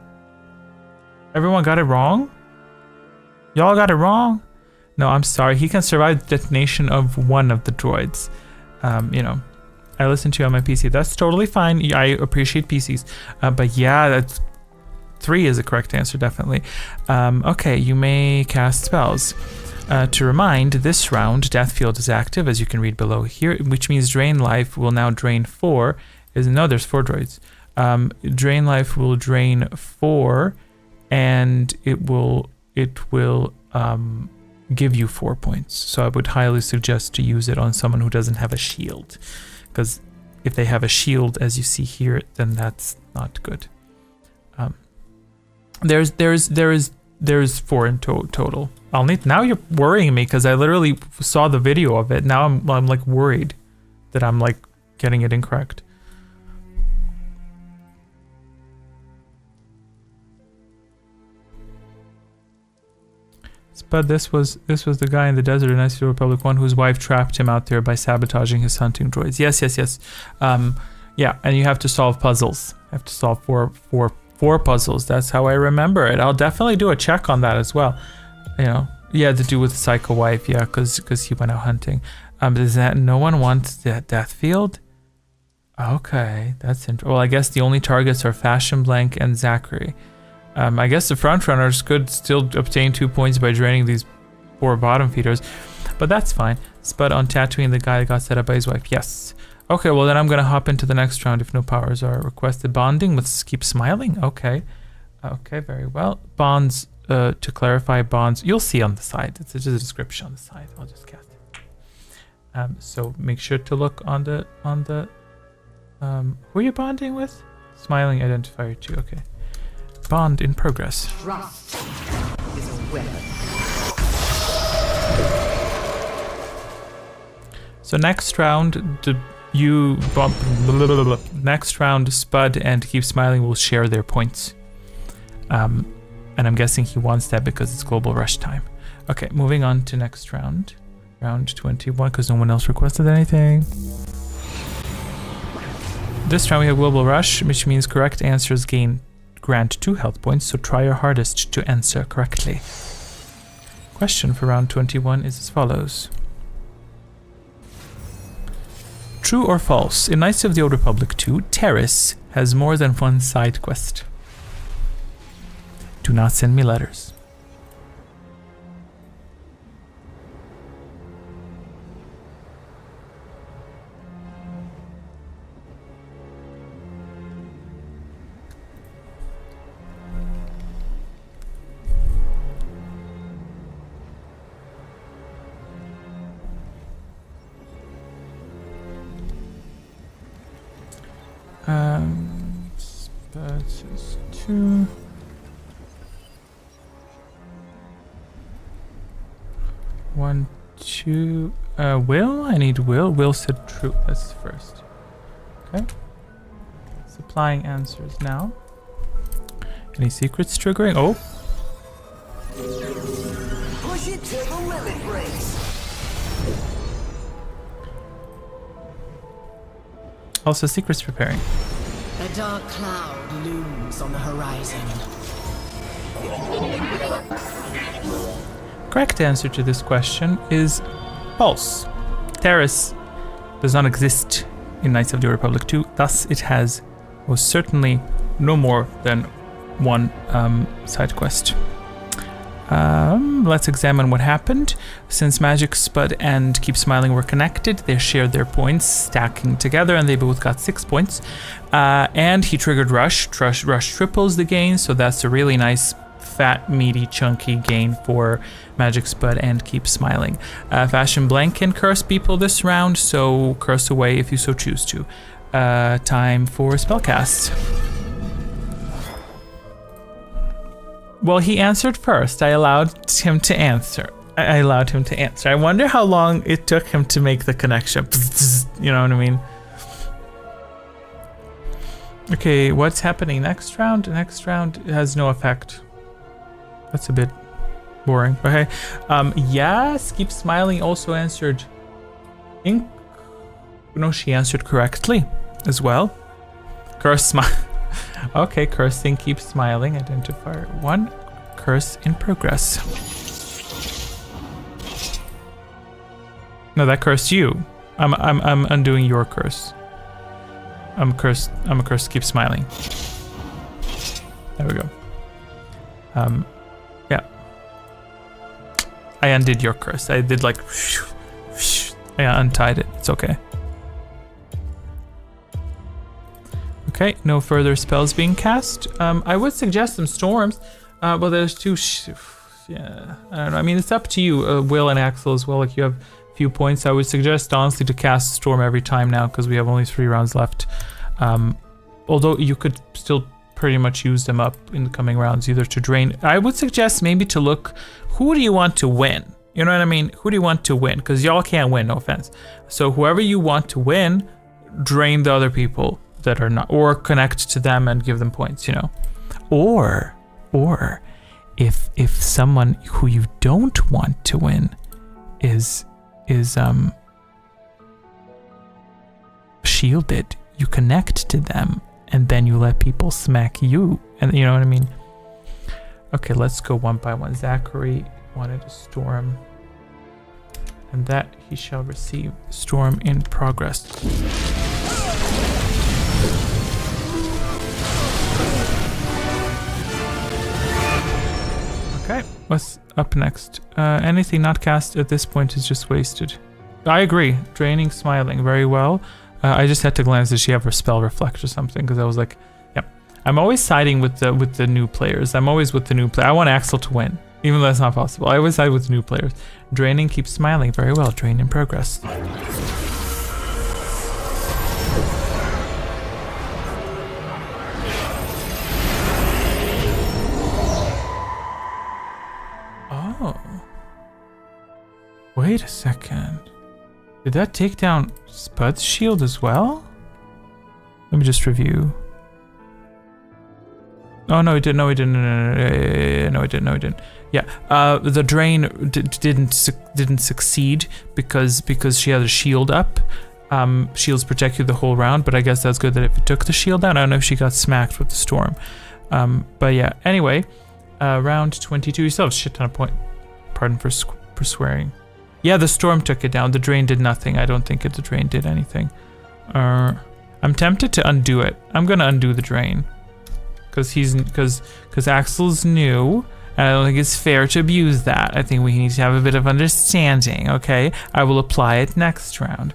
everyone got it wrong? Y'all got it wrong? No, I'm sorry. He can survive the detonation of 1 of the droids. You know, I listen to you on my PC. That's totally fine. I appreciate PCs. But yeah, that's 3 is the correct answer, definitely. Okay, you may cast spells. To remind, this round, Death Field is active, as you can read below here, which means Drain Life will now drain 4. No, there's 4 droids. Drain Life will drain 4, and it will give you 4 points. So I would highly suggest to use it on someone who doesn't have a shield. Because if they have a shield, as you see here, then that's not good. There's 4 in total. Now you're worrying me because I literally saw the video of it. Now I'm like worried that I'm like getting it incorrect. But this was the guy in the desert in Ice Republic 1 whose wife trapped him out there by sabotaging his hunting droids. Yes. Yeah, and you have to solve puzzles. You have to solve four puzzles. That's how I remember it. I'll definitely do a check on that as well. you know, yeah, to do with the psycho wife, yeah, because he went out hunting. Does that no one wants that death field? Okay, that's interesting. Well, I guess the only targets are Fashion Blank and Zachary. I guess the front runners could still obtain 2 points by draining these poor bottom feeders, but that's fine. Spud on Tatooine, the guy that got set up by his wife. Yes. Okay, well then I'm gonna hop into the next round if no powers are requested. Bonding with Keep Smiling. Okay. Okay, very well. Bonds. To clarify, bonds. You'll see on the side. It's just a description on the side. I'll just cast it. So make sure to look on the who are you bonding with? Smiling identifier 2. Okay. Bond in progress. Trust is a weapon. So next round, next round, Spud and Keep Smiling will share their points. And I'm guessing he wants that because it's Global Rush time. Okay, moving on to next round. Round 21, because no one else requested anything. This round we have Global Rush, which means correct answers grant 2 health points, so try your hardest to answer correctly. Question for round 21 is as follows. True or false? In Knights of the Old Republic 2, Terrace has more than one side quest. Do not send me letters. That's 2. One, 2. Will? I need Will. Will said true. That's first. Okay. Supplying answers now. Any secrets triggering? Oh. Push it to the limit, Brace. Also, secrets preparing. A dark cloud looms on the horizon. Correct answer to this question is false. Terrace does not exist in Knights of the Republic 2, thus it has most certainly no more than one side quest. Let's examine what happened. Since Magic, Spud, and Keep Smiling were connected, they shared their points, stacking together, and they both got 6 points. And he triggered Rush. Rush triples the gain, so that's a really nice, fat, meaty, chunky gain for Magic, Spud, and Keep Smiling. Fashion Blank can curse people this round, so curse away if you so choose to. Time for Spellcast. Well, he answered first. I allowed him to answer. I wonder how long it took him to make the connection. You know what I mean? Okay, what's happening next round? Next round has no effect. That's a bit boring. Okay. Yes, Keep Smiling also answered. No, she answered correctly as well. Curse Smile. Okay, cursing, Keep Smiling, identifier 1, curse in progress. No, that cursed you. I'm undoing your curse. I'm a curse, Keep Smiling. There we go. Yeah. I undid your curse. I did like I untied it. It's okay. Okay, no further spells being cast. I would suggest some storms. Well, there's 2. Yeah, I don't know. I mean, it's up to you, Will and Axel as well. Like, you have a few points. I would suggest, honestly, to cast Storm every time now because we have only 3 rounds left. Although you could still pretty much use them up in the coming rounds, either to drain. I would suggest maybe to look, who do you want to win? You know what I mean? Who do you want to win? Because y'all can't win, no offense. So whoever you want to win, drain the other people that are not, or connect to them and give them points, you know. Or if someone who you don't want to win is shielded, you connect to them and then you let people smack you, and you know what I mean. Okay, let's go one by one. Zachary, wanted a storm. And that he shall receive. Storm in progress. Okay, what's up next? Anything not cast at this point is just wasted. I agree. Draining, smiling, very well. I just had to glance. Did she have her spell reflect or something? Because I was like, yep. I'm always siding with the new players. I'm always with the new player. I want Axel to win, even though that's not possible. I always side with new players. Draining, keep smiling, very well. Drain in progress. Oh. Wait a second. Did that take down Spud's shield as well? Let me just review. Oh no, it didn't. No, it didn't. No, it didn't. No, it didn't. Yeah, the drain didn't succeed because she had a shield up. Shields protect you the whole round, but I guess that's good that if it took the shield down. I don't know if she got smacked with the storm. But yeah. Anyway, round 22. You still have a shit ton of point. Pardon for swearing. Yeah, the storm took it down. The drain did nothing. I don't think the drain did anything. I'm tempted to undo it. I'm gonna undo the drain. Because Axel's new, and I don't think it's fair to abuse that. I think we need to have a bit of understanding, okay? I will apply it next round,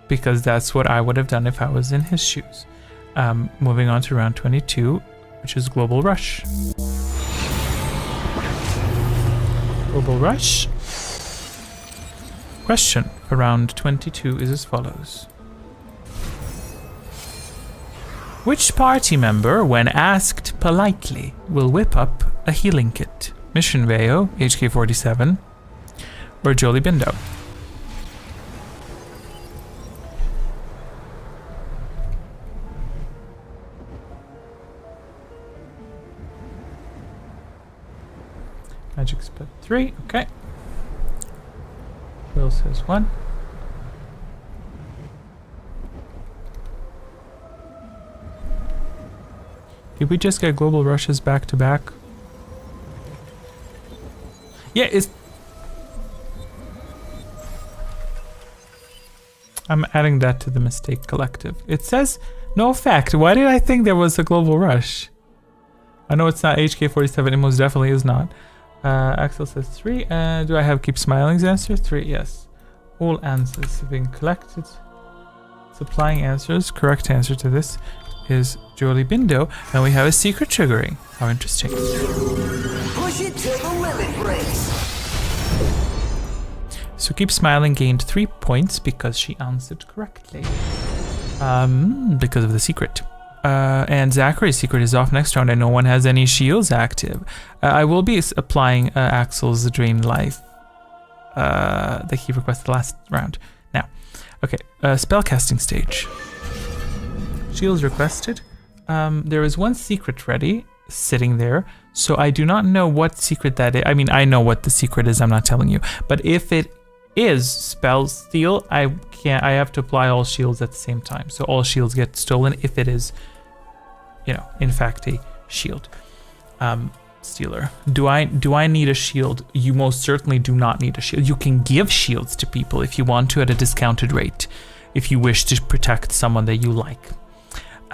because that's what I would have done if I was in his shoes. Moving on to round 22, which is Global Rush. Global Rush. Question for round 22 is as follows. Which party member, when asked politely, will whip up a healing kit? Mission Veo, HK47, or Jolie Bindo? Magic Spell 3, okay. Will says 1. Did we just get global rushes back to back? Yeah, I'm adding that to the mistake collective. It says no effect. Why did I think there was a global rush? I know it's not HK47. It most definitely is not. Axel says 3. Do I have keep smiling's answer? 3. Yes. All answers have been collected. Supplying answers. Correct answer to this is Jolie Bindo, and we have a secret triggering. How interesting. Push it to the limit, Brace. So Keep Smiling gained 3 points because she answered correctly. Because of the secret. And Zachary's secret is off next round and no one has any shields active. I will be applying Axel's Drain Life that he requested last round. Now, okay, spellcasting stage. Shields requested. There is one secret ready, sitting there, so I do not know what secret that is. I mean, I know what the secret is, I'm not telling you. But if it is spell steal, I have to apply all shields at the same time. So all shields get stolen if it is, you know, in fact a shield. Stealer. Do I need a shield? You most certainly do not need a shield. You can give shields to people if you want to at a discounted rate, if you wish to protect someone that you like.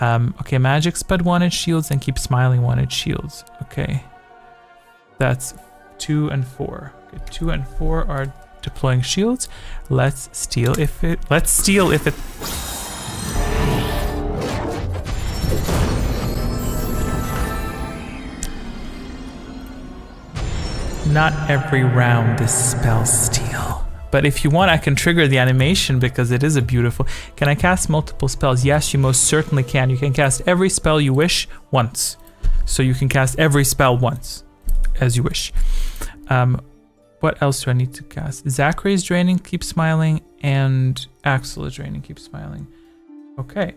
Okay, Magic Spud wanted shields and Keep Smiling wanted shields. Okay, that's 2 and 4. Okay, 2 and 4 are deploying shields. Let's steal if it. Not every round is spell steal. But if you want, I can trigger the animation because it is a beautiful... Can I cast multiple spells? Yes, you most certainly can. You can cast every spell you wish once. So you can cast every spell once, as you wish. What else do I need to cast? Zachary is draining, Keep Smiling, and Axel is draining, Keep Smiling. Okay,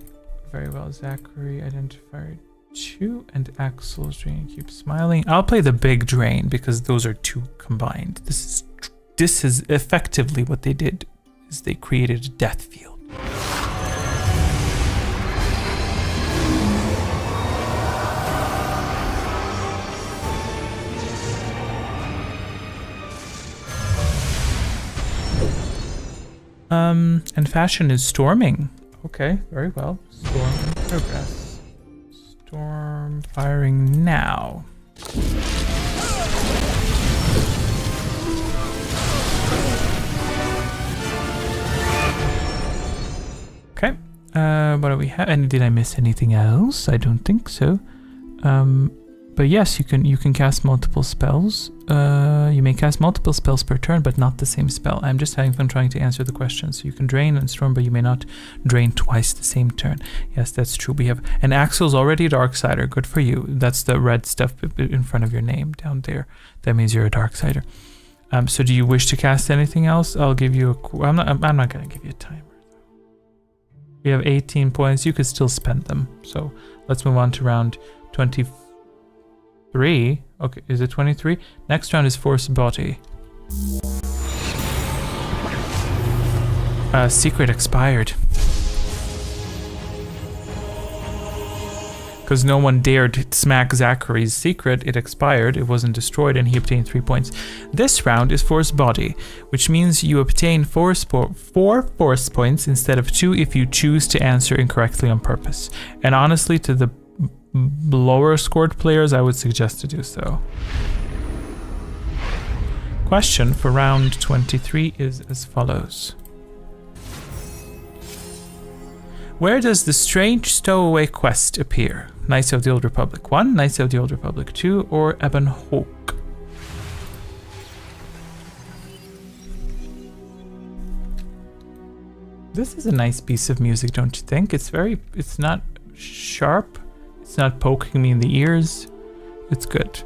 very well. Zachary identifier 2 and Axel is draining, Keep Smiling. I'll play the big drain because those are 2 combined. This is effectively what they did, is they created a death field. And fashion is storming. Okay, very well. Storm in progress. Storm firing now. Okay. What do we have? And did I miss anything else? I don't think so. But yes, you can cast multiple spells. You may cast multiple spells per turn, but not the same spell. I'm just having fun trying to answer the question. So you can drain and storm, but you may not drain twice the same turn. Yes, that's true. We have an Axel's already a Darksider. Good for you. That's the red stuff in front of your name down there. That means you're a Darksider. So do you wish to cast anything else? I'll give you a. I'm not gonna give you a timer. We have 18 points. You could still spend them. So let's move on to round 23. Okay, is it 23? Next round is Force Body. Secret expired. Because no one dared smack Zachary's secret, it expired, it wasn't destroyed, and he obtained 3 points. This round is Force Body, which means you obtain 4 force points instead of 2 if you choose to answer incorrectly on purpose. And honestly, to the lower scored players, I would suggest to do so. Question for round 23 is as follows. Where does the Strange Stowaway quest appear? Knights of the Old Republic 1, Knights of the Old Republic 2, or Ebon Hawk? This is a nice piece of music, don't you think? It's not sharp. It's not poking me in the ears. It's good.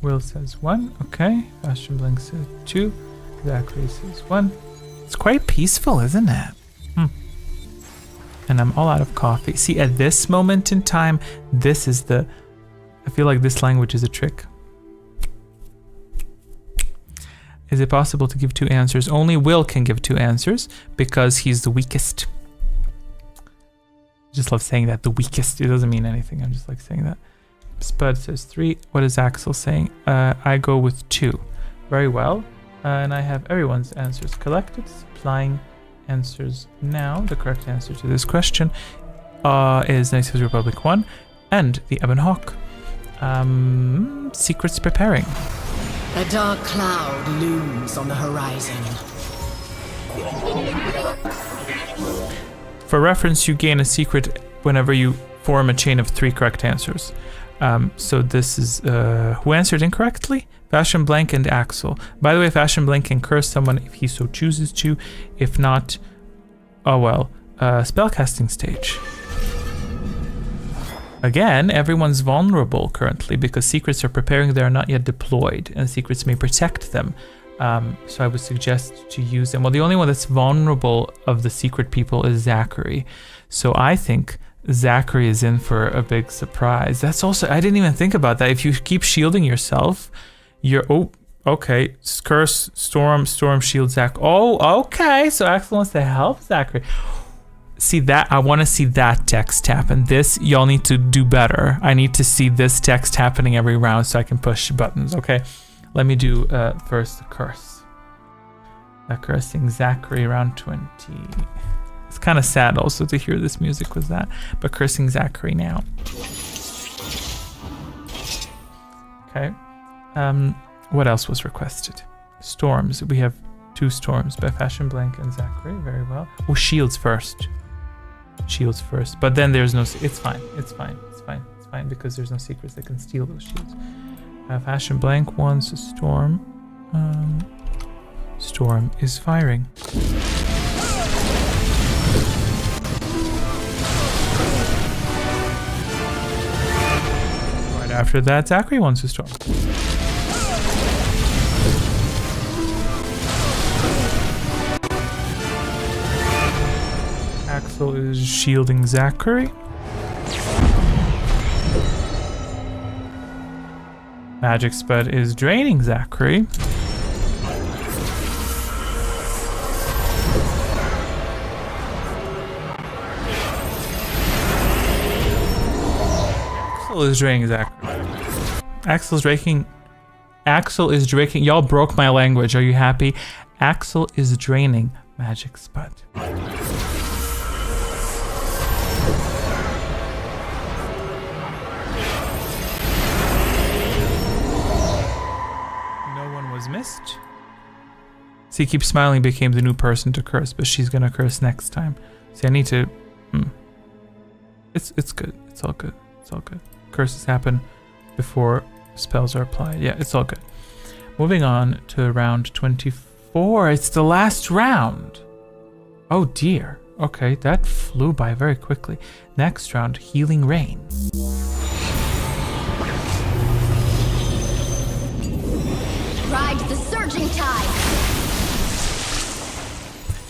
Will says 1. Okay. Fashion Blink says 2. Zachary says 1. It's quite peaceful, isn't it? And I'm all out of coffee. See, at this moment in time, this is the... I feel like this language is a trick. Is it possible to give 2 answers? Only Will can give 2 answers because he's the weakest. I just love saying that, the weakest. It doesn't mean anything. I'm just like saying that. Spud says 3. What is Axel saying? I go with 2. Very well. And I have everyone's answers collected. Supplying answers now. The correct answer to this question is Knights of the Republic 1 and the Ebon Hawk. Secrets preparing. A dark cloud looms on the horizon. For reference, you gain a secret whenever you form a chain of 3 correct answers. So this is who answered incorrectly? Fashion Blank and Axel. By the way, Fashion Blank can curse someone if he so chooses to. If not, oh well. Spellcasting stage. Again, everyone's vulnerable currently because secrets are preparing. They are not yet deployed, and secrets may protect them. So I would suggest to use them. Well, the only one that's vulnerable of the secret people is Zachary. So I think Zachary is in for a big surprise. That's also, I didn't even think about that. If you keep shielding yourself, you're, oh, okay, curse, storm, shield, Zach. Oh, okay, so Axel wants to help Zachary. See that, I want to see that text happen. This, y'all need to do better. I need to see this text happening every round so I can push buttons, okay? Let me do first the curse. Cursing Zachary round 20. It's kind of sad also to hear this music with that, but cursing Zachary now. Okay. What else was requested? Storms. We have 2 storms by Fashion Blank and Zachary. Very well. Oh, shields first. Shields first. But then there's no... It's fine. It's fine. It's fine. It's fine because there's no secrets that can steal those shields. Fashion Blank wants a storm. Storm is firing. Right after that, Zachary wants a storm. Axel is shielding Zachary. Magic Spud is draining Zachary. Axel is draining Zachary. Axel is drinking. Y'all broke my language. Are you happy? Axel is draining Magic Spud. No one was missed. See, Keep Smiling became the new person to curse, but she's gonna curse next time. See, I need to... It's good. It's all good. It's all good. Curses happen before spells are applied. Yeah, it's all good. Moving on to round 24. It's the last round. Oh dear. Okay, that flew by very quickly. Next round, Healing Rain. Ride the surging tide.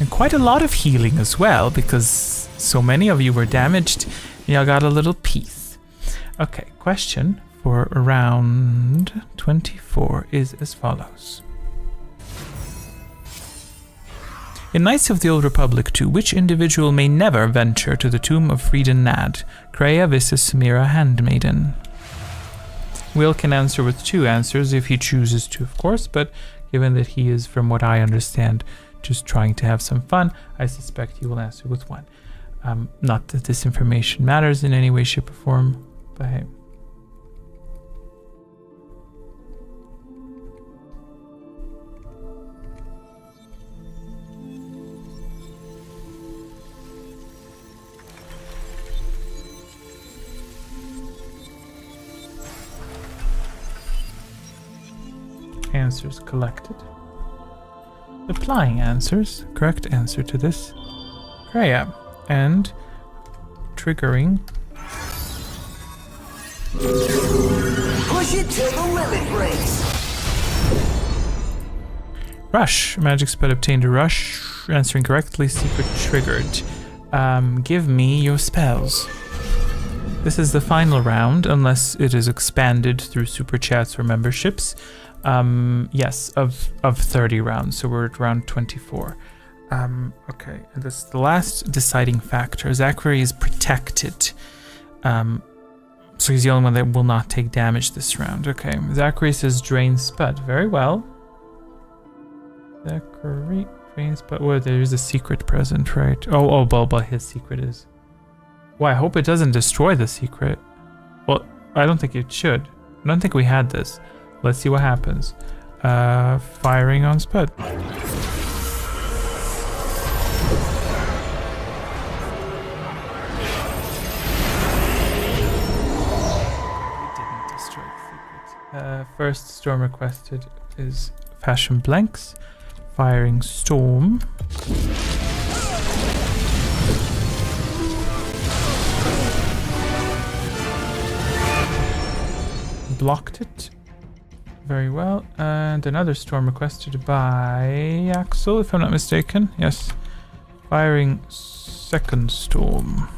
And quite a lot of healing as well, because so many of you were damaged. Y'all got a little piece. Okay, question for round 24 is as follows. In Knights of the Old Republic 2, which individual may never venture to the tomb of Frieden Nad? Kreia, Visas, Samira, Handmaiden. Will can answer with 2 answers if he chooses to, of course, but given that he is, from what I understand, just trying to have some fun, I suspect he will answer with 1. Not that this information matters in any way, shape, or form, but hey. Answers collected. Applying answers. Correct answer to this. Kreia. And triggering. Push it to the limit breaks. Rush. Magic spell obtained a rush. Answering correctly. Secret triggered. Give me your spells. This is the final round, unless it is expanded through super chats or memberships. Yes, of 30 rounds. So we're at round 24. Okay, and this is the last deciding factor. Zachary is protected. So he's the only one that will not take damage this round. Okay, Zachary says drain Spud. Very well. Zachary drain Spud. Well, there's a secret present, right? Oh, Bulba, his secret is. Well, I hope it doesn't destroy the secret. Well, I don't think it should. I don't think we had this. Let's see what happens. Firing on Spud. First storm requested is Fashion Blanks. Firing Storm. Blocked it. Very well. And another storm requested by Axel, if I'm not mistaken. Yes. Firing second storm.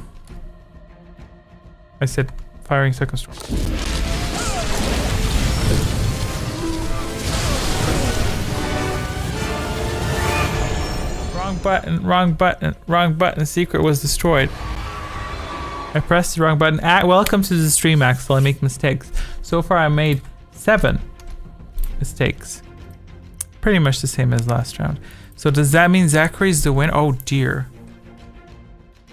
I said firing second storm. Wrong button. Secret was destroyed. I pressed the wrong button. Welcome to the stream, Axel. I make mistakes. So far I made 7 mistakes. Pretty much the same as last round. So does that mean Zachary's the winner? Oh dear.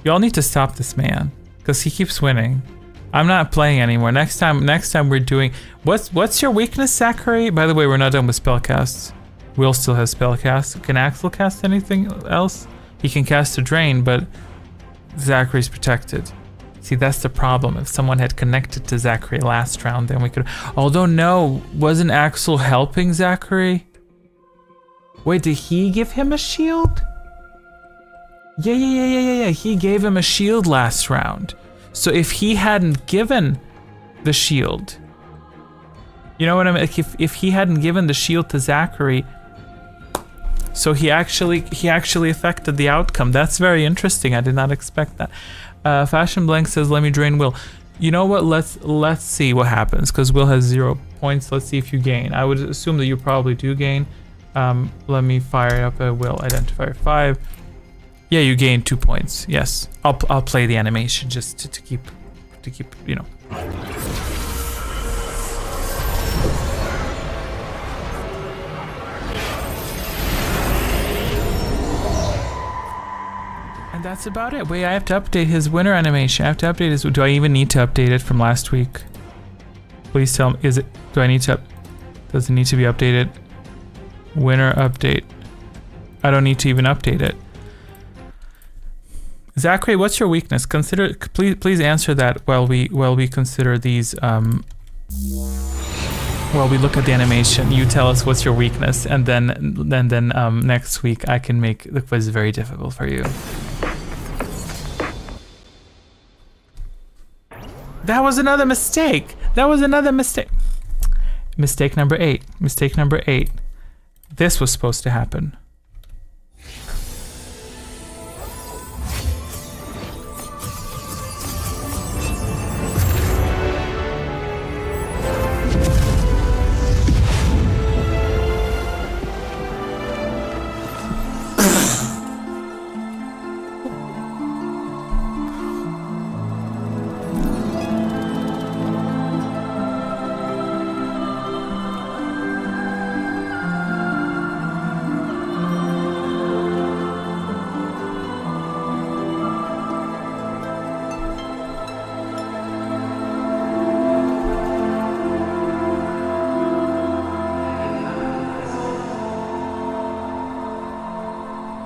Y'all need to stop this man, because he keeps winning. I'm not playing anymore. Next time we're doing... What's your weakness, Zachary? By the way, we're not done with spellcasts. Will still has spellcasts. Can Axel cast anything else? He can cast a drain, but Zachary's protected. See, that's the problem. If someone had connected to Zachary last round, then we could... Although, no, wasn't Axel helping Zachary? Wait, did he give him a shield? Yeah. He gave him a shield last round. So if he hadn't given the shield... You know what I mean? Like if he hadn't given the shield to Zachary... So he actually affected the outcome. That's very interesting. I did not expect that. Fashion Blank says, "Let me drain Will." You know what? Let's see what happens, because Will has 0 points. Let's see if you gain. I would assume that you probably do gain. Let me fire up a Will identifier 5. Yeah, you gain 2 points. Yes, I'll play the animation just to keep And that's about it. Wait, I have to update his winter animation. I have to update his... Do I even need to update it from last week? Please tell me. Is it... Do I need to... Does it need to be updated? Winter update. I don't need to even update it. Zachary, what's your weakness? Consider... Please answer that while we consider these... While we look at the animation. You tell us what's your weakness. And then next week I can make the quiz very difficult for you. That was another mistake. That was another mistake. Mistake number 8. Mistake number 8. This was supposed to happen.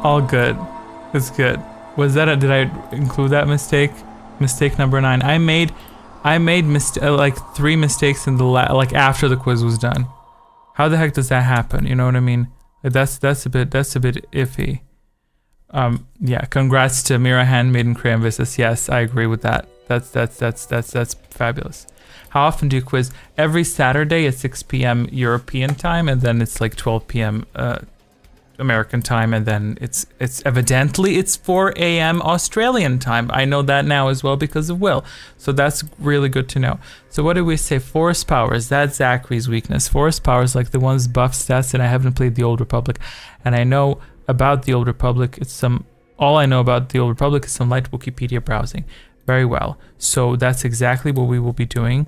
All good. It's good. Was that did I include that mistake? Mistake number 9. I made like 3 mistakes in the like after the quiz was done. How the heck does that happen? You know what I mean? Like, that's a bit iffy. Yeah, congrats to Mira Handmaiden Cramvissus. Yes, I agree with that. That's fabulous. How often do you quiz? Every Saturday at 6 p.m. European time, and then it's like 12 p.m. American time, and then it's evidently it's 4 a.m. Australian time. I know that now as well because of Will. So that's really good to know. So what did we say? Force powers. That's Zachary's weakness. Force powers, like the ones buff stats, and I haven't played the Old Republic, and I know about the Old Republic. All I know about the Old Republic is some light Wikipedia browsing. Very well. So that's exactly what we will be doing.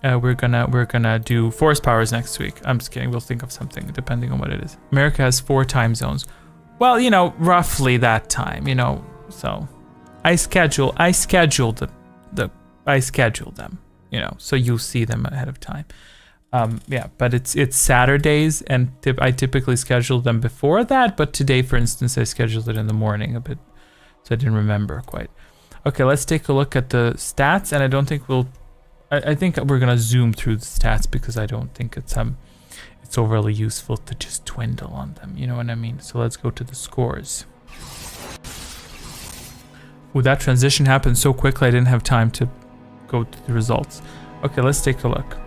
We're gonna do force powers next week. I'm just kidding. We'll think of something depending on what it is. America has 4 time zones. Well, you know, roughly that time. You know, so I schedule them. You know, so you'll see them ahead of time. Yeah, but it's Saturdays, and I typically schedule them before that. But today, for instance, I scheduled it in the morning a bit, so I didn't remember quite. Okay, let's take a look at the stats, and I don't think I think we're gonna zoom through the stats because I don't think it's overly useful to just dwindle on them. You know what I mean? So let's go to the scores. Ooh, that transition happened so quickly I didn't have time to go to the results. Okay, let's take a look.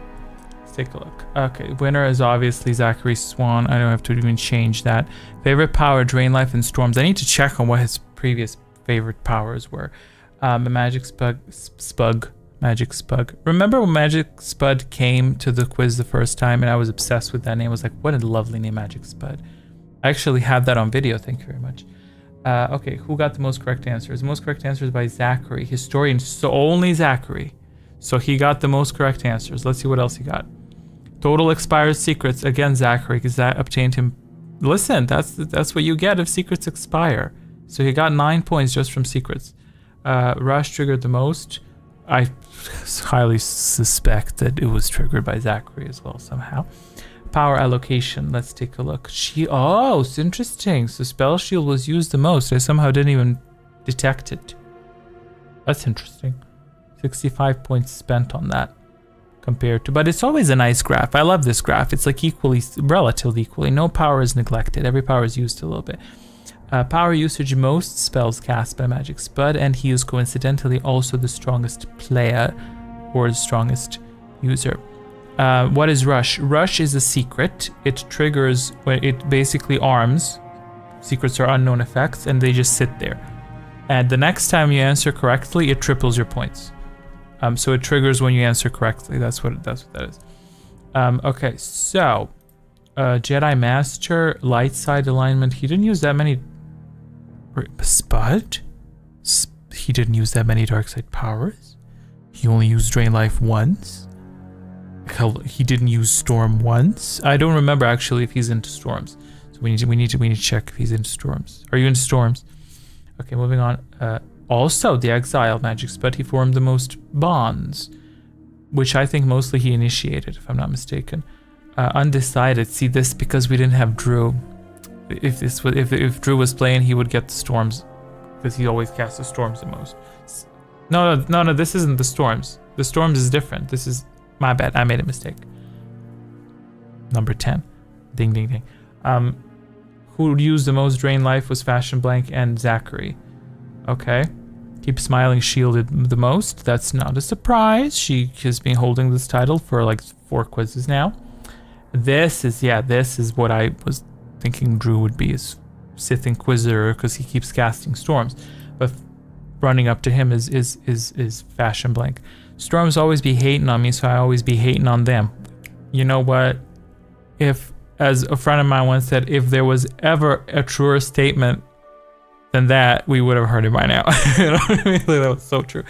Okay, winner is obviously Zachary Swan. I don't have to even change that. Favorite power, Drain Life and Storms. I need to check on what his previous favorite powers were. Magic Spug. Remember when Magic Spud came to the quiz the first time and I was obsessed with that name? I was like, what a lovely name, Magic Spud. I actually have that on video, thank you very much. Okay, who got the most correct answers? The most correct answers by Zachary, historian, so only Zachary. So he got the most correct answers. Let's see what else he got. Total expires secrets, again Zachary, because that obtained him. Listen, that's what you get if secrets expire. So he got 9 points just from secrets. Rush triggered the most. I highly suspect that it was triggered by Zachary as well somehow. Power allocation, let's take a look. Oh, it's interesting. So Spell Shield was used the most. I somehow didn't even detect it. That's interesting. 65 points spent on that compared to, but it's always a nice graph. I love this graph. It's like relatively equally. No power is neglected. Every power is used a little bit. Power usage, most spells cast by Magic Spud, and he is coincidentally also the strongest player or the strongest user. What is Rush? Rush is a secret. It triggers when it basically arms. Secrets are unknown effects, and they just sit there. And the next time you answer correctly, it triples your points. So it triggers when you answer correctly. That's what that is. Okay, so Jedi Master, light side alignment. He didn't use that many. Spud? He didn't use that many dark side powers. He only used Drain Life once. Hell, he didn't use Storm once. I don't remember actually if he's into storms. So we need to check if he's into storms. Are you into storms? Okay, moving on. Also, the Exile magic spell, he formed the most bonds, which I think mostly he initiated, if I'm not mistaken. Undecided. See, this because we didn't have Drew. If Drew was playing, he would get the storms because he always casts the storms the most. No, this isn't the storms. The storms is different. This is my bad. I made a mistake. Number 10. Ding, ding, ding. Who used the most Drain Life was Fashion Blank and Zachary. Okay. Keep Smiling shielded the most. That's not a surprise. She has been holding this title for like 4 quizzes now. This is what I was thinking Drew would be, is Sith Inquisitor, because he keeps casting storms. But running up to him is Fashion Blank. Storms always be hating on me, so I always be hating on them. You know what? If, as a friend of mine once said, if there was ever a truer statement than that, we would have heard it by now. You know what I mean? Like, that was so true.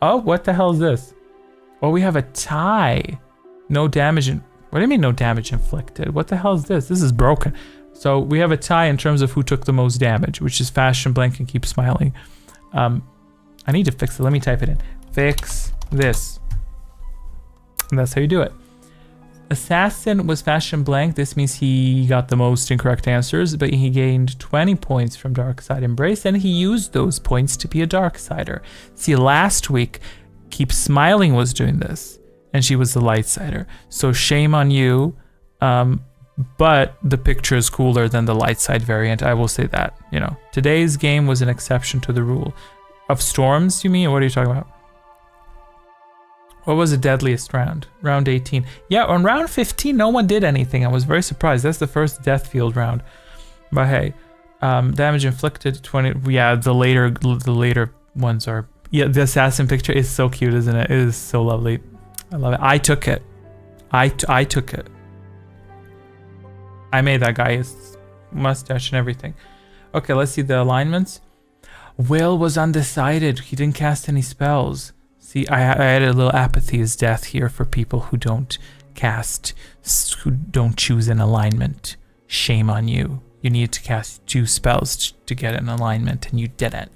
Oh, what the hell is this? Oh, we have a tie. No damage. What do you mean no damage inflicted? What the hell is this? This is broken. So we have a tie in terms of who took the most damage, which is Fashion Blank and Keep Smiling. I need to fix it. Let me type it in. Fix this. And that's how you do it. Assassin was Fashion Blank. This means he got the most incorrect answers, but he gained 20 points from Dark Side Embrace, and he used those points to be a Darksider. See, last week, Keep Smiling was doing this, and she was the Lightsider. So shame on you, but the picture is cooler than the light side variant. I will say that. You know, today's game was an exception to the rule. Of storms, you mean? What are you talking about? What was the deadliest round? Round 18. Yeah, on round 15, no one did anything. I was very surprised. That's the first death field round. But hey, damage inflicted 20. Yeah, the later ones are. Yeah, the assassin picture is so cute, isn't it? It is so lovely. I love it. I took it. I took it. I made that guy his mustache and everything. Okay, let's see the alignments. Will was undecided. He didn't cast any spells. See, I added a little apathy as death here for people who don't choose an alignment. Shame on you. You need to cast 2 spells to get an alignment, and you didn't.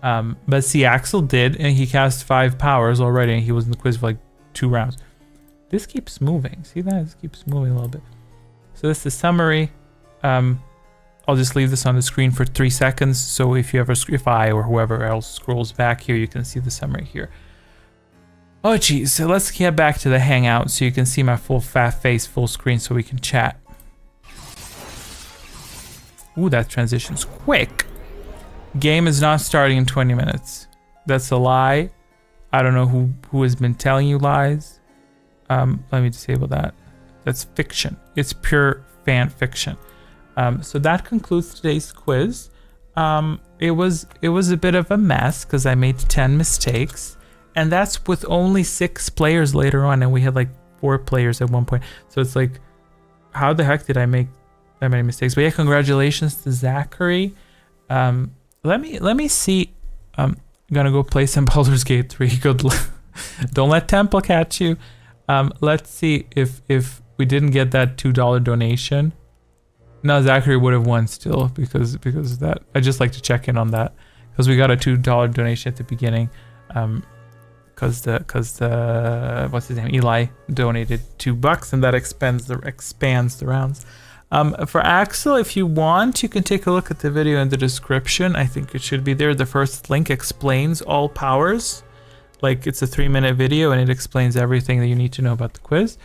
But see, Axel did, and he cast 5 powers already, and he was in the quiz for like 2 rounds. This keeps moving. See that? This keeps moving a little bit. So this is the summary. I'll just leave this on the screen for 3 seconds. So if I or whoever else scrolls back here, you can see the summary here. Oh geez, so let's get back to the Hangout so you can see my full fat face full screen so we can chat. Ooh, that transition's quick. Game is not starting in 20 minutes. That's a lie. I don't know who has been telling you lies. Let me disable that. That's fiction. It's pure fan fiction. So that concludes today's quiz. It was a bit of a mess because I made 10 mistakes. And that's with only 6 players later on, and we had like 4 players at one point. So it's like, how the heck did I make that many mistakes? But yeah, congratulations to Zachary. Let me see. I'm gonna go play some Baldur's Gate 3. Good luck. Don't let Temple catch you. Let's see if we didn't get that $2 donation. No, Zachary would have won still because of that. I just like to check in on that because we got a $2 donation at the beginning. Because the what's his name, Eli donated $2 and that expands the rounds. For Axel, if you want, you can take a look at the video in the description. I think it should be there. The first link explains all powers. Like, it's a 3-minute video and it explains everything that you need to know about the quiz.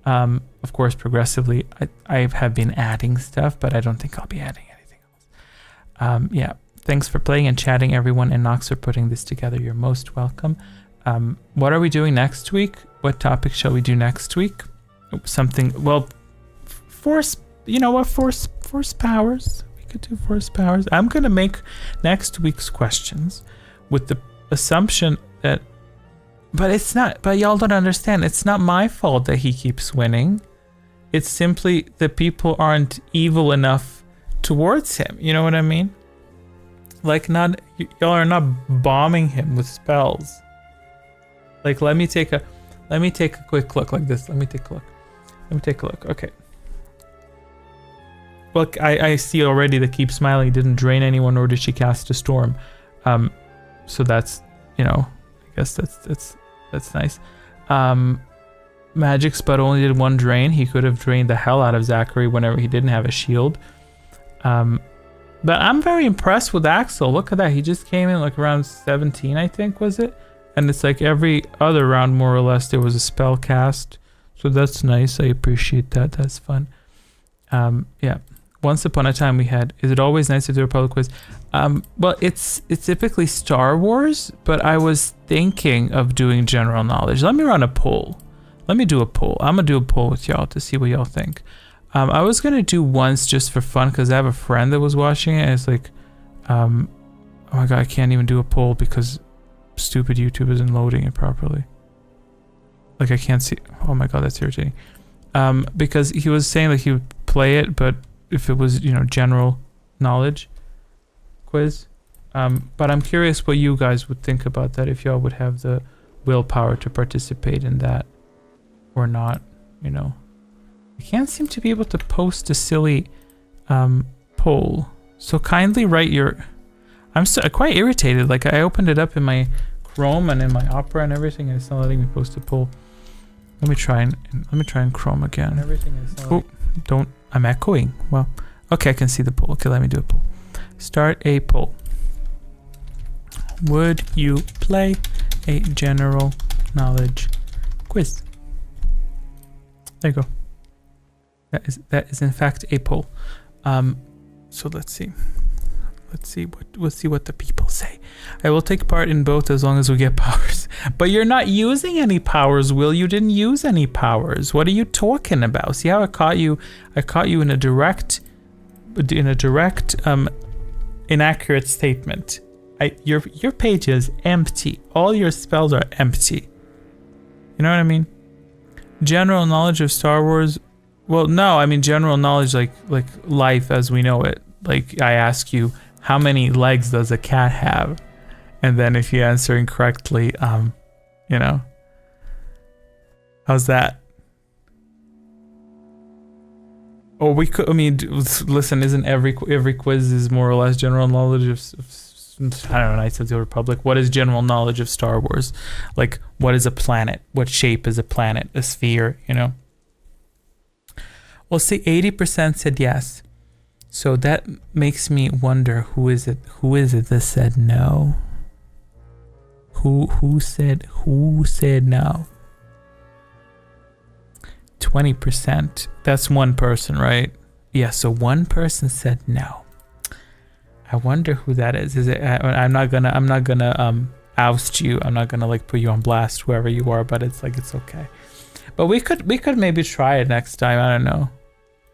Of course, progressively, I have been adding stuff, but I don't think I'll be adding anything else. Yeah, thanks for playing and chatting, everyone, and Nox for putting this together. You're most welcome. What are we doing next week? What topic shall we do next week? Something, well, force, you know what, force powers. We could do force powers. I'm going to make next week's questions with the assumption that, but y'all don't understand. It's not my fault that he keeps winning. It's simply that people aren't evil enough towards him. You know what I mean? Like, y'all are not bombing him with spells. Like, let me take a quick look like this. Let me take a look. Okay. Look, I see already that Keep Smiling didn't drain anyone, nor did she cast a storm. So that's, you know, I guess that's nice. Magic Spud only did 1 drain. He could have drained the hell out of Zachary whenever he didn't have a shield. But I'm very impressed with Axel. Look at that. He just came in like around 17, I think, was it? And it's like every other round, more or less, there was a spell cast. So that's nice. I appreciate that. That's fun. Yeah. Once upon a time we had, is it always nice to do a public quiz? Well, it's typically Star Wars, but I was thinking of doing general knowledge. Let me run a poll. Let me do a poll. I'm going to do a poll with y'all to see what y'all think. I was going to do once just for fun because I have a friend that was watching it and it's like, oh my God, I can't even do a poll because stupid YouTube isn't loading it properly. Like I can't see. Oh my God, that's irritating. Because he was saying that he would play it, but if it was, you know, general knowledge quiz. But I'm curious what you guys would think about that, if y'all would have the willpower to participate in that or not, you know. I can't seem to be able to post a silly poll. So kindly write your... I'm quite irritated. Like I opened it up in my Chrome and in my Opera and everything, and it's not letting me post a poll. Let me try and Chrome again. Everything is not don't. I'm echoing. Well, okay, I can see the poll. Okay, let me do a poll. Start a poll. Would you play a general knowledge quiz? There you go. That is in fact a poll. So let's see. We'll see what the people say. I will take part in both as long as we get powers. But you're not using any powers, Will. You didn't use any powers. What are you talking about? See how I caught you? I caught you in a direct inaccurate statement. Your page is empty. All your spells are empty. You know what I mean? General knowledge of Star Wars. Well, no, I mean general knowledge like life as we know it. Like I ask you, how many legs does a cat have? And then if you answer incorrectly, you know, how's that? Or we could, I mean, listen, isn't every quiz is more or less general knowledge of I don't know, Knights of the Old Republic. What is general knowledge of Star Wars? Like, what is a planet? What shape is a planet? A sphere, you know? Well, see, 80% said yes. So that makes me wonder, who is it that said no? Who said no? 20%. That's one person, right? Yeah, so one person said no. I wonder who that is. Is it? I'm not gonna oust you. I'm not gonna like put you on blast, whoever you are. But it's like, it's okay. But we could maybe try it next time. I don't know.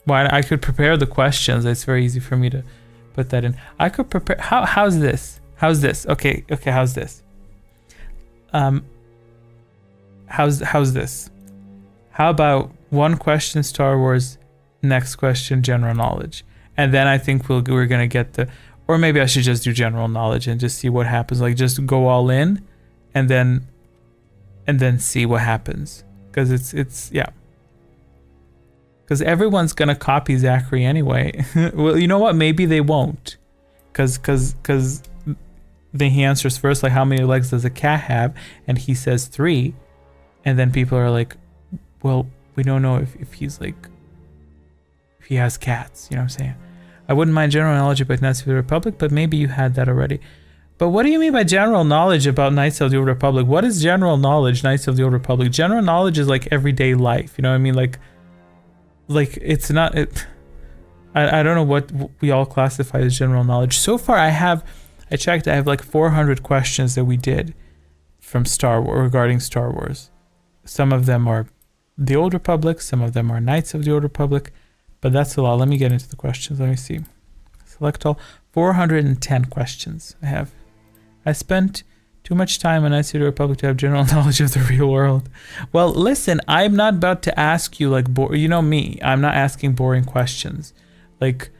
Well, I could prepare the questions. It's very easy for me to put that in. I could prepare. How's this? How's this? Okay. How's this? How's this? How about one question Star Wars, next question general knowledge, and then I think we're gonna get the. Or maybe I should just do general knowledge and just see what happens. Like just go all in, and then see what happens. Because it's yeah. Because everyone's gonna copy Zachary anyway. Well, you know what? Maybe they won't. Because then he answers first, like, how many legs does a cat have? And he says 3. And then people are like, well, we don't know if he's like, if he has cats. You know what I'm saying? I wouldn't mind general knowledge about Knights of the Republic, but maybe you had that already. But what do you mean by general knowledge about Knights of the Old Republic? What is general knowledge, Knights of the Old Republic? General knowledge is like everyday life. You know what I mean? Like it's not it. I don't know what we all classify as general knowledge. So far, I have like 400 questions that we did from Star Wars regarding Star Wars. Some of them are the Old Republic. Some of them are Knights of the Old Republic. But that's a lot. Let me get into the questions. Let me see. Select all. 410 questions I have. I spent too much time on Knights of the Republic to have general knowledge of the real world. Well, listen, I'm not about to ask you like, you know me. I'm not asking boring questions. Like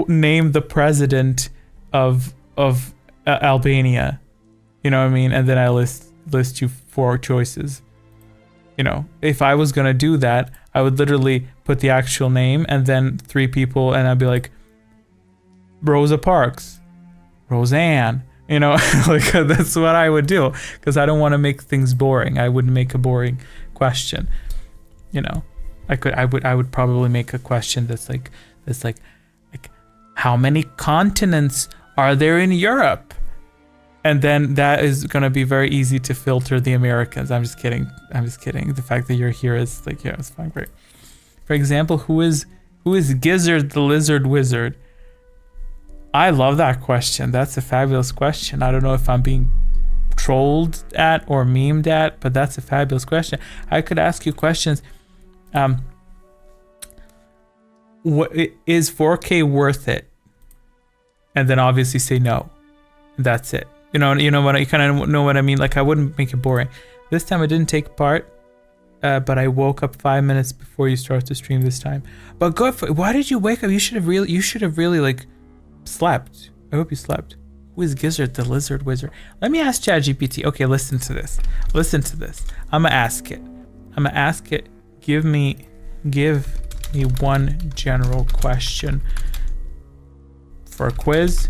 name the president of Albania. You know what I mean? And then I list list you 4 choices. You know, if I was gonna do that, I would literally put the actual name and then 3 people, and I'd be like, Rosa Parks, Roseanne. You know, like that's what I would do, because I don't want to make things boring. I wouldn't make a boring question. You know, I would probably make a question that's like how many continents are there in Europe? And then that is going to be very easy to filter the Americans. I'm just kidding. The fact that you're here is like, yeah, it's fine, great. For example, who is Gizzard the Lizard Wizard? I love that question. That's a fabulous question. I don't know if I'm being trolled at or memed at, but that's a fabulous question. I could ask you questions. What is 4K worth it? And then obviously say no. That's it. You know what you kind of know what I mean. Like, I wouldn't make it boring. This time I didn't take part, but I woke up 5 minutes before you start to stream this time. But why did you wake up? You should have really like slept. I hope you slept. Who is Gizzard the Lizard Wizard? Let me ask ChatGPT. Okay, listen to this. I'm gonna ask it. Give me one general question for a quiz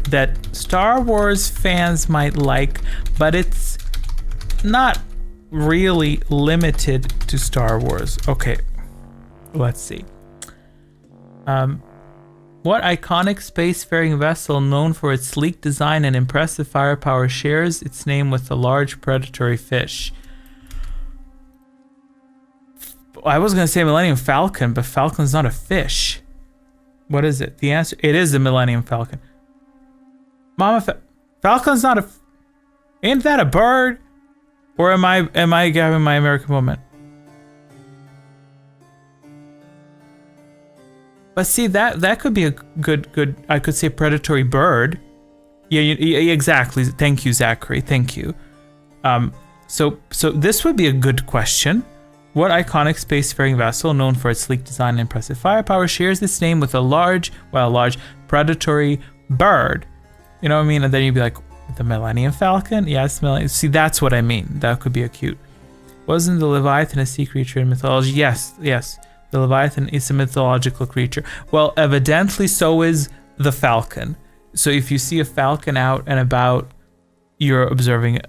that Star Wars fans might like, but it's not really limited to Star Wars. Okay, let's see. What iconic spacefaring vessel known for its sleek design and impressive firepower shares its name with a large predatory fish? I was going to say Millennium Falcon, but Falcon's not a fish. What is it? The answer, it is the Millennium Falcon. Falcon's not a... Ain't that a bird? Or am I having my American moment? But see, that could be a good. I could say predatory bird. Yeah, exactly. Thank you, Zachary. Thank you. So this would be a good question. What iconic spacefaring vessel, known for its sleek design and impressive firepower, shares its name with a large predatory bird? You know what I mean? And then you'd be like, the Millennium Falcon? Yes, Millennium. See, that's what I mean. That could be a cute. Wasn't the Leviathan a sea creature in mythology? Yes. The Leviathan is a mythological creature. Well, evidently so is the falcon. So if you see a falcon out and about, you're observing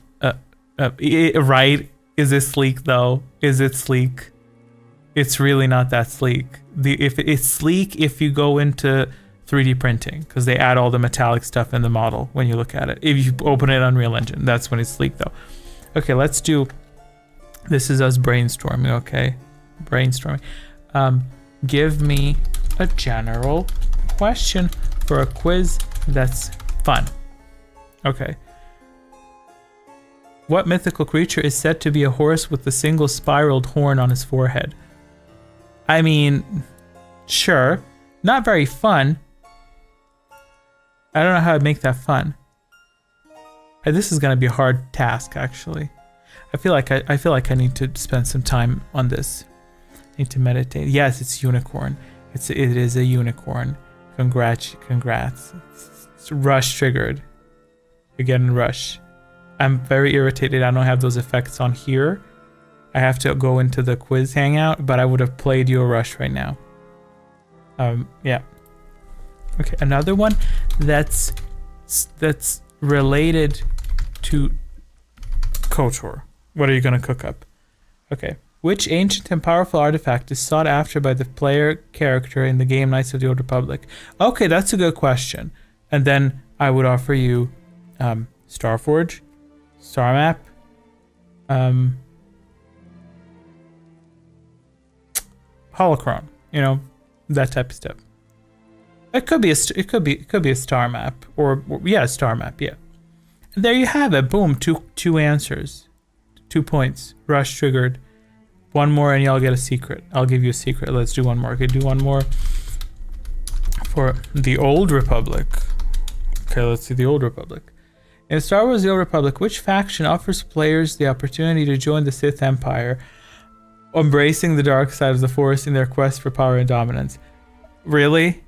right? Is it sleek though? Is it sleek? It's really not that sleek. If it's sleek if you go into 3D printing, because they add all the metallic stuff in the model when you look at it. If you open it on Unreal Engine, that's when it's sleek though. Okay, let's do... This is us brainstorming, okay? Brainstorming. Give me a general question for a quiz that's fun. Okay. What mythical creature is said to be a horse with a single spiraled horn on his forehead? I mean, sure. Not very fun. I don't know how to make that fun. This is gonna be a hard task, actually. I feel like I need to spend some time on this. Need to meditate. Yes, it's unicorn. It is a unicorn. Congrats. It's rush triggered. You're getting rush. I'm very irritated I don't have those effects on here. I have to go into the quiz hangout, but I would have played you a rush right now. Yeah. Okay, another one that's related to KOTOR. What are you gonna cook up? Okay. Which ancient and powerful artifact is sought after by the player character in the game Knights of the Old Republic? Okay, that's a good question. And then I would offer you Starforge, Star Map, Holocron, you know, that type of stuff. It could be a star map, or yeah, a star map, yeah. And there you have it. Boom, two answers, 2 points. Rush triggered. One more and y'all get a secret. I'll give you a secret. Let's do one more. Okay, do one more for the Old Republic. Okay, let's see the Old Republic. In Star Wars: The Old Republic, which faction offers players the opportunity to join the Sith Empire, embracing the dark side of the Force in their quest for power and dominance? Really?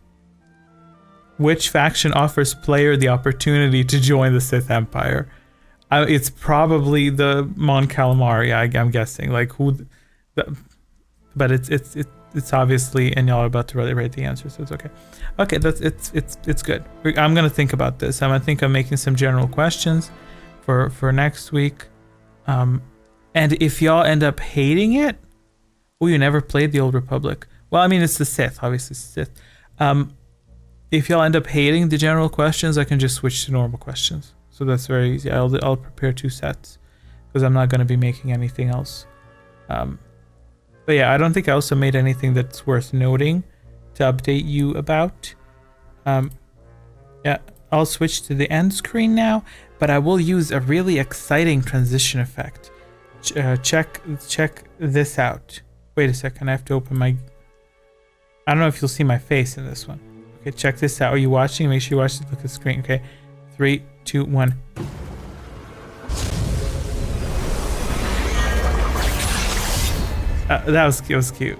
Which faction offers player the opportunity to join the Sith Empire? It's probably the Mon Calamari. I'm guessing. Like who? But it's obviously, and y'all are about to write the answer, so it's okay. Okay, it's good. I'm gonna think about this. I'm gonna think of making some general questions for next week. And if y'all end up hating it, you never played the Old Republic. Well, I mean, it's the Sith, obviously Sith. If y'all end up hating the general questions, I can just switch to normal questions. So that's very easy. I'll prepare 2 sets because I'm not going to be making anything else. But yeah, I don't think I also made anything that's worth noting to update you about. Yeah, I'll switch to the end screen now, but I will use a really exciting transition effect. Check this out. Wait a second, I have to open my... I don't know if you'll see my face in this one. Okay, check this out. Are you watching? Make sure you watch the look at the screen. Okay, 3, 2, 1. That was cute.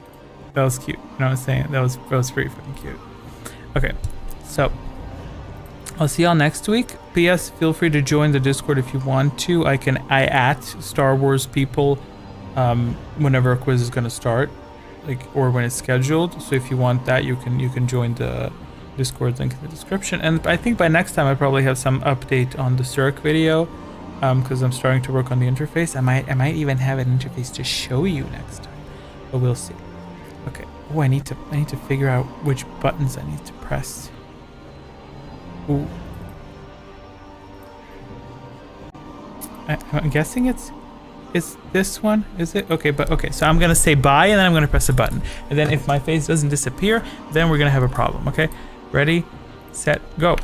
That was cute. You know what I'm saying? That was pretty fucking cute. Okay, so I'll see y'all next week. P.S. Feel free to join the Discord if you want to. I at Star Wars people whenever a quiz is gonna start, like, or when it's scheduled. So if you want that, you can join the Discord link in the description. And I think by next time I probably have some update on the Cirque video, because I'm starting to work on the interface. I might even have an interface to show you next time, but we'll see. Okay. Oh, I need to figure out which buttons I need to press. Ooh. I'm guessing it's this one, is it? Okay, but okay, so I'm gonna say bye and then I'm gonna press a button. And then if my face doesn't disappear, then we're gonna have a problem, okay? Ready, set, go.